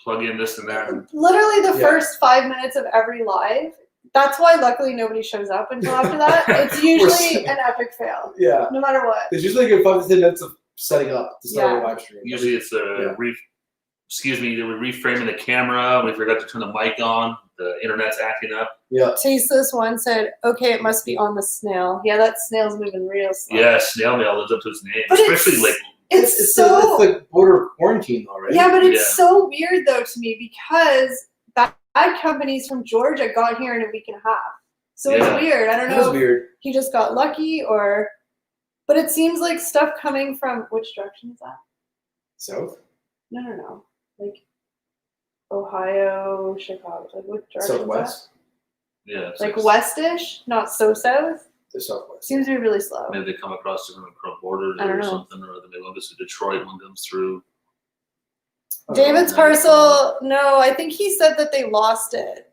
plug in this and that. Literally the first 5 minutes of every live. That's why luckily nobody shows up until after that. It's usually an epic fail. Yeah. No matter what. There's usually a good 5 to 10 minutes of setting up to start a live stream. Usually it's they were reframing the camera. We forgot to turn the mic on. The internet's acting up. Yeah. Tasteless one said, okay, it must be on the snail. Yeah, that snail's moving real slow. Yeah, snail mail lives up to its name. But especially like it's so it's like border quarantine though, right? Yeah, but it's so weird though to me because bad companies from Georgia got here in a week and a half. So it's weird. I don't know if he just got lucky or, but it seems like stuff coming from, which direction is that? South? No. Like Ohio, Chicago. Like what direction? Southwest. Yeah. It's Like westish, not so south. The southwest. Seems to be really slow. Maybe they come across different borders I don't or know. something, or maybe go to Detroit one comes through. David's parcel. No, I think he said that they lost it.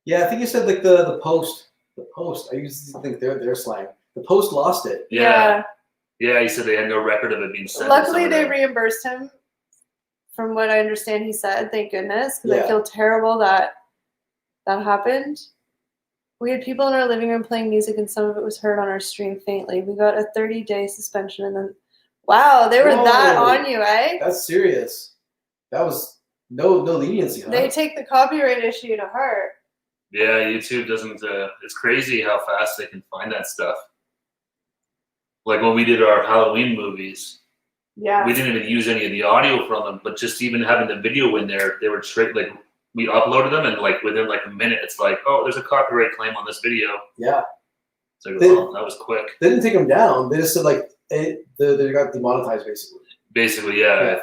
Yeah, I think you said like the post. The post. I used to think their slang. The post lost it. Yeah. Yeah, he said they had no record of it being sent. Luckily, they reimbursed him. From what I understand, he said, "Thank goodness," because I feel terrible that happened. We had people in our living room playing music, and some of it was heard on our stream faintly. We got a 30-day suspension, and then, wow, they were that on you, eh? That's serious. That was no leniency, huh? They take the copyright issue to heart. Yeah, YouTube doesn't. It's crazy how fast they can find that stuff. Like when we did our Halloween movies, Yeah, we didn't even use any of the audio from them, but just even having the video in there, they were straight like we uploaded them, and like within like a minute, it's like, oh, there's a copyright claim on this video. Yeah. So well, that was quick. They didn't take them down. They just said like they got demonetized basically. Basically, yeah.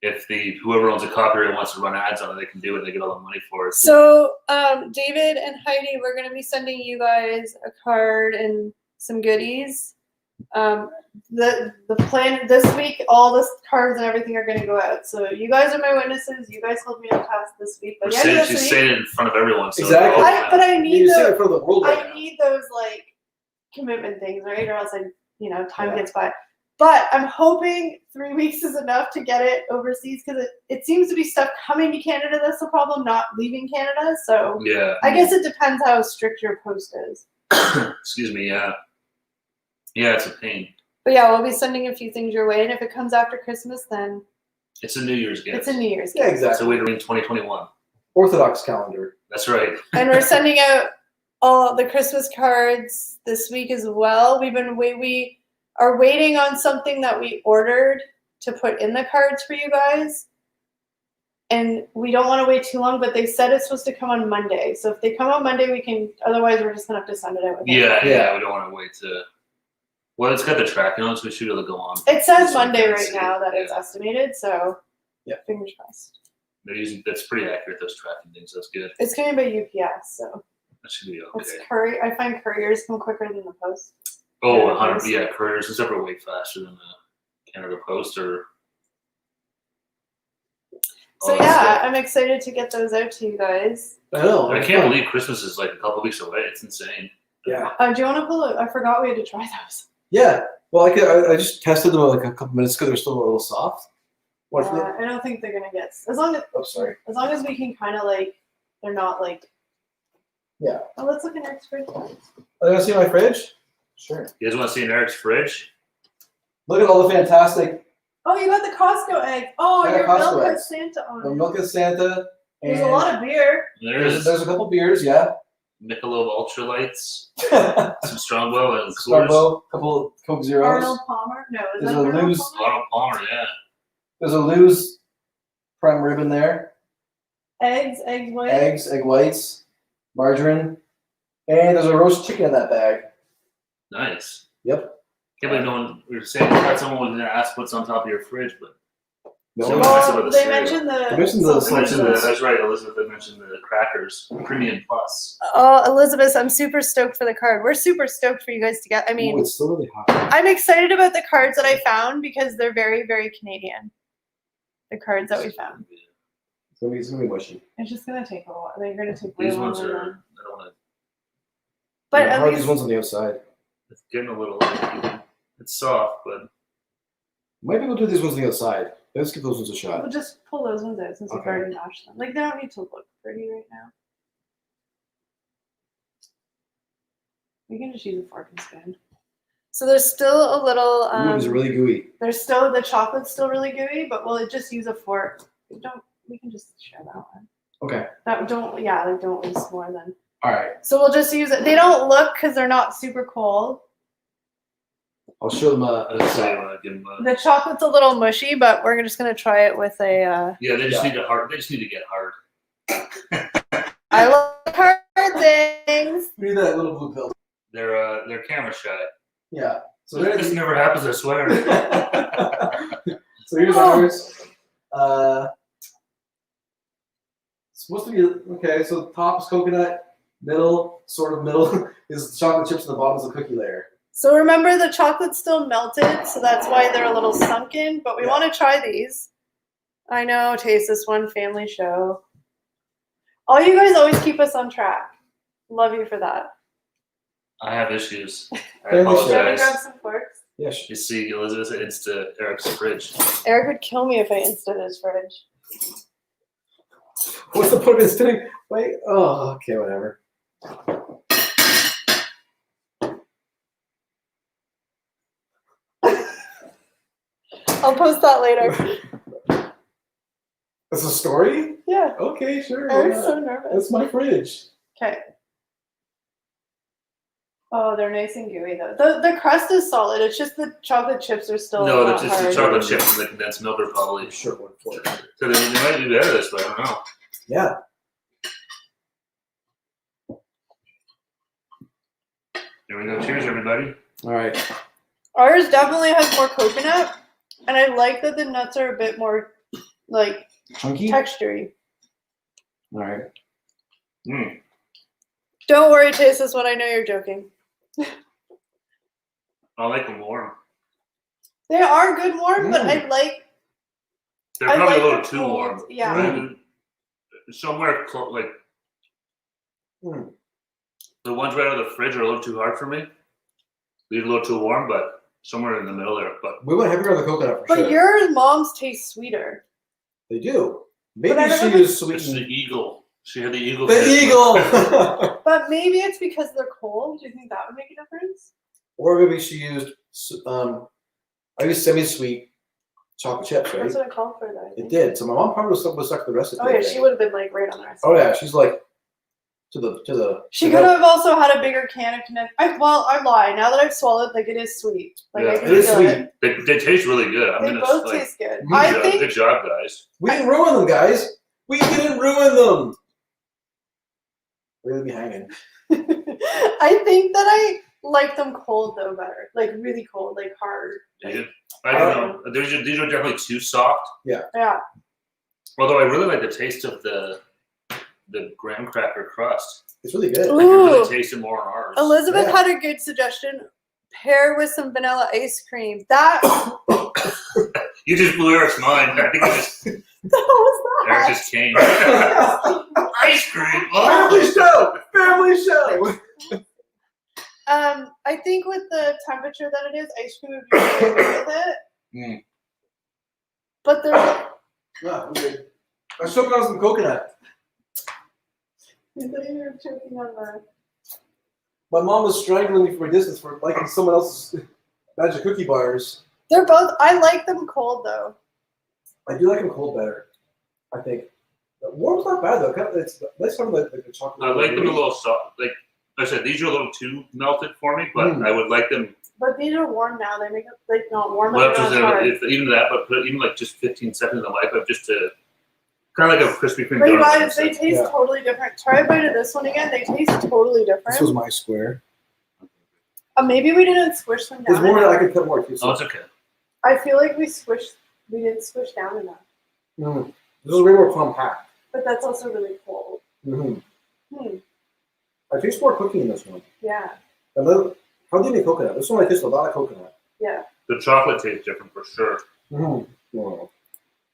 If whoever owns a copyright wants to run ads on it, they can do it. They get all the money for it. So, David and Heidi, we're going to be sending you guys a card and some goodies. The plan this week, all the cards and everything are going to go out. So you guys are my witnesses. You guys hold me to task this week. But She's saying it in front of everyone. So Exactly. I need those. In front of the world right now. need those like commitment things, right? Or else time gets by. But I'm hoping 3 weeks is enough to get it overseas because it seems to be stuff coming to Canada that's the problem, not leaving Canada. So yeah, I guess it depends how strict your post is. Excuse me. Yeah. Yeah, it's a pain. But yeah, we'll be sending a few things your way, and if it comes after Christmas, then it's a New Year's gift. It's a New Year's gift. Yeah, exactly. So we're in 2021. Orthodox calendar. That's right. And we're sending out all the Christmas cards this week as well. We are waiting on something that we ordered to put in the cards for you guys. And we don't want to wait too long, but they said it's supposed to come on Monday. So if they come on Monday, we can, otherwise we're just going to have to send it out. Yeah, we don't want to wait to, well, it's got the tracking on, so we should be able to go on. It says Monday right now that it's estimated, so fingers crossed. They're using, that's pretty accurate, those tracking things. That's good. It's coming by UPS, so. That should be okay. I find couriers come quicker than the post. Oh, 100, yeah, couriers and stuff are way faster than the Canada Post or. So yeah, I'm excited to get those out to you guys. I know. I can't believe Christmas is like a couple weeks away. It's insane. Yeah. Do you want to pull it? I forgot we had to try those. Yeah. Well, I just tested them like a couple minutes ago. They're still a little soft. I don't think they're gonna get as long as we can kind of like they're not like. Yeah. Oh, let's look in Eric's fridge. Are you gonna see my fridge? Sure. You guys want to see in Eric's fridge? Look at all the fantastic. Oh, you got the Costco egg. Oh, your milk has Santa on it. The milk is Santa. There's a lot of beer. There's a couple beers, yeah. Michelob Ultralights, some Strongbow and Strongbow, a couple Coke Zeros. Arnold Palmer? No, is There's that Arnold Palmer? Arnold Palmer, yeah. There's a Lou's prime rib in there. Egg whites. Egg whites, margarine, and there's a roast chicken in that bag. Nice. Yep. Can't believe no one. We were saying that someone was going to ask what's on top of your fridge, but They mentioned that's right. Elizabeth had mentioned the crackers, Premium Plus. Oh, Elizabeth, I'm super stoked for the card. We're super stoked for you guys to get. I mean, it's still really hot. I'm excited about the cards that I found because they're very, very Canadian. The cards that we found. It's gonna be mushy. It's just gonna take a while. They're gonna take. These ones are. I don't want to. But how are these ones on the outside? It's getting a little. It's soft, but. Might be able to do these ones on the outside. Let's give those ones a shot. We'll just pull those ones out since we've already mashed them. Like, they don't need to look pretty right now. We can just use a fork and spoon. So there's still a little. It's really gooey. There's still the chocolate's still really gooey, but we'll just use a fork. We can just share that one. Okay. Don't waste more than. All right. So we'll just use it. They don't look because they're not super cold. I'll show them the chocolate's a little mushy, but we're just gonna try it with a. Yeah, they just need to hard. They just need to get hard. I love hard things. Give me that little blue pill. They're camera shy. Yeah. So this never happens. I swear. So here's ours. supposed to be okay. So the top is coconut, middle is chocolate chips, and the bottom is the cookie layer. So remember, the chocolate's still melted, so that's why they're a little sunken. But we want to try these. I know, taste this one, family show. All you guys always keep us on track. Love you for that. I have issues. I Family show. Should we apologize. grab some forks? Yes. You see, Elizabeth, it's to Eric's fridge. Eric would kill me if I instant his fridge. What's the point of sitting? Wait. Oh, okay, whatever. I'll post that later. That's a story? Yeah. Okay, sure. Eric's yeah. so nervous. That's my fridge. Okay. Oh, they're nice and gooey though. The crust is solid. It's just the chocolate chips are still No, not it's just the hard. chocolate chips and the condensed milk are probably. Sure, one for it. So they might be better this way. I don't know. Yeah. Here we go. Cheers, everybody. All right. Ours definitely has more coconut, and I like that the nuts are a bit more like Chunky? textury. All right. Mm. Don't worry, taste this one. I know you're joking. I like them warm. They are good warm, but I like. They're I probably like a little the too cold, warm. yeah. And somewhere like Mm. the ones right out of the fridge are a little too hard for me. They're a little too warm, but somewhere in the middle there. But We went heavier on the coconut for But sure. your mom's taste sweeter. They do. Maybe But I she never- used it's the sweetened. eagle. She had the eagle. The taste. eagle! But maybe it's because they're cold. Do you think that would make a difference? Or maybe she used, I used semi-sweet chocolate chips, right? That's what I called for, though. I It think. did. So my mom probably was stuck to the recipe. Oh I yeah, think. she would have been like right on the recipe. Oh yeah, she's like to the. She could have also had a bigger can of condensed. I lie. Now that I've swallowed, like it is sweet. Like Yeah, I can it is feel sweet. it. They taste really good. I'm They gonna both like, taste good. Good I good think. job, guys. We didn't ruin them, guys. We didn't ruin them. We're gonna be hanging. I think that I like them cold though better. Like really cold, like hard. Dude, I don't know. These are definitely too soft. Yeah. Although I really like the taste of the graham cracker crust. It's really good. I can Ooh. really taste it more on ours. Elizabeth Yeah. had a good suggestion. Pair with some vanilla ice cream. That You just blew Eric's mind. I think I just that was Eric that. just came. Ice cream. Family Oh. show. Family show. I think with the temperature that it is, ice cream would be really good with it. Mm. But there's Yeah, I'm good. I was choking on some coconut. I thought you were choking on the. My mom was strangling me from a distance for liking someone else's magic cookie bars. They're both. I like them cold though. I do like them cold better. I think. Warm's not bad though. It's nice having like the chocolate. I like them a little soft. Like I said, these are a little too melted for me, but I would like them. But these are warm now. They make it like not warm. Well, But they're not hard. if even that, but put even like just 15 seconds in the life of just to kind of like a Krispy Kreme But you donut. guys, they taste Yeah. totally different. Try a bite of this one again. They taste totally different. my square. Maybe we didn't squish them There's down more. enough. I could put more too. Oh, it's okay. I feel like we didn't squish down enough. This is way more compact. But that's also really cold. Mm-hmm. I taste more cookie in this one. Yeah. And then, how do you make coconut? This one I taste a lot of coconut. Yeah. The chocolate tastes different for sure. Wow.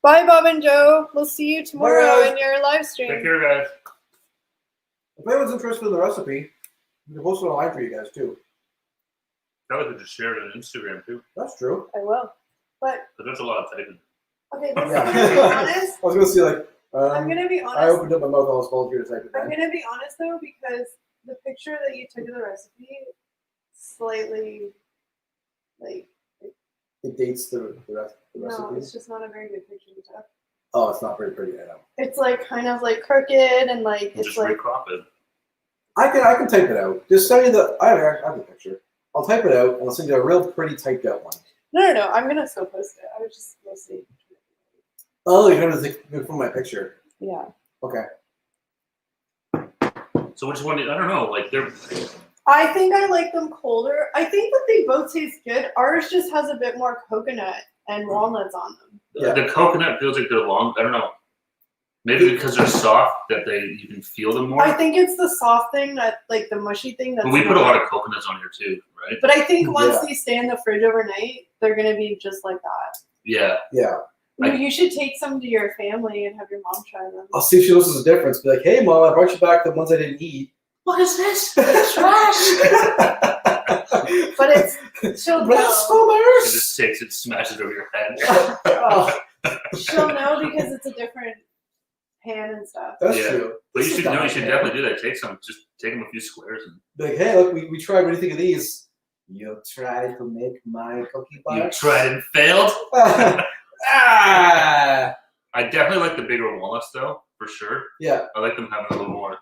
Bye, Bob and Joe. We'll see you tomorrow guys. in your live Take stream. care, guys. If anyone's interested in the recipe, you can post it online for you guys too. Probably could just share it on Instagram too. That's true. I will. But But there's a lot of typing. okay, this Yeah. I'm gonna be honest. I was gonna say like. I'm gonna be I honest. opened up my mouth. I was volunteer to type it. I'm Then. gonna be honest though, because the picture that you took of the recipe slightly like It dates the recipe. no, it's just not a very good picture to take. Oh, it's not very pretty. I know. It's like kind of like crooked and like We'll it's just like recrop it. I can type it out. Just send me the. I have the picture. I'll type it out and I'll send you a real pretty typed out one. no. I'm gonna still post it. I was just mostly Oh, you're gonna take from my picture. yeah. Okay. So which one? I don't know. Like they're. I think I like them colder. I think that they both taste good. Ours just has a bit more coconut and walnuts on them. Yeah. The coconut feels like they're long. I don't know. Maybe because they're soft that you can feel them more. I think it's the soft thing that like the mushy thing. That's But we put a not- lot of coconuts on here too, right? But I think once Yeah. these stay in the fridge overnight, they're gonna be just like that. Yeah. Yeah. You should take some to your family and have your mom try them. I'll see if she notices a difference. Be like, hey, Mom, I brought you back the ones I didn't eat. What is this? But it's she'll know. It Blasphemers! just takes it, smashes over your head. Oh, She'll know because it's a different pan and stuff. that's Yeah. true. But This you is should not know. You my should pan. definitely do that. Just take them a few squares and Be like, hey, look, we tried. What do you think of these? You tried to make my cookie you box. tried and failed. Ah! I definitely like the bigger walnuts though, for sure. Yeah. I like them having a little more.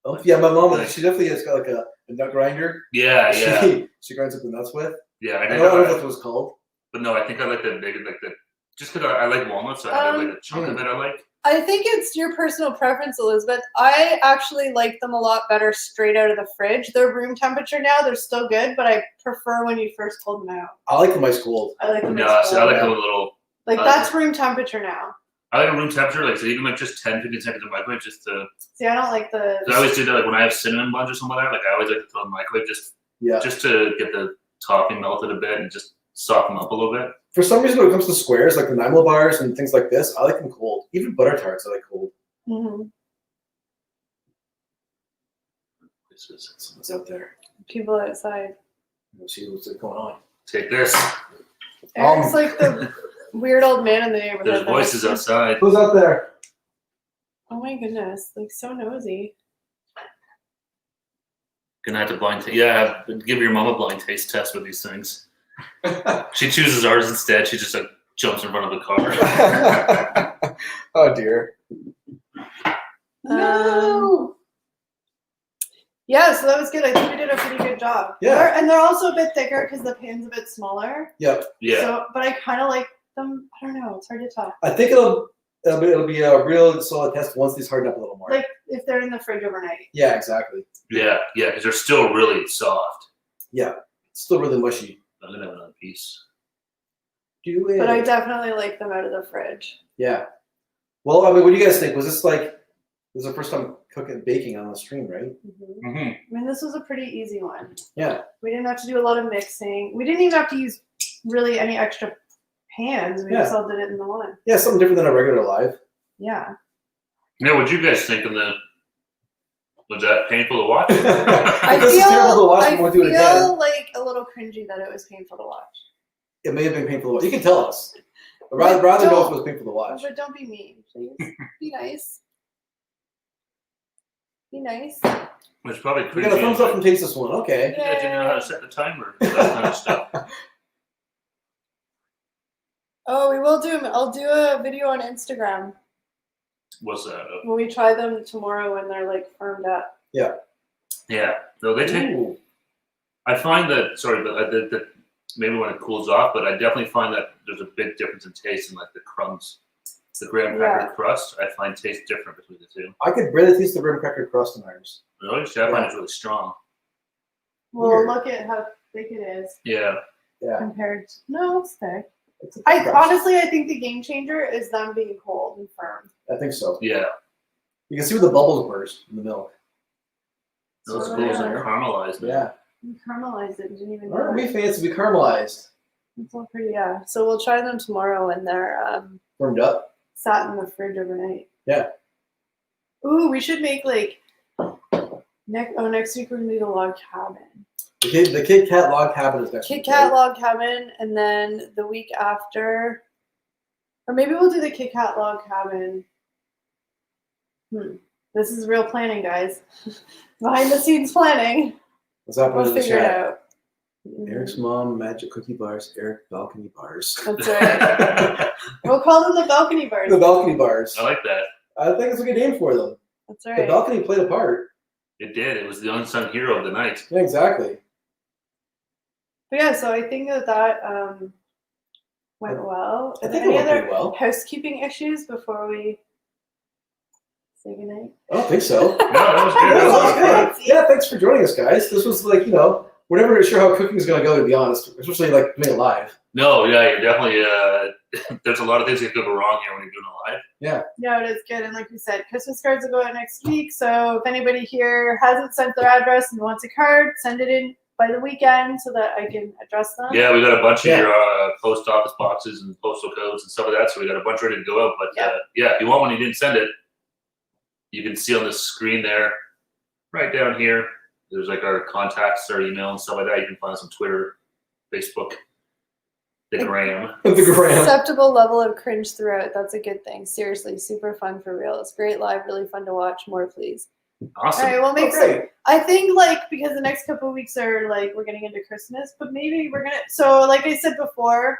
Oh, yeah, my mom, she definitely has got like a nut grinder. Yeah, yeah, She grinds up the nuts with. yeah. I I don't know know. what that was called. But no, I think I like the big, like the. Just because I like walnuts, so I have like a chunk of it. I like. I think it's your personal preference, Elizabeth. I actually like them a lot better straight out of the fridge. They're room temperature now. They're still good, but I prefer when you first pulled them out. I like them ice cold. I like them No, ice see, I cold. like them a little. Like that's room temperature now. I like a room temperature, like so even like just 10, 15 seconds in the microwave, just to. See, I don't like the. 'Cause I always do that, like when I have cinnamon buns or something like that. Like I always like to throw in the microwave Yeah. just to get the topping melted a bit and just soften them up a little bit. For some reason, when it comes to squares, like the Nymel bars and things like this, I like them cold. Even butter tarts, I like cold. Mhm. Someone's out there. People outside. Let's see what's going on. Take this. Eric's like the weird old man in the neighborhood. There's that voices likes to- outside. Who's out there? Oh my goodness, like so nosy. Gonna have to give your mom a blind taste test with these things. She chooses ours instead. She just like jumps in front of the car. Oh dear. No. Yeah, so that was good. I think we did a pretty good job. Yeah. And they're also a bit thicker because the pan's a bit smaller. Yep. Yeah. So, but I kind of like them. I don't know. It's hard to tell. I think it'll be a real solid test once these harden up a little more. Like if they're in the fridge overnight. Yeah, exactly. Yeah, because they're still really soft. Yeah. It's still really mushy. I'm gonna have another piece. Do it. But I definitely like them out of the fridge. Yeah. Well, I mean, what do you guys think? Was this this is the first time baking on the stream, right? Mm-hmm. Mm-hmm. I mean, this was a pretty easy one. Yeah. We didn't have to do a lot of mixing. We didn't even have to use really any extra pans. We just all did it in the one. Yeah, something different than a regular live. Yeah. Yeah, what'd you guys think of was that painful to watch? I If this is terrible to watch, we won't do it again. feel like a little cringy that it was painful to watch. It may have been painful to watch. You can tell us. But rather know if it was painful to watch. But don't be mean, please. Be nice. Be nice. It's probably We cringy. got a thumbs up from Taste This One. Okay. You guys didn't know how to set the timer. That kind of stuff. Oh, we will do. I'll do a video on Instagram What's that? when we try them tomorrow when they're like firmed up. Yeah. No, they take. Ooh. I find that. Sorry, but that maybe when it cools off, but I definitely find that there's a big difference in taste in like the crumbs. The graham cracker crust, I find tastes different between the two. I could barely taste the graham cracker crust in ours. Really? See, I find it's really strong. Well, Weird. look at how thick it is Yeah. Yeah. compared. No, it's thick. It's a I crust. honestly, I think the game changer is them being cold and firm. I think so. Yeah. You can see where the bubbles burst in the milk. Those So schools yeah. are caramelized. now. Yeah. We caramelized it. Didn't even know. Aren't we it. fancy? We caramelized. It's all pretty. Yeah. So we'll try them tomorrow when they're Firmed up. sat in the fridge overnight. Yeah. Ooh, we should make like next week we're gonna do the log cabin. The Kit Kat log cabin is next Kit week, Kat right? log cabin, and then the week after, or maybe we'll do the Kit Kat log cabin. This is real planning, guys. Behind the scenes planning. What's happening We'll in the figure it chat? out. Eric's mom, magic cookie bars. Eric, balcony bars. That's right. We'll call them the balcony bars. The balcony bars. I like that. I think it's a good name for them. That's The right. balcony played a part. It did. It was the unsung hero of the night. Yeah, exactly. But yeah, so I think that went well. I Are think there it any went other pretty well. housekeeping issues before we say goodnight? I don't think so. No, that was good. Yeah, That was that good. was good. Yeah, thanks for joining us, guys. This was like, we're never sure how cooking is going to go, to be honest, especially like doing it live. No, yeah, you're definitely. There's a lot of things that could go wrong here when you're doing it live. Yeah, it is good. And like we said, Christmas cards will go out next week. So if anybody here hasn't sent their address and wants a card, send it in by the weekend so that I can address them. Yeah, we got a bunch Yeah. of your post office boxes and postal codes and stuff like that. So we got a bunch ready to go out. But yeah, if you want one, you didn't send it. You can see on the screen there, right down here. There's like our contacts, our email, and stuff like that. You can find us on Twitter, Facebook, the Gram. The gram. Acceptable level of cringe throughout. That's a good thing. Seriously, super fun for real. It's great live, really fun to watch. More, please. Awesome. All right, we'll make some. Great. I think like because the next couple of weeks are like we're getting into Christmas, but maybe we're gonna. So like I said before,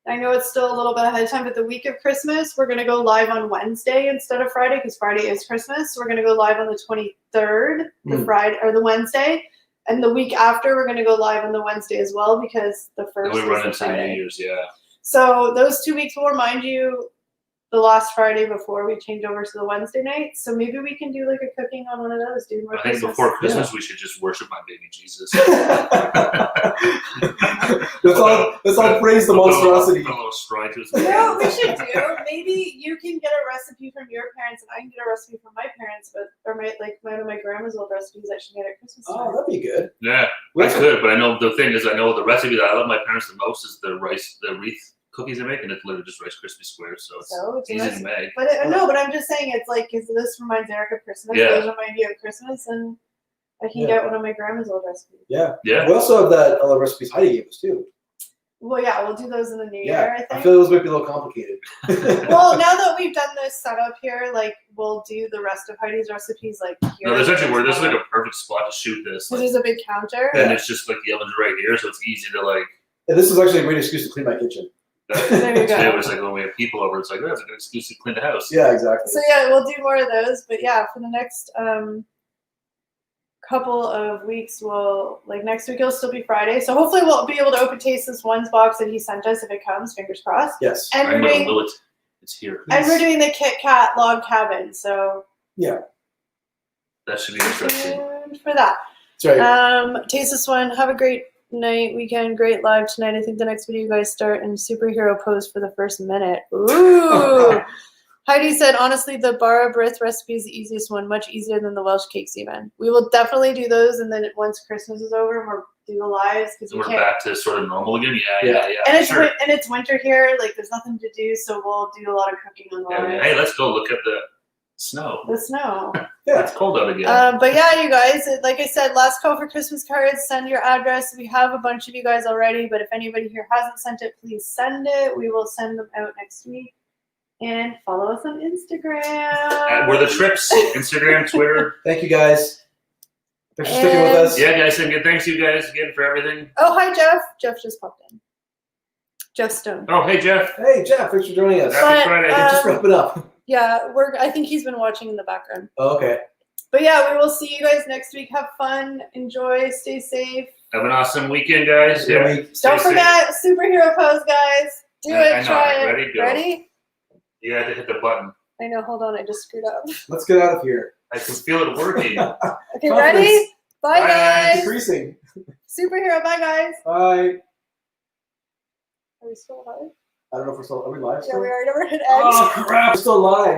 I know it's still a little bit ahead of time, but the week of Christmas we're gonna go live on Wednesday instead of Friday because Friday is Christmas. So we're gonna go live on the 23rd, the Friday or the Wednesday, and the week after we're gonna go live on the Wednesday as well because the first We is run the into Friday. New Year's, yeah. So those 2 weeks will remind you the last Friday before we change over to the Wednesday night. So maybe we can do like a cooking on one of those. Do more I think Christmas. before Christmas we should just worship my baby Jesus. Let's all praise the monstrosity. Put a little shrine to his You name. know what we should do? Maybe you can get a recipe from your parents and I can get a recipe from my parents, but or one of my grandma's old recipes I should get at Christmas Oh, time. that'd be good. Yeah, I could, but I know the thing is, I know the recipe that I love my parents the most is the wreath cookies they make, and it's literally just Rice Krispie squares, so it's So it's a easy to recipe. make. But no, but I'm just saying it's like because this reminds Eric of Christmas. Yeah. Those remind you of Christmas, and I can get one of my grandma's old recipes. Yeah. Yeah, We also have that other recipes Heidi gave us too. Well, yeah, we'll do those in the new Yeah. year. I I think. feel those might be a little complicated. Well, now that we've done this setup here, like we'll do the rest of Heidi's recipes like here. no, there's actually where this is like a perfect spot to shoot this. Because Like, there's a big counter. and it's just like the oven's right here, so it's easy to like. And this is actually a great excuse to clean my kitchen. There you go. Today was like when we have people over, it's like that's a good excuse to clean the house. Yeah, exactly. So yeah, we'll do more of those. But yeah, for the next couple of weeks, next week it'll still be Friday. So hopefully we'll be able to open taste this one's box that he sent us if it comes. Fingers crossed. Yes. And I'm we're gonna doing will it. It's here. the Kit Kat log cabin. So That should be interesting. tuned for that. That's right. Taste this one. Have a great night, weekend, great live tonight. I think the next video you guys start in superhero pose for the first minute. Ooh. Heidi said, honestly, the Bara Brith recipe is the easiest one, much easier than the Welsh cakes even. We will definitely do those, and then once Christmas is over, we'll do the lives because we We're can't. back to sort of normal again. Yeah. And it's sure. and it's winter here. Like there's nothing to do, so we'll do a lot of cooking on the lives. Hey, let's go look at the snow. The snow. It's cold out again. But yeah, you guys, like I said, last call for Christmas cards. Send your address. We have a bunch of you guys already, but if anybody here hasn't sent it, please send it. We will send them out next week. And follow us on Instagram. We're the Trips. Instagram, Twitter. Thank you guys. Thanks for sticking with us. Yeah, guys, and thanks you guys again for everything. Oh, hi, Jeff. Jeff just popped in. Jeff Stone. Oh, hey, Jeff. Hey, Jeff. Thanks for joining us. Happy But, Friday. Just wrap it up. Yeah, I think he's been watching in the background. Oh, okay. But yeah, we will see you guys next week. Have fun. Enjoy. Stay safe. Have an awesome weekend, guys. Good Yeah. week. Stay Don't safe. forget superhero pose, guys. Do I it. know. Try it. Ready? Go. Ready? You have to hit the button. I know. Hold on. I just screwed up. Let's get out of here. I can feel it working. Okay, Confidence. ready? Bye, Bye. guys. Decreasing. Superhero. Bye, guys. Bye. Are we still live? I don't know if we're still. Are we live Yeah, still? we are. Never hit end. Oh, crap. We're still live.